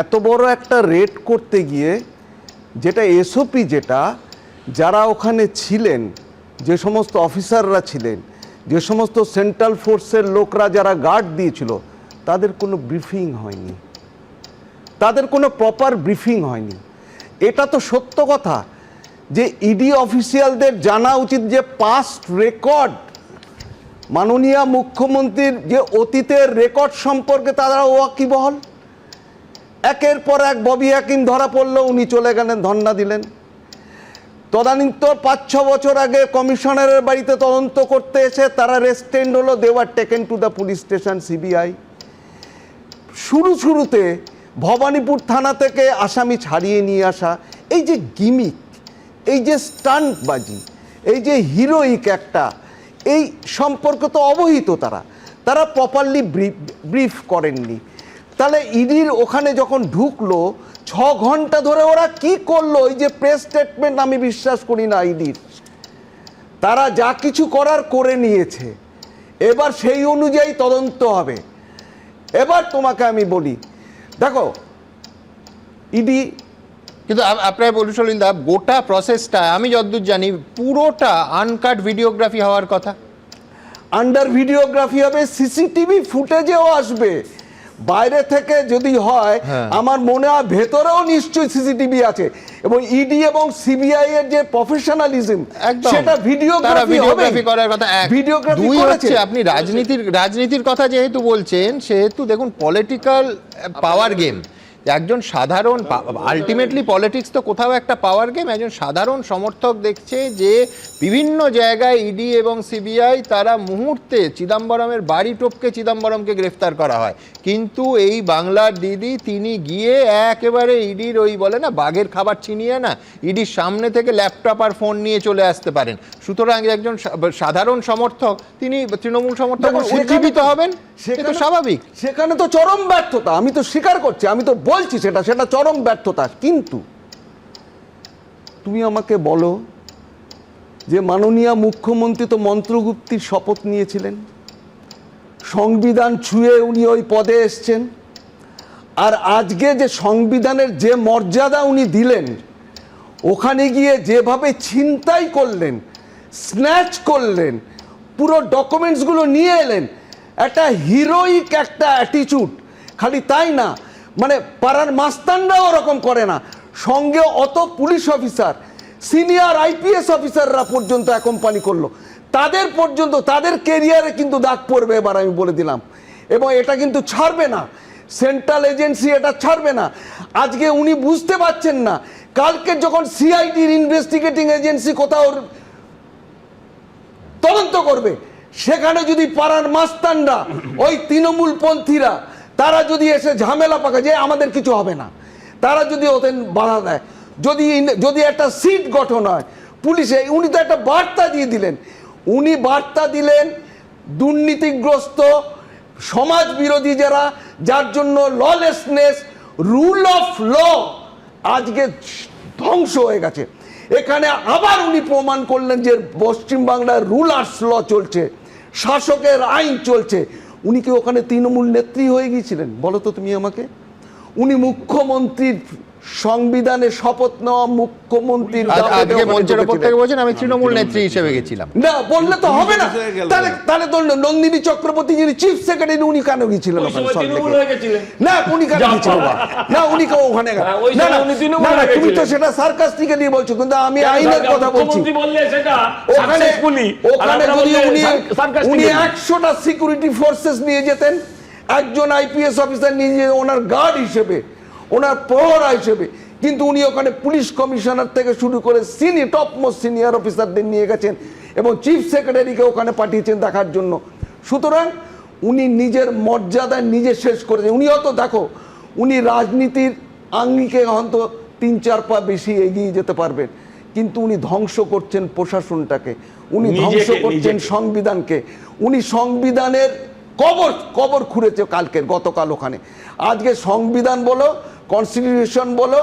এত বড় একটা রেড করতে গিয়ে যেটা এসওপি, যেটা যারা ওখানে ছিলেন, যে সমস্ত অফিসাররা ছিলেন, যে সমস্ত সেন্ট্রাল ফোর্সের লোকরা যারা গার্ড দিয়েছিল, তাদের কোনো ব্রিফিং হয়নি, তাদের কোনো প্রপার ব্রিফিং হয়নি। এটা তো সত্য কথা যে ইডি অফিসিয়ালদের জানা উচিত যে পাস্ট রেকর্ড, মাননীয় মুখ্যমন্ত্রীর যে অতীতের রেকর্ড সম্পর্কে তারা ওয়াকিবহাল। একের পর এক ববি হাকিম ধরা পড়লো, উনি চলে গেলেন, ধর্ণা দিলেন। তদানীন্তন 5-6 বছর আগে কমিশনারের বাড়িতে তদন্ত করতে এসে তারা রেস্টেন্ড হলো, they were taken to the police station, CBI. শুরুতে ভবানীপুর থানা থেকে আসামি ছাড়িয়ে নিয়ে আসা, এই যে গিমিক, এই যে স্টান্টবাজি, এই যে হিরোইক একটা, এই সম্পর্কে তো অবহিত তারা প্রপারলি ব্রিফ করেননি। তাহলে ইডির ওখানে যখন ঢুকলো, ঘন্টা ধরে ওরা কি করলো, এই যে প্রেস স্টেটমেন্ট আমি বিশ্বাস করি না ইডির, তারা যা কিছু করার করে নিয়েছে, এবার সেই অনুযায়ী তদন্ত হবে। এবার তোমাকে আমি বলি, দেখো ইডি কিন্তু আপনার বলুন দা, গোটা প্রসেসটা আমি যতদূর জানি পুরোটা আনকাট ভিডিওগ্রাফি হওয়ার কথা। আন্ডার ভিডিওগ্রাফি হবে, সিসিটিভি ফুটেজেও আসবে। বাইরে থেকে যদি হয়, আমার মনে হয় ভেতরেও নিশ্চয়ই সিসিটিভি আছে, এবং ইডি এবং সিবিআই এর যে প্রফেশনালিজম সেটা ভিডিওগ্রাফি করার কথা। ভিডিওগ্রাফি হচ্ছে আপনি রাজনীতির কথা যেহেতু বলছেন, সেহেতু দেখুন পলিটিক্যাল পাওয়ার গেম, একজন সাধারণ আলটিমেটলি পলিটিক্স তো কোথাও একটা পাওয়ার গেম। একজন সাধারণ সমর্থক দেখছে যে বিভিন্ন জায়গায় ইডি এবং সিবিআই তারা মুহূর্তে চিদম্বরমের বাড়ি টপকে চিদম্বরমকে গ্রেফতার করা হয়, কিন্তু এই বাংলার দিদি তিনি গিয়ে একেবারে ইডির ওই বলে না বাঘের খাবার ছিনিয়ে না, ইডির সামনে থেকে ল্যাপটপ আর ফোন নিয়ে চলে আসতে পারেন। সুতরাং একজন সাধারণ সমর্থক, তিনি তৃণমূল সমর্থক, উজ্জীবিত হবেন, সেটা তো স্বাভাবিক। সেখানে তো চরম ব্যর্থতা, আমি তো স্বীকার করছি, আমি তো বলছি সেটা চরম ব্যর্থতা। কিন্তু তুমি আমাকে বলো যে মাননীয় মুখ্যমন্ত্রী তো মন্ত্রগুপ্তির শপথ নিয়েছিলেন, সংবিধান ছুঁয়ে উনি ওই পদে এসছেন, আর আজকে যে সংবিধানের যে মর্যাদা উনি দিলেন, ওখানে গিয়ে যেভাবে ছিনতাই করলেন, স্ন্যাচ করলেন, পুরো ডকুমেন্টসগুলো নিয়ে এলেন, একটা হিরোইক একটা অ্যাটিটিউড। খালি তাই না, মানে পাড়ার মাস্তানরাও ওরকম করে না, সঙ্গে অত পুলিশ অফিসার, সিনিয়র আইপিএস অফিসাররা পর্যন্ত অ্যাকম্পানি করলো, তাদের পর্যন্ত তাদের কেরিয়ারে কিন্তু দাগ পড়বে এবার, আমি বলে দিলাম। এবং এটা কিন্তু ছাড়বে না, সেন্ট্রাল এজেন্সি এটা ছাড়বে না। আজকে উনি বুঝতে পারছেন না, কালকে যখন সিআইডির ইনভেস্টিগেটিং এজেন্সি কোথাও তদন্ত করবে, সেখানে যদি পাড়ার মাস্তানরা, ওই তৃণমূলপন্থীরা, তারা যদি এসে ঝামেলা পাকায় যে আমাদের কিছু হবে না, তারা যদি ওদের বাধা দেয়, যদি একটা সিট গঠন হয় পুলিশে, উনি তো একটা বার্তা দিয়ে দিলেন। উনি বার্তা দিলেন দুর্নীতিগ্রস্ত সমাজ বিরোধী যারা, যার জন্য ললেসনেস, রুল অফ ল আজকে ধ্বংস হয়ে গেছে। এখানে আবার উনি প্রমাণ করলেন যে পশ্চিমবাংলার রুলার্স ল চলছে, শাসকের আইন চলছে। উনি কি ওখানে তৃণমূল নেত্রী হয়ে গিয়েছিলেন বলো তো তুমি আমাকে? উনি মুখ্যমন্ত্রীর সংবিধানে শপথ নেওয়া মুখ্যমন্ত্রীর বলছেন আমি তৃণমূল নেত্রী হিসেবে গেছিলাম, না বললে তো হবে না। তাহলে তো নন্দিনী চক্রবর্তী যিনি চিফ সেক্রেটারি, উনি কেন গিয়েছিলেন? না উনি কেন গিয়েছিলেন? না উনি কেউ ওখানে, তুমি তো সেটা সার্কাস্টিক্যালি বলছো, কিন্তু আমি আইনের কথা বলছি। ওখানে যদি উনি 100টা সিকিউরিটি ফোর্সেস নিয়ে যেতেন, একজন আইপিএস অফিসার নিয়ে যেতেন ওনার গার্ড হিসেবে, ওনার প্রহরা হিসেবে, কিন্তু উনি ওখানে পুলিশ কমিশনার থেকে শুরু করে টপ মোস্ট সিনিয়র অফিসারদের নিয়ে গেছেন এবং চিফ সেক্রেটারিকে ওখানে পাঠিয়েছেন দেখার জন্য। সুতরাং উনি নিজের মর্যাদা নিজে শেষ করেছেন। উনি হয়তো দেখো, উনি রাজনীতির আঙ্গিকে হয়তো 3-4 পা বেশি এগিয়ে যেতে পারবেন, কিন্তু উনি ধ্বংস করছেন প্রশাসনটাকে, উনি ধ্বংস করছেন সংবিধানকে। উনি সংবিধানের কবর খুঁড়েছে গতকাল ওখানে। আজকে সংবিধান বলো, কনস্টিটিউশন বলো,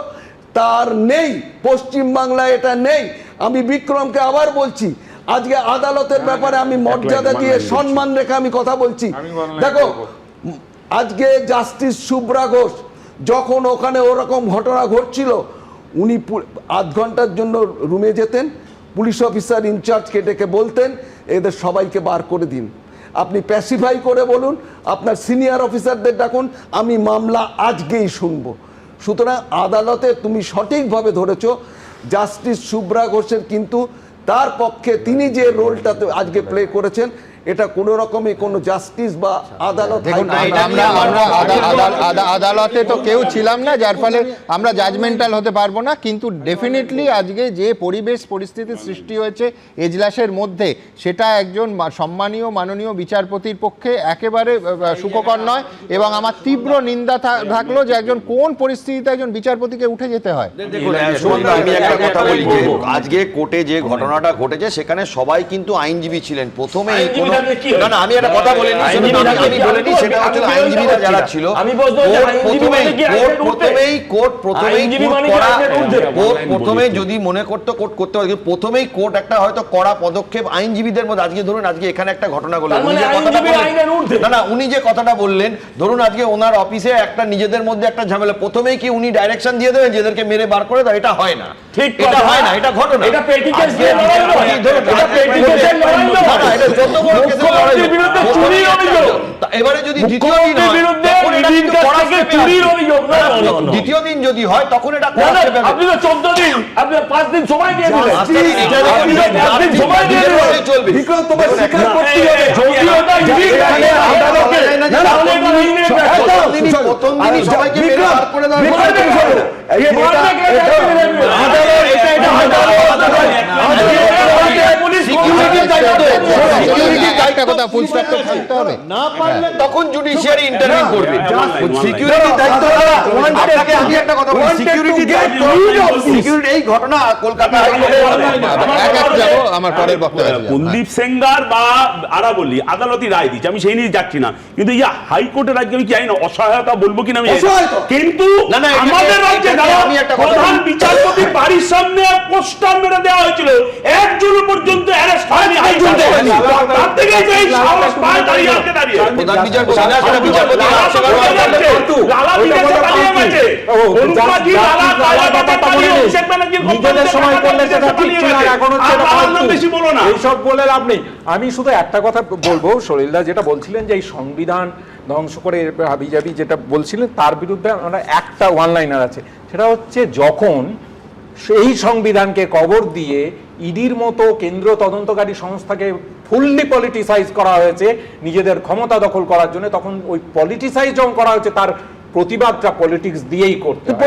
তার নেই পশ্চিমবাংলায়, এটা নেই। আমি বিক্রমকে আবার বলছি, আজকে আদালতের ব্যাপারে আমি মর্যাদা দিয়ে সম্মান রেখে আমি কথা বলছি। দেখো আজকে জাস্টিস শুভ্রা ঘোষ যখন ওখানে ওরকম ঘটনা ঘটছিল, উনি আধ ঘন্টার জন্য রুমে যেতেন, পুলিশ অফিসার ইনচার্জকে ডেকে বলতেন এদের সবাইকে বার করে দিন, আপনি প্যাসিফাই করে বলুন, আপনার সিনিয়র অফিসারদের ডাকুন, আমি মামলা আজকেই শুনবো। সুতরাং আদালতে তুমি সঠিকভাবে ধরেছ, জাস্টিস শুভ্রা ঘোষের কিন্তু তার পক্ষে তিনি যে রোলটাতে আজকে প্লে করেছেন, এটা কোনো রকমই কোনো জাস্টিস বা আদালত, আদালতে তো কেউ ছিলাম না, যার ফলে আমরা জাজমেন্টাল হতে পারবো না। কিন্তু ডেফিনেটলি আজকে যে পরিস্থিতির সৃষ্টি হয়েছে এজলাসের মধ্যে, সেটা একজন সম্মানীয় মাননীয় বিচারপতির পক্ষে একেবারে সুখকর নয়। এবং আমার তীব্র নিন্দা থাকলো যে একজন কোন পরিস্থিতিতে একজন বিচারপতিকে উঠে যেতে হয়। আমি একটা কথা বলি, আজকে কোর্টে যে ঘটনাটা ঘটেছে সেখানে সবাই কিন্তু আইনজীবী ছিলেন। প্রথমে না না আমি একটা কথা বলিনি, আমি বলিনি, সেটা হচ্ছে আইনজীবীরা যারা ছিল প্রথমে যদি মনে করতো কোর্ট করতে পারে, প্রথমেই কোর্ট একটা হয়তো কড়া পদক্ষেপ আইনজীবীদের মধ্যে, আজকে ধরুন আজকে এখানে একটা ঘটনা ঘটলো, উনি যে কথাটা বললেন, ধরুন আজকে ওনার অফিসে একটা নিজেদের মধ্যে একটা ঝামেলা, প্রথমেই কি উনি ডাইরেকশন দিয়ে দেবেন যে এদেরকে মেরে বার করে দাও? এটা হয় না, ঠিক এটা হয় না, এটা ঘটনা, এটা পেটি কেস দিয়ে লড়াই নয়, এটা পেটি কেসের লড়াই নয়, এটা যত বড় কেসের লড়াই বিরুদ্ধে চুরির অভিযোগ। এবারে যদি দ্বিতীয় দিন বিরুদ্ধে ইডির কাছ থেকে চুরির অভিযোগ, দ্বিতীয় দিন যদি হয় তখন এটা আপনি তো 14 দিন, আপনি 5 দিন সময় দিয়ে দিলেন, 5 দিন সময় দিয়ে দিলেন, চলবে বিক্রম তোমার স্বীকার করতে হবে যদি ওটা ইডির কাছে আদালতে তাহলে এটা নিয়ে প্রথম দিনই সবাইকে মেরে বার করে দাও, তখন জুডিশিয়ারি ইন্টারভিউ করবে। সিকিউরিটি দায়িত্ব আমি একটা কথা বলি, সিকিউরিটি দায়িত্ব, সিকিউরিটি এই ঘটনা কলকাতা হাইকোর্টে আমার পরের বক্তব্য কুলদীপ সেঙ্গার বা আরাবল্লী আদালতি রায় দিচ্ছে, আমি সেই নিয়ে যাচ্ছি না, কিন্তু এই হাইকোর্টের রাজ্যে আমি কি জানি না অসহায়তা বলবো কিনা আমি, কিন্তু আমাদের রাজ্যে প্রধান বিচারপতির বাড়ির সামনে পোস্টার মেরে দেওয়া হয়েছিল, একজনও পর্যন্ত অ্যারেস্ট হয়নি হাইকোর্টে, তার থেকে এই সাহস পায় দাঁড়িয়ে আছে, দাঁড়িয়ে প্রধান বিচারপতি না সেটা বিচারপতি নিজেদের সময় করলে সেটা ঠিক ছিল, এখন হচ্ছে বেশি বলো না, এইসব বলে লাভ নেই। আমি শুধু একটা কথা বলবো, সলিলদা যেটা বলছিলেন যে এই সংবিধান ধ্বংস করে হাবিজাবি যেটা বলছিলেন, তার বিরুদ্ধে আমরা একটা ওয়ান লাইনার আছে, সেটা হচ্ছে যখন সেই সংবিধানকে কবর দিয়ে ইডির মতো কেন্দ্র তদন্তকারী সংস্থাকে ফুললি পলিটিসাইজ করা হয়েছে নিজেদের ক্ষমতা দখল করার জন্য, তখন ওই পলিটিসাইজ যখন করা হয়েছে তার প্রতিবাদটা পলিটিক্স দিয়েই করতে হয়।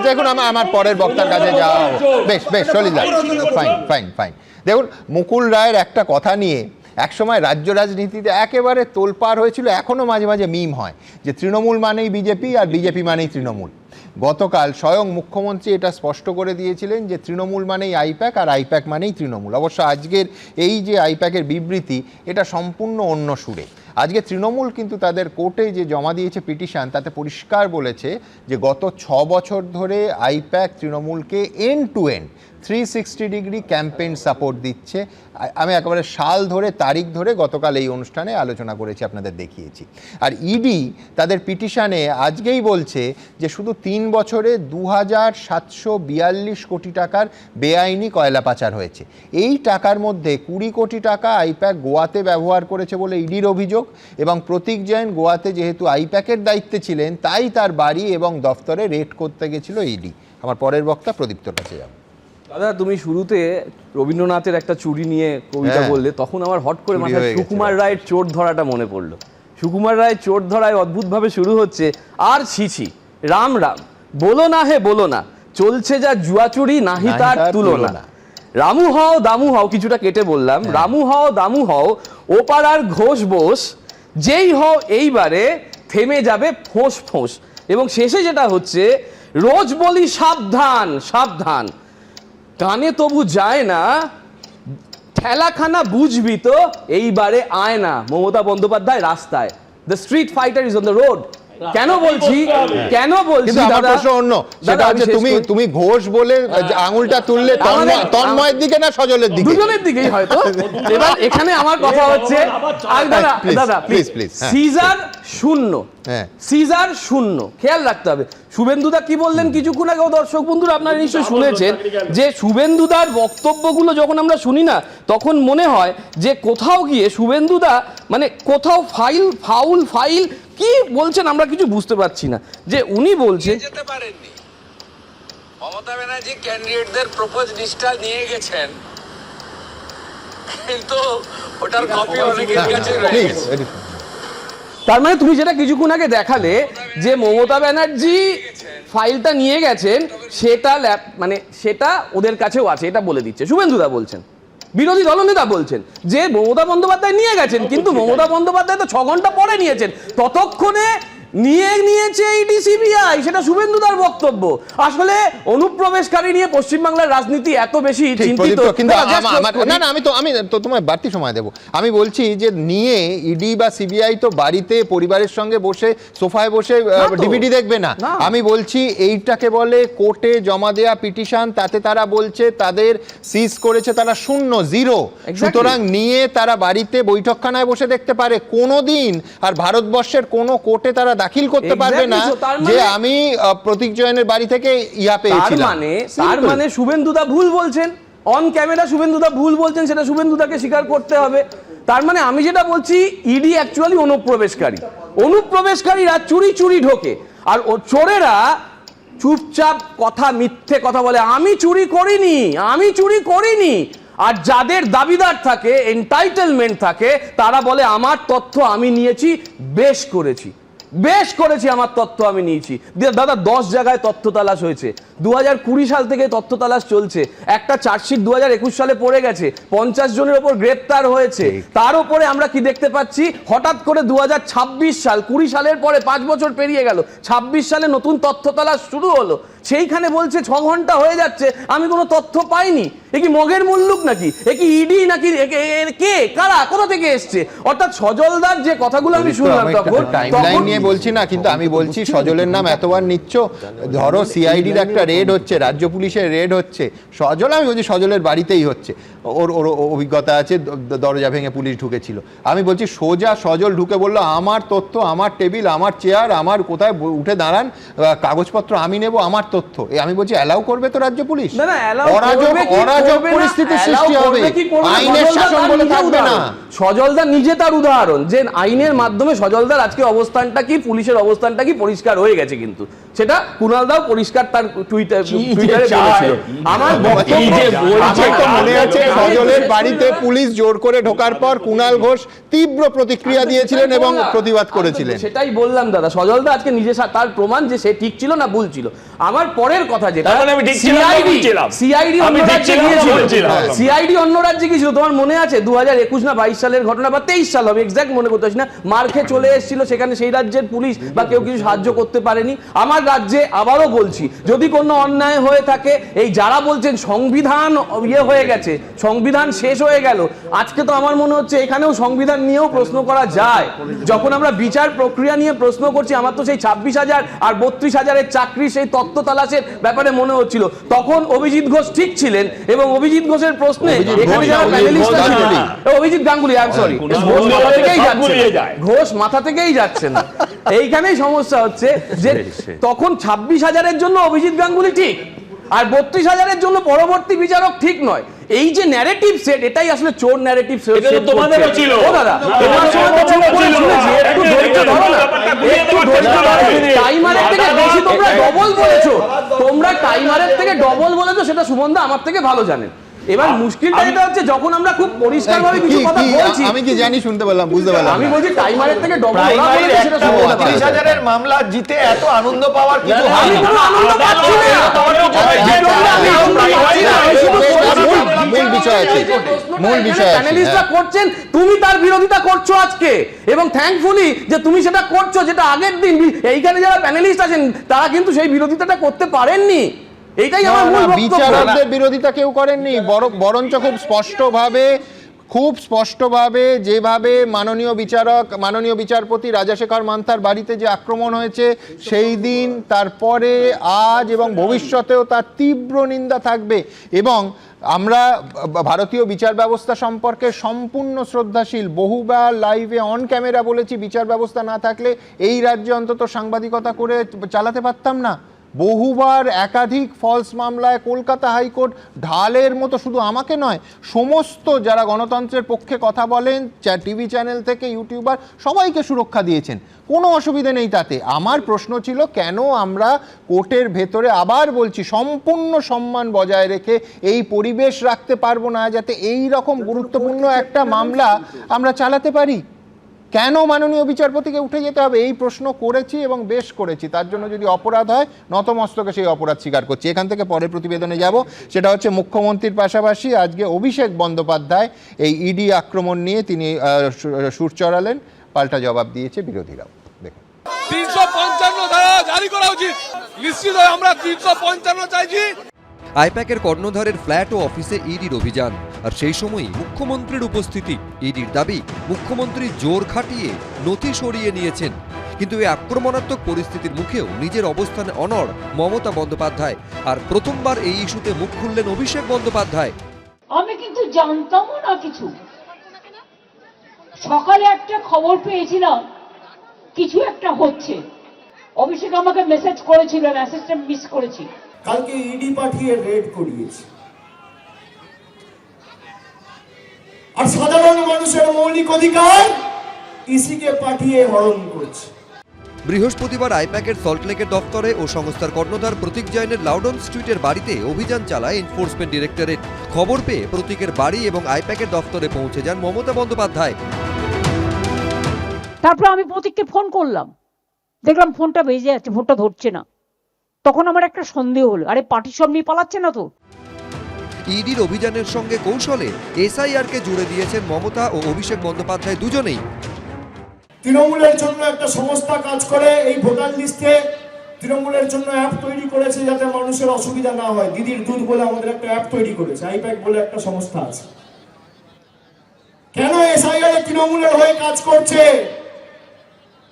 দেখুন আমার পরের বক্তার কাছে যাওয়া, বেশ বেশ সলিল, ফাইন ফাইন ফাইন। দেখুন মুকুল রায়ের একটা কথা নিয়ে একসময় রাজ্য রাজনীতিতে একেবারে তোলপাড় হয়েছিল, এখনও মাঝে মাঝে মিম হয় যে তৃণমূল মানেই বিজেপি আর বিজেপি মানেই তৃণমূল। গতকাল স্বয়ং মুখ্যমন্ত্রী এটা স্পষ্ট করে দিয়েছিলেন যে তৃণমূল মানেই আইপ্যাক আর আইপ্যাক মানেই তৃণমূল। অবশ্য আজকের এই যে আইপ্যাকের বিবৃতি, এটা সম্পূর্ণ অন্য সুরে। আজকে তৃণমূল কিন্তু তাদের কোর্টে যে জমা দিয়েছে পিটিশন, তাতে পরিষ্কার বলেছে যে গত 6 বছর ধরে আইপ্যাক তৃণমূলকে end to end 360 degree campaign support দিচ্ছে। আমি একেবারে সাল ধরে তারিখ ধরে গতকাল এই অনুষ্ঠানে আলোচনা করেছি, আপনাদের দেখিয়েছি। আর ইডি তাদের পিটিশনে আজকেই বলছে যে শুধু 3 বছরে 2742 কোটি টাকার বেআইনি কয়লা পাচার হয়েছে। এই টাকার মধ্যে 20 কোটি টাকা আইপ্যাক গোয়াতে ব্যবহার করেছে বলে ইডির অভিযোগ, এবং প্রতীক জৈন গোয়াতে যেহেতু আইপ্যাকের দায়িত্বে ছিলেন তাই তার বাড়ি এবং দফতরে রেড করতে গেছিল ইডি। আমার পরের বক্তা প্রদীপ্তর কাছে যাব। দাদা তুমি শুরুতে রবীন্দ্রনাথের একটা চুরি নিয়ে কবিতা বললে, তখন আমার হট করে মাথায় সুকুমার রায়ের চোর ধরাটা মনে পড়লো। সুকুমার রায়ের চোর ধরায় অদ্ভুতভাবে শুরু হচ্ছে, আর ছিছি রাম রাম বলো না হে বলো না, চলছে যা জুয়া চুরি নাহি তার তুলনা, রামু হও দামু হও, কিছুটা কেটে বললাম, রামু হও দামু হও ও পাড়ার ঘোষ বোস, যেই হও এইবারে থেমে যাবে ফোঁস ফোঁস। এবং শেষে যেটা হচ্ছে, রোজ বলি সাবধান সাবধান, কানে তবু যায় না, ঠেলাখানা বুঝবি তো এইবারে আয় না। মমতা বন্দ্যোপাধ্যায় রাস্তায়, the street fighter is on the road. কেন বলছি দাদা, প্রশ্ন অন্য, সেটা হচ্ছে তুমি ঘোষ বলে আঙুলটা তুললে তন্ময়ের দিকে না সজলের দিকে? দুজনের দিকেই হয়তো। এবার এখানে আমার কথা হচ্ছে, দাদা প্লিজ প্লিজ, সিজার শূন্য, সিজার শূন্য, খেয়াল রাখতে হবে। শুভেন্দুদা কি বললেন কিছুক্ষণ আগেও, দর্শক বন্ধুরা আপনারা নিশ্চয়ই শুনেছেন, যে শুভেন্দুদার বক্তব্যগুলো যখন আমরা শুনি না, তখন মনে হয় যে কোথাও গিয়ে শুভেন্দুদা মানে কোথাও ফাউল ফাইল কি বলছেন আমরা কিছু বুঝতে পারছি না। যে উনি বলছেন যেতে পারেননি, মমতা ব্যানার্জি ক্যান্ডিডেটদের প্রপোজ লিস্টটা নিয়ে গেছেন, কিন্তু ওটার কপি অনেকের কাছে রয়েছে। তার মানে তুমি যেটা কিছুক্ষণ আগে দেখালে যে মমতা ব্যানার্জি ফাইলটা নিয়ে গেছেন, সেটা মানে সেটা ওদের কাছেও আছে, এটা বলে দিচ্ছে শুভেন্দুদা বলছেন, বিরোধী দলনেতা বলছেন যে মমতা বন্দ্যোপাধ্যায় নিয়ে গেছেন, কিন্তু মমতা বন্দ্যোপাধ্যায় তো 6 ঘন্টা পরে নিয়েছেন, ততক্ষণে নিয়ে নিয়েছে ইডি সিবিআই, সেটা শুভেন্দুদার বক্তব্য। আসলে অনুপ্রবেশকারী নিয়ে পশ্চিমবাংলার রাজনীতি এত বেশি চিন্তিত, কিন্তু আমি তো তোমায় বাড়তি সময় দেবো। আমি বলছি যে নিয়ে ইডি বা সিবিআই তো বাড়িতে পরিবারের সঙ্গে বসে সোফায় বসে ডিভিডি দেখবে না। আমি বলছি এইটাকে বলে কোর্টে জমা দেয়া পিটিশন, তাতে তারা বলছে তাদের সিজ করেছে তারা 0 সুতরাং নিয়ে তারা বাড়িতে বৈঠকখানায় বসে দেখতে পারে। কোনোদিন আর ভারতবর্ষের কোনো কোর্টে তারা দাখিল করতে পারবে না যে আমি প্রতীক জৈনের বাড়ি থেকে ইয়া পেয়েছিলাম। তার মানে শুভেন্দুদা ভুল বলছেন, অন ক্যামেরা শুভেন্দুদা ভুল বলছেন, সেটা শুভেন্দুদাকে স্বীকার করতে হবে। তার মানে আমি যেটা বলছি, ইডি অ্যাকচুয়ালি অনুপ্রবেশকারীরা চুরি চুরি ঢোকে, আর চোরেরা চুপচাপ কথা, মিথ্যে কথা বলে আমি চুরি করিনি। আর যাদের দাবিদার থাকে, এন্টাইটেলমেন্ট থাকে, তারা বলে আমার তথ্য আমি নিয়েছি, বেশ করেছি আমার তথ্য আমি নিয়েছি। দাদা 10 জায়গায় তথ্য তালাশ হয়েছে, 2020 সাল থেকে তথ্য তালাশ চলছে, একটা চার্জশিট 2021 সালে পড়ে গেছে, 50 জনের ওপর গ্রেপ্তার হয়েছে। তার উপরে আমরা কি দেখতে পাচ্ছি, হঠাৎ করে 2026 সাল, 20 সালের পরে 5 বছর পেরিয়ে গেল, 26 সালে নতুন তথ্য তালাশ শুরু হলো, সেইখানে বলছে 6 ঘন্টা হয়ে যাচ্ছে আমি কোনো তথ্য পাইনি। এ কি মগের মুল্লুক নাকি? এ কি ইডি নাকি? কে, কারা, কোথা থেকে এসছে? অর্থাৎ সজলদার যে কথাগুলো আমি শুনলাম তখন টাইমলাইন নিয়ে বলছি না, কিন্তু আমি বলছি সজলের নাম এতবার নিচ্ছ, ধরো সিআইডির একটা রেড হচ্ছে, রাজ্য পুলিশের রেড হচ্ছে, সজল, আমি বলছি সজলের বাড়িতেই হচ্ছে, ওর অভিজ্ঞতা আছে, দরজা ভেঙে পুলিশ ঢুকেছিল। আমি বলছি সোজা সজল ঢুকে বললো আমার তথ্য, আমার টেবিল, আমার চেয়ার, আমার কোথায় উঠে দাঁড়ান, কাগজপত্র আমি নেব, আমার তথ্য। আমি বলছি অ্যালাউ করবে তো রাজ্য পুলিশ? অরাজক পরিস্থিতি সৃষ্টি হবে, আইনের শাসন বলে থাকবে না। সজলদার নিজে তার উদাহরণ, যে আইনের মাধ্যমে সজলদার আজকে অবস্থানটা কি, পুলিশের অবস্থানটা কি পরিষ্কার হয়ে গেছে। কিন্তু সেটা কুণাল দাও পরিষ্কার তার টুইটারে বলেছিল। আমার মনে আছে সজলের বাড়িতে পুলিশ জোর করে ঢোকার পর কুণাল ঘোষ তীব্র প্রতিক্রিয়া দিয়েছিলেন এবং প্রতিবাদ করেছিলেন। সেটাই বললাম দাদা, সজলদা আজকে নিজে তার প্রমাণ যে সে ঠিক ছিল না ভুল ছিল। আমার পরের কথা যেটা, সিআইডি অন্য রাজ্যে গিয়েছিল, তোমার মনে আছে 2021 না 22 সালের ঘটনা, বা 23 সাল হবে, এক্সাক্ট মনে করতে পারছি না, মার্কে চলে এসেছিল, সেখানে সেই রাজ্যের পুলিশ বা কেউ কিছু সাহায্য করতে পারেনি। আমার রাজ্যে আবারও বলছি, যদি কোনো অন্যায় হয়ে থাকে, এই যারা বলছেন সংবিধান হয়ে গেছে, সংবিধান শেষ হয়ে গেল, আজকে তো আমার মনে হচ্ছে এখানেও সংবিধান নিয়েও প্রশ্ন করা যায়। যখন আমরা বিচার প্রক্রিয়া নিয়ে প্রশ্ন করছি, আমার তো সেই 26,000 আর 32,000-এর চাকরি, সেই তথ্য তালাশের ব্যাপারে মনে হচ্ছিল, তখন অভিজিৎ ঘোষ ঠিক ছিলেন, এবং অভিজিৎ ঘোষের প্রশ্নে এখানে যারা প্যানেলিস্ট ছিলেন, অভিজিৎ গাঙ্গুলি, ঘোষ মাথা থেকেই যাচ্ছে না। এইখানেই সমস্যা হচ্ছে যে তখন 26,000-এর জন্য অভিজিৎ গাঙ্গুলি ঠিক, আর 32,000-এর জন্য পরবর্তী বিচারক ঠিক নয়। এই যে ন্যারেটিভ সেট, এটাই আসলে চোর ন্যারেটিভ সেট। তোমাদেরও ছিল ও দাদা, তোমার সময় তো চোর করে শুনেছি, একটু ধৈর্য ধরো না, একটু ধৈর্য ধরো। টাইমারের থেকে বেশি তোমরা ডবল বলেছো, সেটা সুমনদা আমার থেকে ভালো জানেন। এবার মুশকিলটা এটা হচ্ছে, যখন আমরা খুব পরিষ্কারভাবে কিছু কথা বলছি, আমি কি জানি, শুনতে পেলাম, বুঝতে পারলাম, আমি বলছি টাইমারের থেকে ডবল, সেটা 30,000-এর মামলা জিতে এত আনন্দ পাওয়ার কিছু হয় আমি কোনো আনন্দ পাচ্ছি না। মূল বিষয় প্যানেলিস্টরা করছেন, তুমি তার বিরোধিতা করছো আজকে, এবং থ্যাঙ্কফুলি যে তুমি সেটা করছো, যেটা আগের দিন এইখানে যারা প্যানেলিস্ট আছেন তারা কিন্তু সেই বিরোধিতাটা করতে পারেননি। এইটাই আমার মূল বক্তব্য। বিচারকদের বিরোধিতা কেউ করেননি, বরঞ্চ খুব স্পষ্টভাবে যেভাবে মাননীয় বিচারপতি রাজাশেখর মান্থার বাড়িতে যে আক্রমণ হয়েছে সেই দিন, তারপরে আজ এবং ভবিষ্যতেও তার তীব্র নিন্দা থাকবে। এবং আমরা ভারতীয় বিচার ব্যবস্থা সম্পর্কে সম্পূর্ণ শ্রদ্ধাশীল, বহুবার লাইভে অন ক্যামেরা বলেছি, বিচার ব্যবস্থা না থাকলে এই রাজ্যে অন্তত সাংবাদিকতা করে চালাতে পারতাম না। বহুবার একাধিক ফলস মামলায় কলকাতা হাইকোর্ট ঢালের মতো, শুধু আমাকে নয়, সমস্ত যারা গণতন্ত্রের পক্ষে কথা বলেন, টিভি চ্যানেল থেকে ইউটিউবার, সবাইকে সুরক্ষা দিয়েছেন, কোনো অসুবিধে নেই তাতে। আমার প্রশ্ন ছিল, কেন আমরা কোর্টের ভেতরে, আবার বলছি, সম্পূর্ণ সম্মান বজায় রেখে এই পরিবেশ রাখতে পারবো না, যাতে এই রকম গুরুত্বপূর্ণ একটা মামলা আমরা চালাতে পারি? কেন মাননীয় বিচারপতিকে উঠে যেতে হবে? এই প্রশ্ন করেছি এবং বেশ করেছি। তার জন্য যদি অপরাধ হয়, নতমস্তকে সেই অপরাধ স্বীকার করছি। এখান থেকে পরের প্রতিবেদনে যাব, সেটা হচ্ছে মুখ্যমন্ত্রীর পাশাপাশি আজকে অভিষেক বন্দ্যোপাধ্যায় এই ইডি আক্রমণ নিয়ে তিনি সুর চড়ালেন, পাল্টা জবাব দিয়েছে বিরোধীরাও। দেখুন। 355 ধারা জারি করা উচিত। নিশ্চিতভাবে আমরা 355 চাইছি। আইপ্যাকের কর্ণধারের ফ্ল্যাট ও অফিসে ইডির অভিযান, আর সেই সময়ই মুখ্যমন্ত্রীর উপস্থিতি। ইডির দাবি, মুখ্যমন্ত্রী জোর খাটিয়ে নথি সরিয়ে নিয়েছেন। কিন্তু এই আক্রমণাত্মক পরিস্থিতির মুখেও নিজের অবস্থানে অনড় মমতা বন্দ্যোপাধ্যায়। আর প্রথমবার এই ইস্যুতে মুখ খুললেন অভিষেক বন্দ্যোপাধ্যায়। আমি কিন্তু জানতামও না কিছু। সকালে একটা খবর পেয়েছিলাম কিছু একটা হচ্ছে। অভিষেক আমাকে মেসেজ করেছিল, মেসেজটা মিস করেছি। কালকে ইডি পাঠিয়ে রেড করিয়েছে, আর সাধারণ মানুষের মৌলিক অধিকার ইসিকে পাঠিয়ে হরণ করছে। বৃহস্পতিবার আইপ্যাকের সল্টলেকের দফতরে ও সংস্থার কর্ণধার প্রতীক জৈনের লাউডন স্ট্রিটের বাড়িতে অভিযান চালায় এনফোর্সমেন্ট ডিরেক্টরেট। খবর পেয়ে প্রতীকের বাড়ি এবং আইপ্যাকের দফতরে পৌঁছে যান মমতা বন্দ্যোপাধ্যায়। তারপর আমি প্রতীককে ফোন করলাম, দেখলাম ফোনটা বেজে যাচ্ছে, ফোনটা ধরছে না। তখন আমার একটা সন্দেহ হলো, আরে পার্টি সব নিয়ে পালাচ্ছে না তো। ইডির অভিযানের সঙ্গে কৌশলে এসআইআরকে জুড়ে দিয়েছেন মমতা ও অভিষেক বন্দ্যোপাধ্যায় দুজনেই। তৃণমূলের জন্য একটা সংস্থা কাজ করে এই ভোটার লিস্টে, তৃণমূলের জন্য অ্যাপ তৈরি করেছে যাতে মানুষের অসুবিধা না হয়। দিদির দুধ বলে আমাদের একটা অ্যাপ তৈরি করেছে, আইপ্যাক বলে একটা সংস্থা আছে। কেন এসআইআর তৃণমূলের হয়ে কাজ করছে?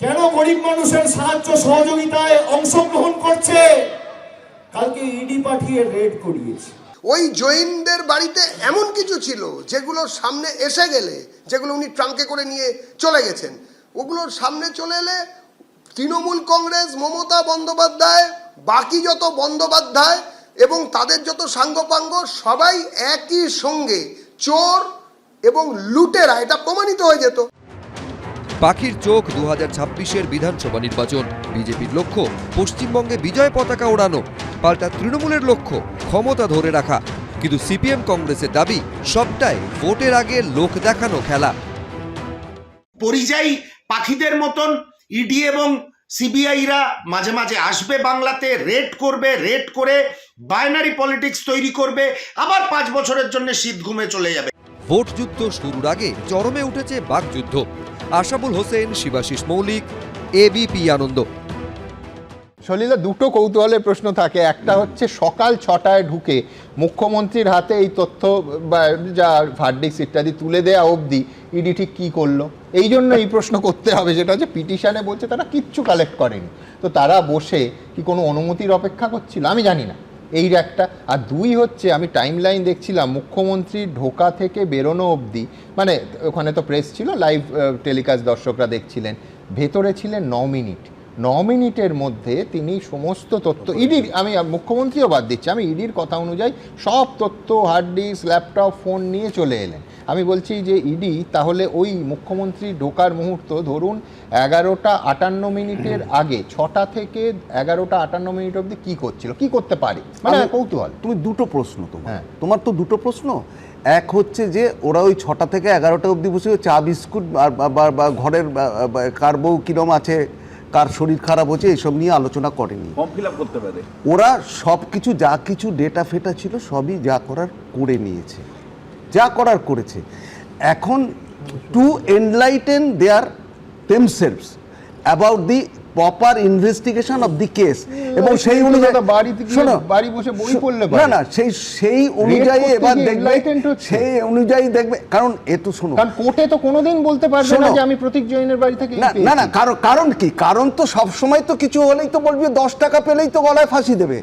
কেন গরিব মানুষের সাহায্য সহযোগিতায় অংশগ্রহণ করছে? কালকে ইডি পাঠিয়ে রেড করিয়েছে। ওই জৈনদের বাড়িতে এমন কিছু ছিল যেগুলোর সামনে এসে গেলে, যেগুলো উনি ট্রাঙ্কে করে নিয়ে চলে গেছেন, ওগুলোর সামনে চলে এলে তৃণমূল কংগ্রেস, মমতা বন্দ্যোপাধ্যায়, বাকি যত বন্দ্যোপাধ্যায় এবং তাদের যত সাঙ্গপাঙ্গ সবাই একই সঙ্গে চোর এবং লুটেরা, এটা প্রমাণিত হয়ে যেত। পাখির চোখ 2026-এর বিধানসভা নির্বাচন। বিজেপির লক্ষ্য পশ্চিমবঙ্গে বিজয় পতাকা ওড়ানো, পাল্টা তৃণমূলের লক্ষ্য ক্ষমতা ধরে রাখা। কিন্তু সিপিএম কংগ্রেসের দাবি সবটাই ভোটের আগে লোক দেখানো খেলা। পরিযায়ী পাখিদের মতন ইডি এবং সিবিআইরা মাঝে মাঝে আসবে বাংলাতে, রেড করবে, রেড করে বাইনারি পলিটিক্স তৈরি করবে, আবার 5 বছরের জন্য শীত ঘুমে চলে যাবে। ভোট যুদ্ধ শুরুর আগে চরমে উঠেছে বাকযুদ্ধ। আশাবুল হোসেন, শিবাশিস মৌলিক, এবিপি আনন্দ। সলিলা, দুটো কৌতূহলের প্রশ্ন থাকে। একটা হচ্ছে সকাল 6টায় ঢুকে মুখ্যমন্ত্রীর হাতে এই তথ্য বা যা ভার্ডিক্স ইত্যাদি তুলে দেওয়া অবধি ইডি ঠিক কী করলো? এই জন্য এই প্রশ্ন করতে হবে, যেটা হচ্ছে পিটিশনে বলছে তারা কিচ্ছু কালেক্ট করেনি। তো তারা বসে কি কোনো অনুমতির অপেক্ষা করছিল? আমি জানি না। এই একটা। আর দুই হচ্ছে, আমি টাইম লাইন দেখছিলাম মুখ্যমন্ত্রীর ঢোকা থেকে বেরোনো অবধি, মানে ওখানে তো প্রেস ছিল, লাইভ টেলিকাস্ট দর্শকরা দেখছিলেন, ভেতরে ছিলেন 9 মিনিট। 9 মিনিটের মধ্যে তিনি সমস্ত তথ্য, ইডির, আমি মুখ্যমন্ত্রীও বাদ দিচ্ছি, আমি ইডির কথা অনুযায়ী সব তথ্য, হার্ড ডিস্ক, ল্যাপটপ, ফোন নিয়ে চলে এলেন। আমি বলছি যে ইডি তাহলে ওই মুখ্যমন্ত্রী ঢোকার মুহূর্ত ধরুন 11টা 58 মিনিটের আগে 6টা থেকে 11টা 58 মিনিট অবধি কি করছিল, কি করতে পারে, মানে কৌতূহল। তুমি দুটো প্রশ্ন, তোমার তো দুটো প্রশ্ন। এক হচ্ছে যে ওরা ওই 6টা থেকে 11টা অবধি বসে চা বিস্কুট বা ঘরের কার বউ কিরম আছে, কার শরীর খারাপ হচ্ছে, এসব নিয়ে আলোচনা করেনি। ফর্ম ফিল আপ করতে পারে। ওরা সব কিছু, যা কিছু ডেটা ফেটা ছিল সবই যা করার করে নিয়েছে, যা করার করেছে। এখন to enlighten their themselves about the proper investigation of the case, এবং সেই অনুযায়ী বাড়ি বসে বই পড়লে না সেই অনুযায়ী এবার দেখবে, সেই অনুযায়ী দেখবে। কারণ এ তো শোনো, কারণ কোর্টে তো কোনোদিন বলতে পারবে না যে আমি প্রতীক জৈনের বাড়ি থেকে না না, কারণ কি? কারণ তো সব সময় তো কিছু হলেই তো বলবি 10 টাকা পেলেই তো গলায় ফাঁসি দেবে।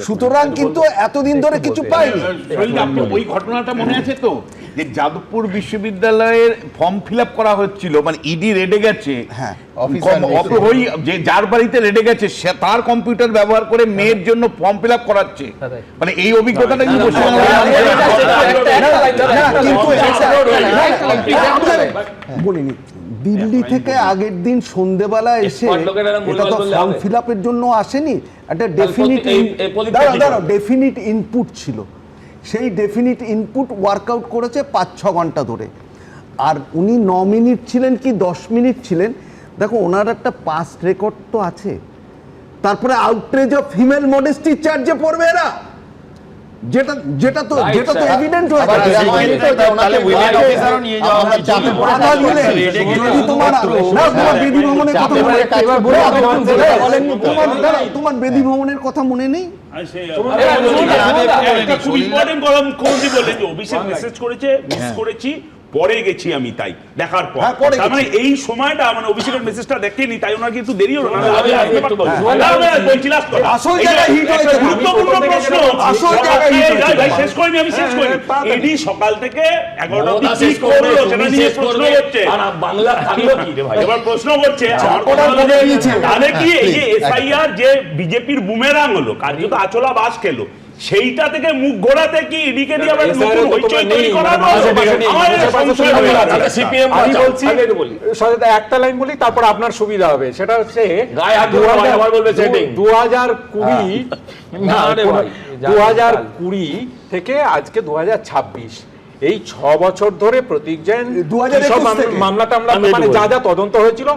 সুতরাং কিন্তু এতদিন ধরে কিছু পাইনি। ওই ঘটনাটা মনে আছে তো, যে যাদবপুর বিশ্ববিদ্যালয়ের ফর্ম ফিল আপ করা হচ্ছিল, মানে ইডি রেডে গেছে, ওই যে যার বাড়িতে রেডে গেছে সে তার কম্পিউটার ব্যবহার করে মেয়ের জন্য ফর্ম ফিল আপ করাচ্ছে, মানে এই অভিজ্ঞতাটা কিন্তু বলিনি। দিল্লি থেকে আগের দিন সন্ধ্যেবেলা এসে, এটা তো ফর্ম ফিল আপের জন্য আসেনি, একটা ডেফিনিট ইনপুট ছিল। সেই ডেফিনিট ইনপুট ওয়ার্কআউট করেছে 5-6 ঘন্টা ধরে। আর উনি 9 মিনিট ছিলেন কি 10 মিনিট ছিলেন, দেখো ওনার একটা পাস্ট রেকর্ড তো আছে। তারপরে আউটরেজ অফ ফিমেল মডেস্টি চার্জে পড়বে এরা, যেটা যেটা তো যেটা তো এভিডেন্ট হয়ে আবার গেছে। এরা হয়নি তো যে ওনাকে women বলে officer-ও নিয়ে যাওয়া আমরা উচিত। চাপে পড়ে বাধা দিলে যদি তোমার না তোমার বেদি ভ্রমণের কথা চাপে পড়ে কাজ করতে হবে। তোমার বেদি ভ্রমণের কথা মনে নেই? খুব ইম্পর্টেন্ট কথা মুখ্যমন্ত্রী বললেন যে অভিষেক মেসেজ করেছে, মিস করেছি, পরে গেছি আমি, তাই দেখার পর হ্যাঁ, পরে তার মানে গেছি। এই সময়টা মানে অভিষেকের মেসেজটা দেখেনি, তাই ওনার কিন্তু দেরি হলো না। আমি একটু বলছি। বলছি last কথা। আসল এই যে জায়গায় হিট হয়েছে। গুরুত্বপূর্ণ প্রশ্ন, আসল জায়গায় হিট হয়েছে। ভাই শেষ করিনি, আমি শেষ করিনি। এডি সকাল থেকে 11টা অবধি কি শেষ করবে, করলো সেটা তুমি নিয়ে শেষ প্রশ্ন করবে, হচ্ছে। আর বাংলা থাকলো কি রে ভাই? এবার প্রশ্ন করছে আমার কথা হলো যে, তাহলে কি এই যে এসআইআর যে বিজেপির বুমেরাং হলো, কার্যত আচলা বাস খেলো, সেইটা থেকে মুখ ঘোরাতে কি ইডিকে দিয়ে আবার নতুন হইচই তৈরি করানো? আমাদের সংশয় হয়ে আছে। সিপিএম আমি বলছি সজেদা একটা লাইন বলি, তারপর আপনার সুবিধা হবে। সেটা হচ্ছে গায়ে হাত ধরে ভাই, আবার বলবে setting। 2020 না রে ভাই, 2020 থেকে আজকে 2026, এই 6 বছর ধরে প্রতীক জৈন 2021 থেকে। মামলা টামলা আমি মানে একটু যা যা তদন্ত হয়েছিল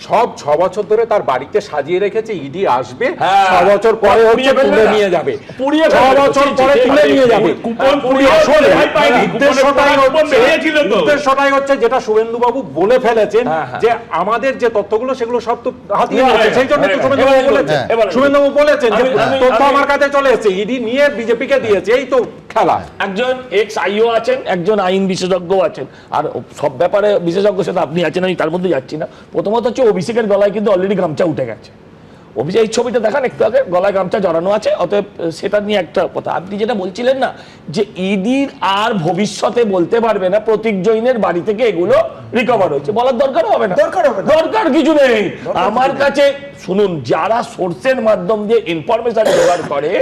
সব 6 বছর ধরে তার বাড়িতে সাজিয়ে রেখেছে। ইডি আসবে, হ্যাঁ। 6 বছর পরে হচ্ছে পুড়িয়ে তুলে ফেলবে নিয়ে না। যাবে, পুড়িয়ে 6 ফেলবে। বছর ঠিক, পরে ঠিক, তুলে ঠিক, নিয়ে ঠিক। যাবে। কুপন পুড়িয়ে আসলে ভয় পায়নি, উদ্দেশ্যটাই কুপন বেরিয়েছিল তো। উদ্দেশ্যটাই হচ্ছে যেটা শুভেন্দুবাবু বলে ফেলেছেন, হ্যাঁ, হ্যাঁ। যে আমাদের যে তথ্যগুলো সেগুলো সব তো হাতিয়ে হ্যাঁ, নিয়েছে। সেই জন্য তো হ্যাঁ, শুভেন্দুবাবু এবারে বলেছেন, এবারে শুভেন্দুবাবু বলেছেন যে আমি- তথ্য আমি- আমার কাছে চলে এসেছে, ইডি নিয়ে বিজেপিকে দিয়েছে। এই তো খেলা। একজন এক্স আইও আছেন, একজন আইন বিশেষজ্ঞ আছেন, আর সব ব্যাপারে বিশেষজ্ঞ সেটা আপনি আছেন, আমি তার মধ্যে যাচ্ছি না। প্রথমত হচ্ছে অভিষেকের গলায় কিন্তু অলরেডি গামছা উঠে গেছে। অভিষেক এই ছবিটা দেখান একটু আগে, গলায় গামছা জড়ানো আছে, অতএব সেটা নিয়ে একটা কথা। আপনি যেটা বলছিলেন না যে ইডির আর ভবিষ্যতে বলতে পারবে না প্রতীক জৈনের বাড়ি থেকে এগুলো রিকভার হয়েছে, বলার দরকার হবে না, দরকার কিছু নেই। আমার কাছে শুনুন, যারা সোর্সের মাধ্যম দিয়ে ইনফরমেশন জোগাড় করে,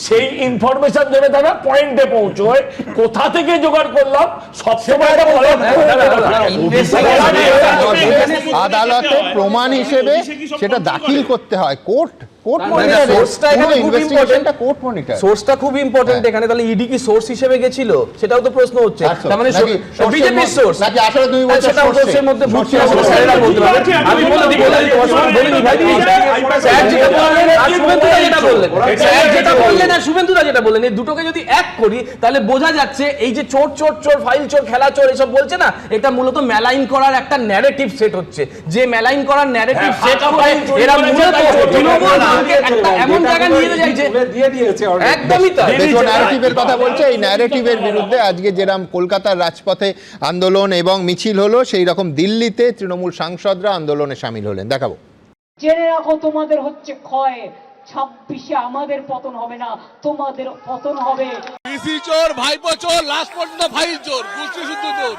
সেই ইনফরমেশন ধরে তারা পয়েন্টে পৌঁছয়। কোথা থেকে জোগাড় করলাম সবসময় এটা বলে আদালতে প্রমাণ হিসেবে সেটা দাখিল করতে হয়। কোর্ট সোর্সটা এখানে খুব ইম্পর্টেন্ট। Court monitor. সোর্সটা খুব ইম্পর্টেন্ট এখানে। তাহলে ইডি কি সোর্স হিসেবে গেছিল, সেটাও তো প্রশ্ন হচ্ছে। তার মানে বিজেপির সোর্স নাকি আসলে তুমি বলছো সেটা source সোর্সের এ? মধ্যে source ভর্তি এ আছে, আছে। স্যারেরা বলতে পারবে। আমি বলিনি ভাই, স্যার যেটা বললেন আর শুভেন্দুদা যেটা বললেন, স্যার যেটা বললেন আর শুভেন্দুদা যেটা বললেন, এই দুটোকে যদি এক করি তাহলে বোঝা যাচ্ছে এই যে চোর চোর চোর, ফাইল চোর, খেলা চোর এসব বলছে না, এটা মূলত মেলাইন করার একটা ন্যারেটিভ সেট হচ্ছে। যে মেলাইন করার ন্যারেটিভ সেট করে এরা মূলত তৃণমূল দলকে একটা এমন জায়গা নিয়ে যাচ্ছে দিয়ে দিয়েছে already। একদমই তাই। দেখো ন্যারেটিভের কথা বলছে, এই ন্যারেটিভের বিরুদ্ধে আজকে যেরকম কলকাতার রাজপথে আন্দোলন এবং মিছিল হলো, সেই রকম দিল্লিতে তৃণমূল সাংসদরা আন্দোলনে সামিল হলেন। দেখাবো। জেনে রাখো তোমাদের হচ্ছে ক্ষয়, 26-এ আমাদের পতন হবে না, তোমাদের পতন হবে। চোর ভাইপো চোর, লাস্ট পর্যন্ত ফাইল চোর, গোষ্ঠী শুদ্ধ চোর।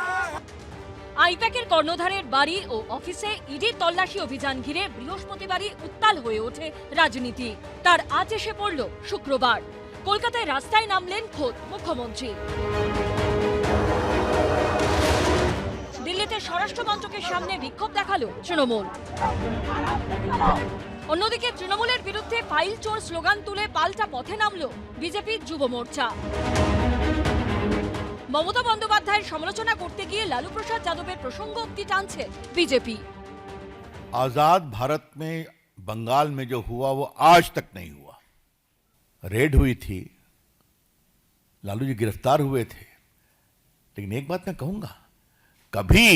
আইপ্যাকের কর্ণধারের বাড়ি ও অফিসে ইডির তল্লাশি অভিযান ঘিরে বৃহস্পতিবারই উত্তাল হয়ে ওঠে রাজনীতি। তার আজ এসে পড়ল শুক্রবার। কলকাতায় রাস্তায় নামলেন খোদ মুখ্যমন্ত্রী। দিল্লিতে স্বরাষ্ট্র মন্ত্রকের সামনে বিক্ষোভ দেখালো তৃণমূল। অন্যদিকে তৃণমূলের বিরুদ্ধে ফাইল চোর স্লোগান তুলে পাল্টা পথে নামল বিজেপির যুব মোর্চা। মমতা বন্দ্যোপাধ্যায়ের সমালোচনা করতে গিয়ে লালু প্রসাদ যাদবের প্রসঙ্গ অব্দি টানছে বিজেপি। आजाद भारत में बंगाल में जो हुआ वो आज तक नहीं हुआ। रेड हुई थी, लालू जी गिरफ्तार हुए थे, लेकिन एक बात मैं कहूंगा, कभी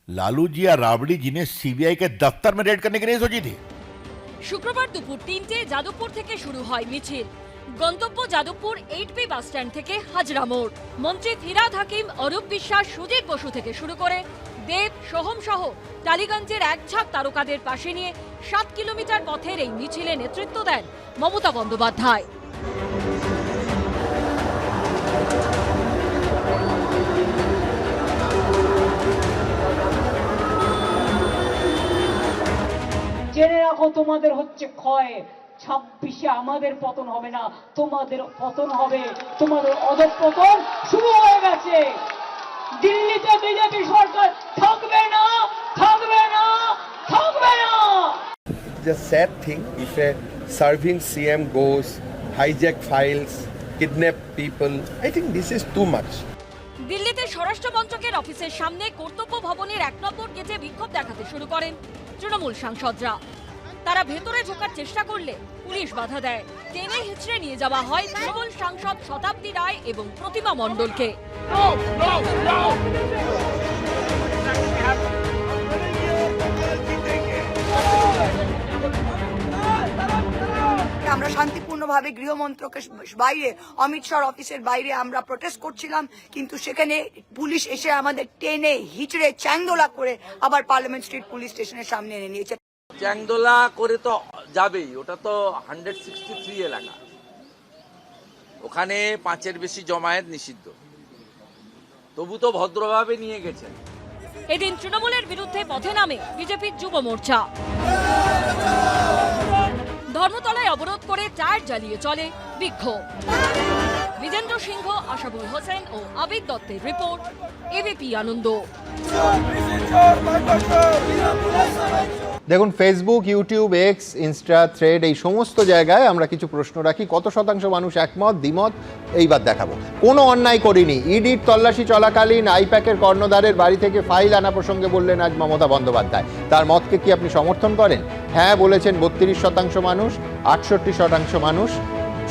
लालू जी या राबड़ी जी ने सीबीआई के दफ्तर में रेड करने की नहीं सोची थी। শুক্রবার দুপুর 3টে যাদবপুর থেকে শুরু হয় মিছিল। গন্তব্য যাদবপুর 8B বাস স্ট্যান্ড থেকে হাজরা মোড়। মন্ত্রী ফিরহাদ হাকিম, অরূপ বিশ্বাস, সুজিত বসু থেকে শুরু করে দেব, সোহম সহ টালিগঞ্জের এক ঝাঁক তারকাদের পাশে নিয়ে 7 কিলোমিটার পথের এই মিছিলে নেতৃত্ব দেন মমতা বন্দ্যোপাধ্যায়। জেনে রাখো তোমাদের হচ্ছে ক্ষয়, 26-এ আমাদের পতন হবে না, তোমাদের পতন হবে। তোমাদের অধঃপতন শুরু হয়ে গেছে। দিল্লিতে বিজেপি সরকার থাকবে না, থাকবে না, থাকবে না। The sad thing if a serving CM goes, hijack files, kidnap people. I think this is too much. দিল্লিতে স্বরাষ্ট্র মন্ত্রকের অফিসের সামনে কর্তব্য ভবনের 1 নম্বর গেটে বিক্ষোভ দেখাতে শুরু করেন তৃণমূল সাংসদরা। তারা ভেতরে ঢোকার চেষ্টা করলে পুলিশ বাধা দেয়। টেনে হিচড়ে নিয়ে যাওয়া হয় তৃণমূল সাংসদ শতাব্দী রায় এবং প্রতিমা মণ্ডলকে। আমরা শান্তিপূর্ণভাবে গৃহমন্ত্রকের বাইরে, অমিত শাহর অফিসের বাইরে আমরা প্রোটেস্ট করছিলাম, কিন্তু সেখানে পুলিশ এসে আমাদের টেনে হিচড়ে চ্যাংদোলা করে আবার পার্লামেন্ট স্ট্রিট পুলিশ স্টেশনের সামনে এনে নিয়েছে। চ্যাংদোলা করে তো যাবেই, ওটা তো 163 এলাকা, ওখানে 5-এর বেশি জমায়েত নিষিদ্ধ, তবু তো ভদ্রভাবে নিয়ে গেছেন। এদিন তৃণমূলের বিরুদ্ধে পথে নামে বিজেপির যুব মোর্চা। ধর্মতলায় অবরোধ করে টায়ার জ্বালিয়ে চলে বিক্ষোভ। বিজেন্দ্র সিংহ, আশাবুল হোসেন ও আবিদ দত্তের রিপোর্ট, এবিপি আনন্দ। দেখুন, Facebook, YouTube, x, Insta, thread এই সমস্ত জায়গায় আমরা কিছু প্রশ্ন রাখি। কত শতাংশ মানুষ একমত, দ্বিমত? এইবার দেখাবো। কোনো অন্যায় করিনি, ইডির তল্লাশি চলাকালীন আইপ্যাকের কর্ণধারের বাড়ি থেকে ফাইল আনা প্রসঙ্গে বললেন আজ মমতা বন্দ্যোপাধ্যায়। তার মতকে কি আপনি সমর্থন করেন? হ্যাঁ বলেছেন 32% মানুষ, 68% মানুষ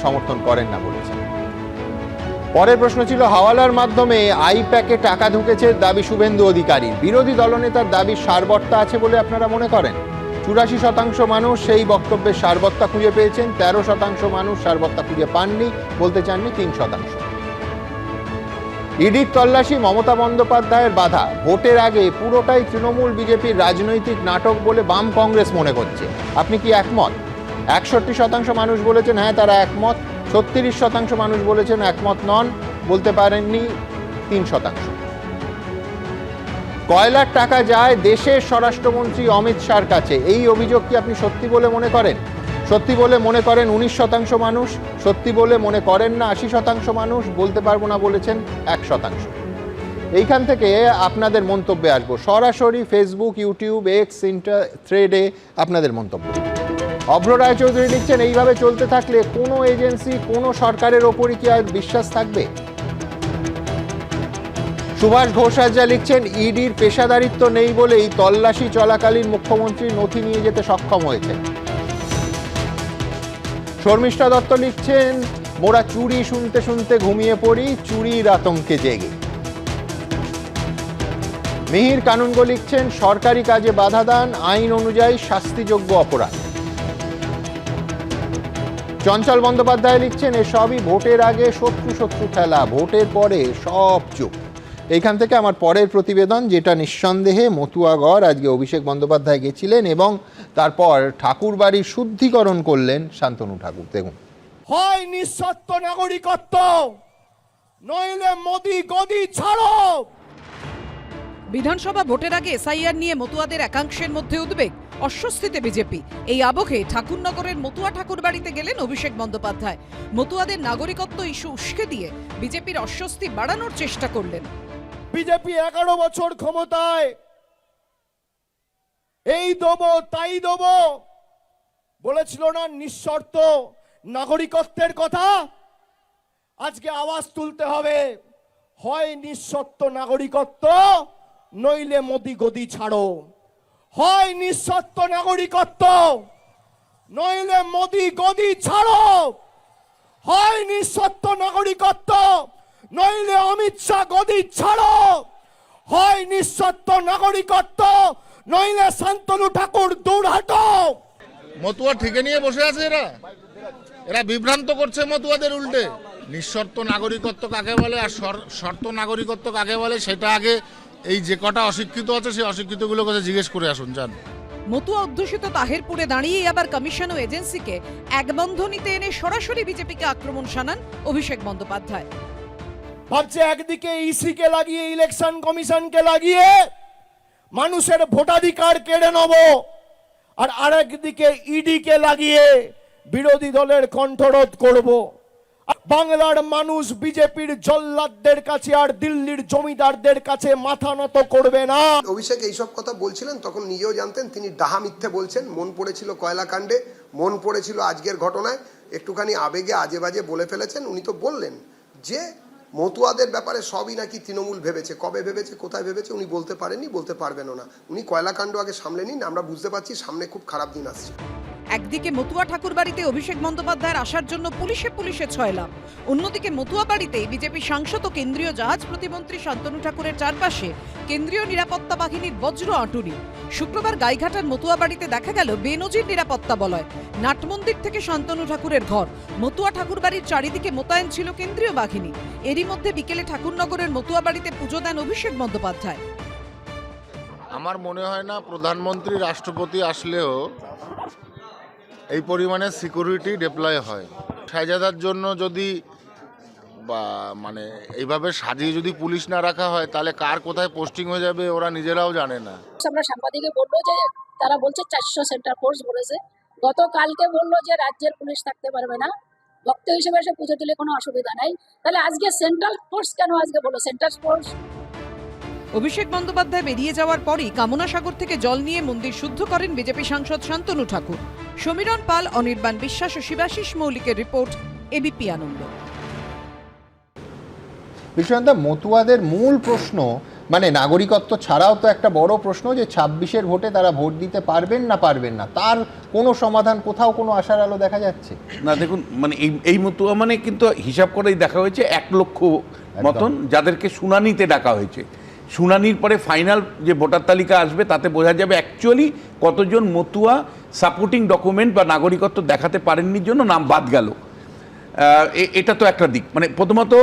সমর্থন করেন না বলেছেন। পরের প্রশ্ন ছিল, হাওয়ালার মাধ্যমে আইপ্যাকে টাকা ঢুকেছে দাবি শুভেন্দু অধিকারীর। বিরোধী দলনেতার দাবি সারবত্তা আছে বলে আপনারা মনে করেন? 84% মানুষ সেই বক্তব্যের সারবত্তা খুঁজে পেয়েছেন, 13% মানুষ সারবত্তা খুঁজে পাননি, বলতে চাননি 3%। ইডির তল্লাশি মমতা বন্দ্যোপাধ্যায়ের বাধা, ভোটের আগে পুরোটাই তৃণমূল বিজেপির রাজনৈতিক নাটক বলে বাম কংগ্রেস মনে করছে। আপনি কি একমত? 61% মানুষ বলেছেন হ্যাঁ তারা একমত, 36% মানুষ বলেছেন একমত নন, বলতে পারেননি 3%। কয়লার টাকা যায় দেশের স্বরাষ্ট্রমন্ত্রী অমিত শাহর কাছে, এই অভিযোগ কি আপনি সত্যি বলে মনে করেন? সত্যি বলে মনে করেন 19% মানুষ, সত্যি বলে মনে করেন না 80% মানুষ, বলতে পারবো না বলেছেন 1%। এইখান থেকে আপনাদের মন্তব্যে আসবো, সরাসরি ফেসবুক, ইউটিউব, এক্স, থ্রেডে আপনাদের মন্তব্য। অভ্র রায়চৌধুরী লিখছেন, এইভাবে চলতে থাকলে কোনো এজেন্সি, কোনো সরকারের ওপরই কি আর বিশ্বাস থাকবে? সুভাষ ঘোষ রাজা লিখছেন, ইডির পেশাদারিত্ব নেই বলেই তল্লাশি চলাকালীন মুখ্যমন্ত্রী নথি নিয়ে যেতে সক্ষম হয়েছে। শর্মিষ্ঠা দত্ত লিখছেন, মোরা চুরি শুনতে শুনতে ঘুমিয়ে পড়ি, চুরির আতঙ্কে জেগে। মিহির কানুনগো লিখছেন, সরকারি কাজে বাধা দান আইন অনুযায়ী শাস্তিযোগ্য অপরাধ। চঞ্চল বন্দ্যোপাধ্যায় লিখছেন, এসবই ভোটের আগে শত্রু খেলা, ভোটের পরে সব চুপ। এইখান থেকে আমার পরের প্রতিবেদন, যেটা নিঃসন্দেহে মতুয়াগড়। আজকে অভিষেক বন্দ্যোপাধ্যায় গেছিলেন এবং তারপর ঠাকুর বাড়ির শুদ্ধিকরণ করলেন শান্তনু ঠাকুর। দেখুন, হয় নিঃস্বার্থ নাগরিকত্ব, নইলে মোদি গদি ছাড়ো। বিধানসভা ভোটের আগে এসআইআর নিয়ে মতুয়াদের একাংশের মধ্যে উদ্বেগ, অস্বস্তিতে বিজেপি। এই আবহে ঠাকুরনগরের মতুয়া ঠাকুর বাড়িতে গেলেন অভিষেক বন্দ্যোপাধ্যায়। মতুয়াদের নাগরিকত্ব ইস্যু উস্কে দিয়ে বিজেপির অস্বস্তি বাড়ানোর চেষ্টা করলেন। বিজেপি 11 বছর ক্ষমতায়, এই দেবো তাই দেবো বলেছিল না নিঃশর্ত নাগরিকত্বের কথা। আজকে আওয়াজ তুলতে হবে, হয় নিঃশর্ত নাগরিকত্ব, নইলে মোদি গদি ছাড়ো। হয় নিঃশর্ত নাগরিকত্ব, নইলে মোদি গদি ছাড়ো। হয় নিঃশর্ত নাগরিকত্ব, নইলে অমিত শাহ গদি ছাড়ো। হয় নিঃশর্ত নাগরিকত্ব, নইলে শান্তনু ঠাকুর দূর হাটো। মতুয়া ঠিকে নিয়ে বসে আছে, এরা বিভ্রান্ত করছে মতুয়াদের উল্টে। নিঃশর্ত নাগরিকত্ব কাকে বলে আর শর্ত নাগরিকত্ব কাকে বলে সেটা আগে এই যে কটা অশিক্ষিত আছে সেই অশিক্ষিতগুলোর কাছে জিজ্ঞেস করে আসুন যান। মতুয়া অধ্যুষিত তাহেরপুরে দাঁড়িয়েই আবার কমিশন ও এজেন্সিকে এক বন্ধনীতে এনে সরাসরি বিজেপিকে আক্রমণ শানান অভিষেক বন্দ্যোপাধ্যায়। ভাবছে একদিকে ইসিকে লাগিয়ে, ইলেকশন কমিশনকে লাগিয়ে মানুষের ভোটাধিকার কেড়ে নেব, আর আরেকদিকে ইডিকে লাগিয়ে বিরোধী দলের কণ্ঠরোধ করব। বাংলার মানুষ বিজেপির জল্লাদদের কাছে আর দিল্লির জমিদারদের কাছে মাথা নত করবে না। অভিষেক এইসব কথা বলছিলেন, তখন নিজেও জানতেন তিনি ডাহা মিথ্যে বলছেন। মন পড়েছিল কয়লা কাণ্ডে, মন পড়েছিল আজকের ঘটনায়, একটুখানি আবেগে আজে বাজে বলে ফেলেছেন। উনি তো বললেন যে মতুয়াদের ব্যাপারে সবই নাকি তৃণমূল ভেবেছে, কবে ভেবেছে, কোথায় ভেবেছে উনি বলতে পারেননি, বলতে পারবেনও না। উনি কয়লাকাণ্ড আগে সামলে নিন, আমরা বুঝতে পারছি সামনে খুব খারাপ দিন আসছে। একদিকে মতুয়া ঠাকুর বাড়িতে অভিষেক বন্দ্যোপাধ্যায়ের আসার জন্য পুলিশে ছয়লাম, অন্যদিকে মতুয়া বাড়িতে বিজেপি সাংসদ ও কেন্দ্রীয় জাহাজ প্রতিমন্ত্রী শান্তনু ঠাকুরের চারপাশে কেন্দ্রীয় নিরাপত্তা বাহিনীর বজ্র আঁটুরি। শুক্রবার গাইঘাটার মতুয়া বাড়িতে দেখা গেল বেনজির নিরাপত্তা বলয়। নাটমন্দির থেকে শান্তনু ঠাকুরের ঘর, মতুয়া ঠাকুর বাড়ির চারিদিকে মোতায়েন ছিল কেন্দ্রীয় বাহিনী। এরই মধ্যে বিকেলে ঠাকুরনগরের মতুয়া বাড়িতে পুজো দেন অভিষেক বন্দ্যোপাধ্যায়। আমার মনে হয় না প্রধানমন্ত্রী রাষ্ট্রপতি আসলেও এই পরিমাণে সিকিউরিটি ডিপ্লয় হয়। শাহজাদার জন্য যদি বা মানে এইভাবে সাজিয়ে যদি পুলিশ না রাখা হয় তাহলে কার কোথায় পোস্টিং হয়ে যাবে ওরা নিজেরাও জানে না। আমরা সাংবাদিকে বললো যে তারা বলছে 400 সেন্টার ফোর্স বলেছে, গতকালকে বললো যে রাজ্যের পুলিশ থাকতে পারবে না, ভক্ত হিসেবে এসে পুজো দিলে কোনো অসুবিধা নাই। তাহলে আজকে সেন্ট্রাল ফোর্স কেন আজকে বলো সেন্ট্রাল ফোর্স? অভিষেক বন্দ্যোপাধ্যায় বেরিয়ে যাওয়ার পরই কামনাসাগর থেকে জল নিয়ে মন্দির শুদ্ধ করেন বিজেপি সাংসদ শান্তনু ঠাকুর। সমীরণ পাল, অনির্বাণ বিশ্বাস ও শিবাশিস মৌলিকের রিপোর্ট, এবিপি আনন্দ। বিশ্বনাথ, মতুয়াদের মূল প্রশ্ন মানে নাগরিকত্ব ছাড়াও তো একটা বড় প্রশ্ন যে 26-এর ভোটে তারা ভোট দিতে পারবেন না, তার কোনো সমাধান কোথাও কোনো আশার আলো দেখা যাচ্ছে না। দেখুন, মানে এই মতুয়া মানে কিন্তু হিসাব করেই দেখা হয়েছে 1 লক্ষ মতন যাদেরকে শুনানিতে ডাকা হয়েছে। শুনানির পরে ফাইনাল যে ভোটার তালিকা আসবে তাতে বোঝা যাবে অ্যাকচুয়ালি কতজন মতুয়া সাপোর্টিং ডকুমেন্ট বা নাগরিকত্ব দেখাতে পারেননি জন্য নাম বাদ গেল। এটা তো একটা দিক। মানে প্রথমত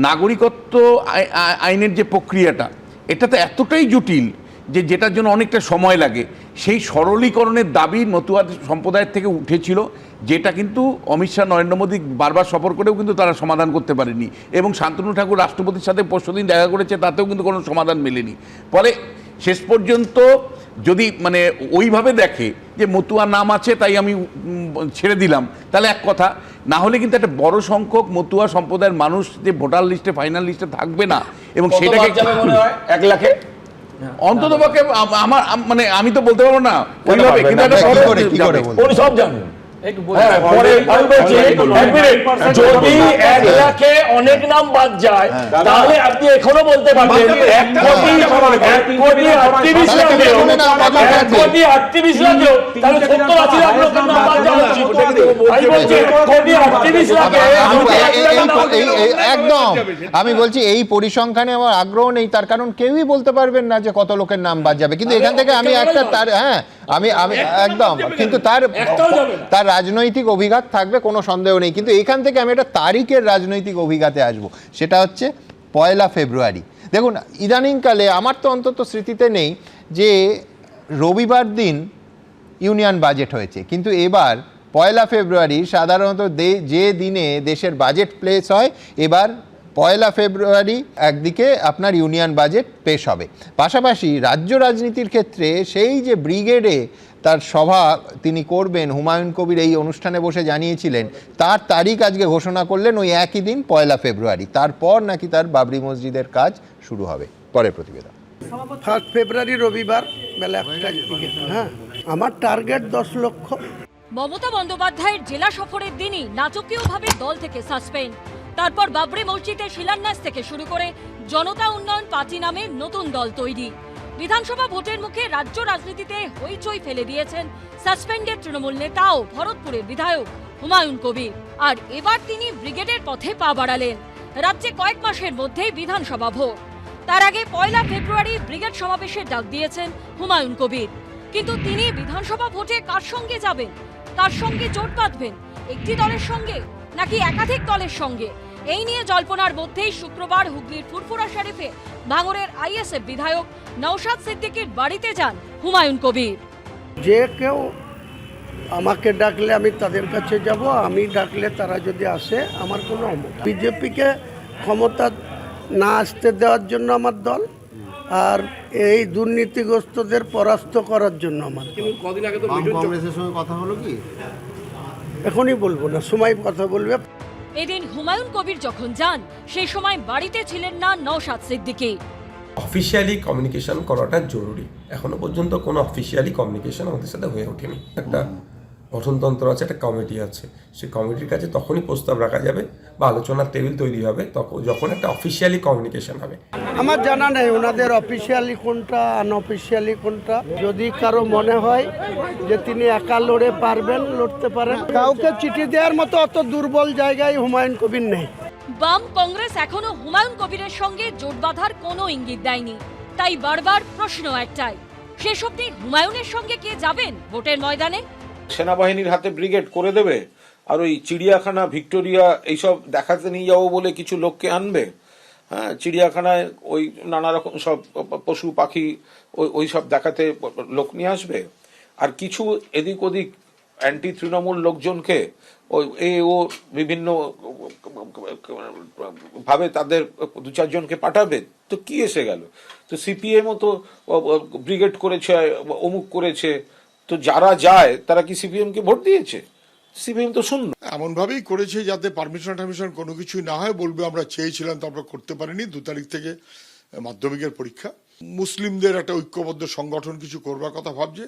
নাগরিকত্ব আইনের যে প্রক্রিয়াটা, এটা তো এতটাই জটিল যে যেটার জন্য অনেকটা সময় লাগে। সেই সরলীকরণের দাবি মতুয়া সম্প্রদায়ের থেকে উঠেছিল, যেটা কিন্তু অমিত শাহ, নরেন্দ্র মোদী বারবার সফর করেও কিন্তু তারা সমাধান করতে পারেনি। এবং শান্তনু ঠাকুর রাষ্ট্রপতির সাথে পরশুদিন দেখা করেছে, তাতেও কিন্তু কোনো সমাধান মেলেনি। ফলে শেষ পর্যন্ত যদি মানে ওইভাবে দেখে যে মতুয়া নাম আছে তাই আমি ছেড়ে দিলাম, তাহলে এক কথা। না হলে কিন্তু একটা বড় সংখ্যক মতুয়া সম্প্রদায়ের মানুষ যে ভোটার লিস্টে, ফাইনাল লিস্টে থাকবে না। এবং সেটাকে 1 লাখে অন্তত পক্ষে আমার মানে আমি তো বলতে পারবো না ওইভাবে, কিন্তু উনি সব জানেন। যদি 1 লাখে অনেক নাম বাদ যায় তাহলে আপনি এখনো বলতে পারবেন 1 কোটি 38 লাখেও তাহলে 70-80 লাখ লোকের নাম বাদ যাওয়া উচিত। আমি বলছি 1.38 লাখে একদম। আমি বলছি এই পরিসংখ্যানে আমার আগ্রহ নেই, তার কারণ কেউই বলতে পারবেন না যে কত লোকের নাম বাদ যাবে। কিন্তু এখান থেকে আমি একটা তার আমি একদম, কিন্তু তার রাজনৈতিক অভিঘাত থাকবে, কোনো সন্দেহ নেই। কিন্তু এখান থেকে আমি একটা তারিখের রাজনৈতিক অভিঘাতে আসব, সেটা হচ্ছে 1 ফেব্রুয়ারি। দেখুন, ইদানিংকালে আমার তো অন্তত স্মৃতিতে নেই যে রবিবার দিন ইউনিয়ন বাজেট হয়েছে, কিন্তু এবার 1 ফেব্রুয়ারি সাধারণত যে দিনে দেশের বাজেট প্লেস হয়, এবার 1 ফেব্রুয়ারি একদিকে আপনার ইউনিয়ন বাজেট পেশ হবে। পাশাপাশি রাজ্য রাজনীতির ক্ষেত্রে সেই যে ব্রিগেডে তার সভা তিনি করবেন, হুমায়ুন কবির এই অনুষ্ঠানে বসে জানিয়েছিলেন, তার তারিখ আজকে ঘোষণা করলেন ওই একই দিন 1 ফেব্রুয়ারি। তারপর নাকি তার বাবরি মসজিদের কাজ শুরু হবে। পরের প্রতিবেদন। 1 ফেব্রুয়ারি রবিবার বেলা 1টার দিকে। হ্যাঁ, আমার টার্গেট 10 লক্ষ। মমতা বন্দ্যোপাধ্যায়ের জেলা সফরের দিনই নাটকীয়ভাবে দল থেকে সাসপেন্ড। তারপর বাবরি মসজিদের শিলান্যাস থেকে শুরু করে জনতা উন্নয়ন পার্টি নামে নতুন দল তৈরি। বিধানসভা ভোটের মুখে রাজ্য রাজনীতিতে হইচই ফেলে দিয়েছেন সাসপেন্ডেড তৃণমূল নেতা ও ভরতপুরের বিধায়ক হুমায়ুন কবির। আর এবার তিনি ব্রিগেডের পথে পা বাড়ালেন। রাজ্যে কয়েক মাসের মধ্যেই বিধানসভা ভোট। তার আগে 1 ফেব্রুয়ারি ব্রিগেড সমাবেশের ডাক দিয়েছেন হুমায়ুন কবির। কিন্তু তিনি বিধানসভা ভোটে কার সঙ্গে যাবেন, কার সঙ্গে জোট বাঁধবেন, একটি দলের সঙ্গে নাকি একাধিক দলের সঙ্গে, এই নিয়ে জল্পনার মধ্যেই শুক্রবার হুগলির ফুরফুরা শরীফে ভাঙড়ের আইএসএফ বিধায়ক নওশাদ সিদ্দিকীর বাড়িতে যান হুমায়ুন কবির। যে কেউ আমাকে ডাকলে আমি তাদের কাছে যাব, আমি ডাকলে তারা যদি আসে আমার কোনো বিজেপিকে ক্ষমতা না আসতে দেওয়ার জন্য আমার দল, আর এই দুর্নীতিগ্রস্তদের পরাস্ত করার জন্য আমার দল। কদিন আগে তো কংগ্রেসের সঙ্গে কথা হলো কি, এখনই বলবো না, সময় কথা বলবে। এদিন হুমায়ুন কবির যখন যান সেই সময় বাড়িতে ছিলেন না নওশাদ সিদ্দিকী। অফিসিয়ালি কমিউনিকেশন করাটা জরুরি। এখনো পর্যন্ত কোনো অফিসিয়ালি কমিউনিকেশন আমাদের সাথে হয়ে ওঠেনি। একটা গঠনতন্ত্র আছে, একটা কমিটি আছে, সেই কমিটির কাছে তখনই প্রস্তাব রাখা যাবে বা আলোচনার টেবিল তৈরি হবে তখন, যখন একটা অফিসিয়ালি কমিউনিকেশন হবে। আমার জানা নেই ওনাদের অফিসিয়ালি কোনটা আনঅফিসিয়ালি কোনটা। যদি কারো মনে হয় যে তিনি একা লড়ে পারবেন, লড়তে পারেন। কাউকে চিঠি দেওয়ার মতো অত দুর্বল জায়গায় হুমায়ুন কবির নেই। বাম কংগ্রেস এখনো হুমায়ুন কবিরের সঙ্গে জোট বাঁধার কোনো ইঙ্গিত দেয়নি। তাই বারবার প্রশ্ন একটাই, শেষ অবধি হুমায়ুনের সঙ্গে কে যাবেন ভোটের ময়দানে? সেনাবাহিনীর হাতে ব্রিগেড করে দেবে আর ওই চিড়িয়াখানা ভিক্টোরিয়া এইসব দেখাতে নিয়ে যাবো বলে কিছু লোককে আনবে। হ্যাঁ, চিড়িয়াখানায় ওই নানা রকম সব পশু পাখি ওই সব দেখাতে লোক নিয়ে আসবে। আর কিছু এদিক ওদিক অ্যান্টি তৃণমূল লোকজনকে ও বিভিন্ন ভাবে তাদের 2-4 জনকে পাঠাবে। তো কি এসে গেল? তো সিপিএম ও তো ব্রিগেড করেছে, অমুক করেছে, তো যারা যায় তারা কি সিপিএম কে ভোট দিয়েছে? সিপিএম তো শূন্য। এমনভাবেই করেছে যাতে পারমিশন কোনো কিছুই না হয়, বলবে আমরা চেয়েছিলাম তো আমরা করতে পারিনি। 2 তারিখ থেকে মাধ্যমিকের পরীক্ষা। মুসলিমদের একটা ঐক্যবদ্ধ সংগঠন কিছু করবার কথা ভাবছে।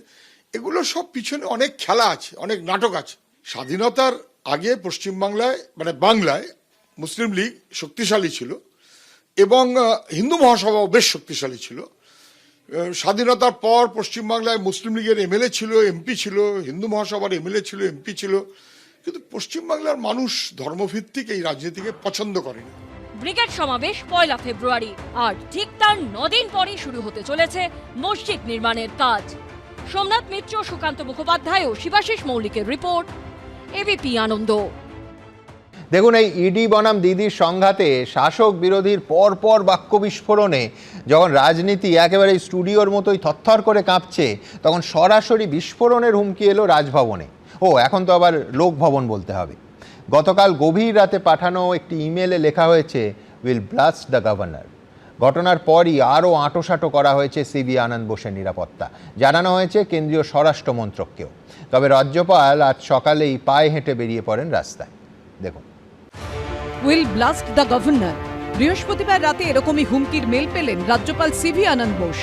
এগুলো সব পিছনে অনেক খেলা আছে, অনেক নাটক আছে। স্বাধীনতার আগে পশ্চিমবাংলায় মানে বাংলায় মুসলিম লীগ শক্তিশালী ছিল এবং হিন্দু মহাসভাও বেশ শক্তিশালী ছিল। স্বাধীনতার পর পশ্চিমবাংলায় মুসলিম লীগের এমএলএ ছিল, এমপি ছিল, হিন্দু মহাসভার এমএলএ ছিল, এমপি ছিল, কিন্তু পশ্চিমবাংলার মানুষ ধর্মভিত্তিক এই রাজনীতিকে পছন্দ করেনি। ব্রিগেড সমাবেশ 1 ফেব্রুয়ারি, আর ঠিক তার 9 দিন পরই শুরু হতে চলেছে মসজিদ নির্মাণের কাজ। সোমনাথ মিত্র, সুকান্ত মুখোপাধ্যায় ও শিবাশিস মৌলিকের রিপোর্ট, এবিপি আনন্দ। দেখুন, এই ইডি বনাম দিদির সংঘাতে শাসক বিরোধীর পরপর বাক্য বিস্ফোরণে যখন রাজনীতি একেবারে স্টুডিওর মতোই থরথর করে কাঁপছে, তখন সরাসরি বিস্ফোরণের হুমকি এলো রাজভবনে। এখন তো আবার লোকভবন বলতে হবে। গতকাল গভীর রাতে পাঠানো একটি ইমেলে লেখা হয়েছে, উইল ব্লাস্ট দ্য গভর্নর। ঘটনার পরই আরও আঁটোসাঁটো করা হয়েছে সিবি আনন্দ বোসের নিরাপত্তা, জানানো হয়েছে কেন্দ্রীয় স্বরাষ্ট্র মন্ত্রককেও। তবে রাজ্যপাল আজ সকালেই পায়ে হেঁটে বেরিয়ে পড়েন রাস্তায়। দেখুন, উইল ব্লাস্ট দ্য গভর্নর। বৃহস্পতিবার রাতে এরকমই হুমকির মেল পেলেন রাজ্যপাল সিভি আনন্দ বোস।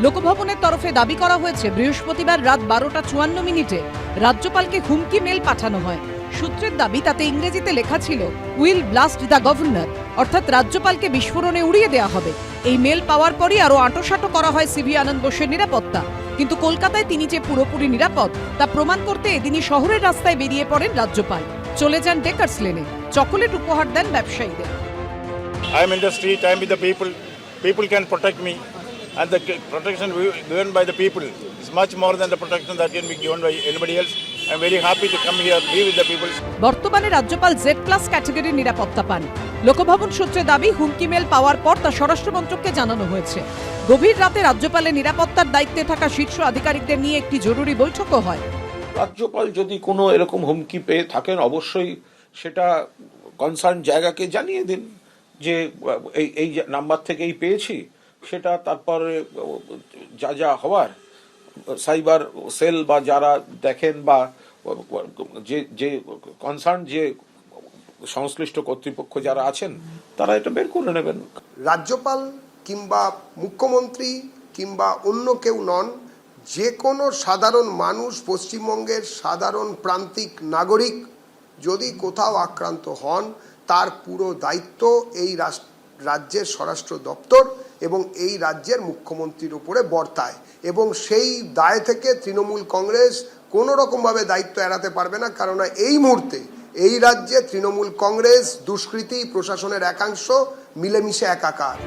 লোকভবনের তরফে দাবি করা হয়েছে, বৃহস্পতিবার রাত 12:54 রাজ্যপালকে হুমকি মেল পাঠানো হয়। সূত্রের দাবি, তাতে ইংরেজিতে লেখা ছিল উইল ব্লাস্ট দ্য গভর্নর, অর্থাৎ রাজ্যপালকে বিস্ফোরণে উড়িয়ে দেওয়া হবে। এই মেল পাওয়ার পরই আরও আঁটোসাঁটো করা হয় সিভি আনন্দ বোসের নিরাপত্তা। কিন্তু কলকাতায় তিনি যে পুরোপুরি নিরাপদ তা প্রমাণ করতে এদিনই শহরের রাস্তায় বেরিয়ে পড়েন রাজ্যপাল। চলে যান ডেকার্স লেনে, চকোলেট উপহার দেন ব্যবসায়ীদের। I am in the street, I am with the people. People can protect me, and the protection given by the people is much more than the protection that can be given by anybody else. I am very happy to come here, be with the people. বর্তমানে রাজ্যপাল Z+ ক্যাটাগরির নিরাপত্তা পান। লোকভবন সূত্রে দাবি, হুমকি mail পাওয়ার পর তা স্বরাষ্ট্রমন্ত্রককে জানানো হয়েছে। গভীর রাতে রাজ্যপালের নিরাপত্তার দায়িত্বে থাকা শীর্ষ আধিকারিকদের নিয়ে একটি জরুরি বৈঠকও হয়। রাজ্যপাল যদি কোনো এরকম হুমকি পেয়ে থাকেন, অবশ্যই সেটা কনসার্ন জায়গাকে জানিয়ে দিন যে এই নাম্বার থেকেই পেয়েছি। সেটা তারপরে যা যা হওয়ার সাইবার সেল বা যারা দেখেন বা যে কনসার্ন যে সংশ্লিষ্ট কর্তৃপক্ষ যারা আছেন তারা এটা বের করে নেবেন। রাজ্যপাল কিংবা মুখ্যমন্ত্রী কিংবা অন্য কেউ নন, যে কোনো সাধারণ মানুষ, পশ্চিমবঙ্গের সাধারণ প্রান্তিক নাগরিক যদি কোথাও আক্রান্ত হন, তার পুরো দায়িত্ব এই রাজ্যের স্বরাষ্ট্র দপ্তর এবং এই রাজ্যের মুখ্যমন্ত্রীর উপরে বর্তায়, এবং সেই দায় থেকে তৃণমূল কংগ্রেস কোনো রকমভাবে দায়িত্ব এড়াতে পারবে না। কারণ এই মুহূর্তে এই রাজ্যে তৃণমূল কংগ্রেস, দুষ্কৃতী, প্রশাসনের একাংশ মিলেমিশে একাকার।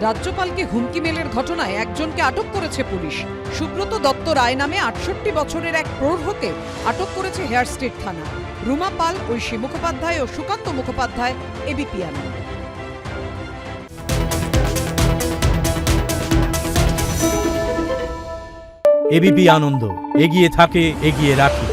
রাজ্যপালকে হুমকি মেলের ঘটনায় একজনকে আটক করেছে পুলিশ। সুব্রত দত্ত রায় নামে 68 বছরের এক প্রৌঢ়কে আটক করেছে হেয়ার স্ট্রিট থানা। রুমা পাল, ঐশী মুখোপাধ্যায় ও সুকান্ত মুখোপাধ্যায়, এবিপি আনন্দ। এবিপি আনন্দ, এগিয়ে থাকে, এগিয়ে রাখে।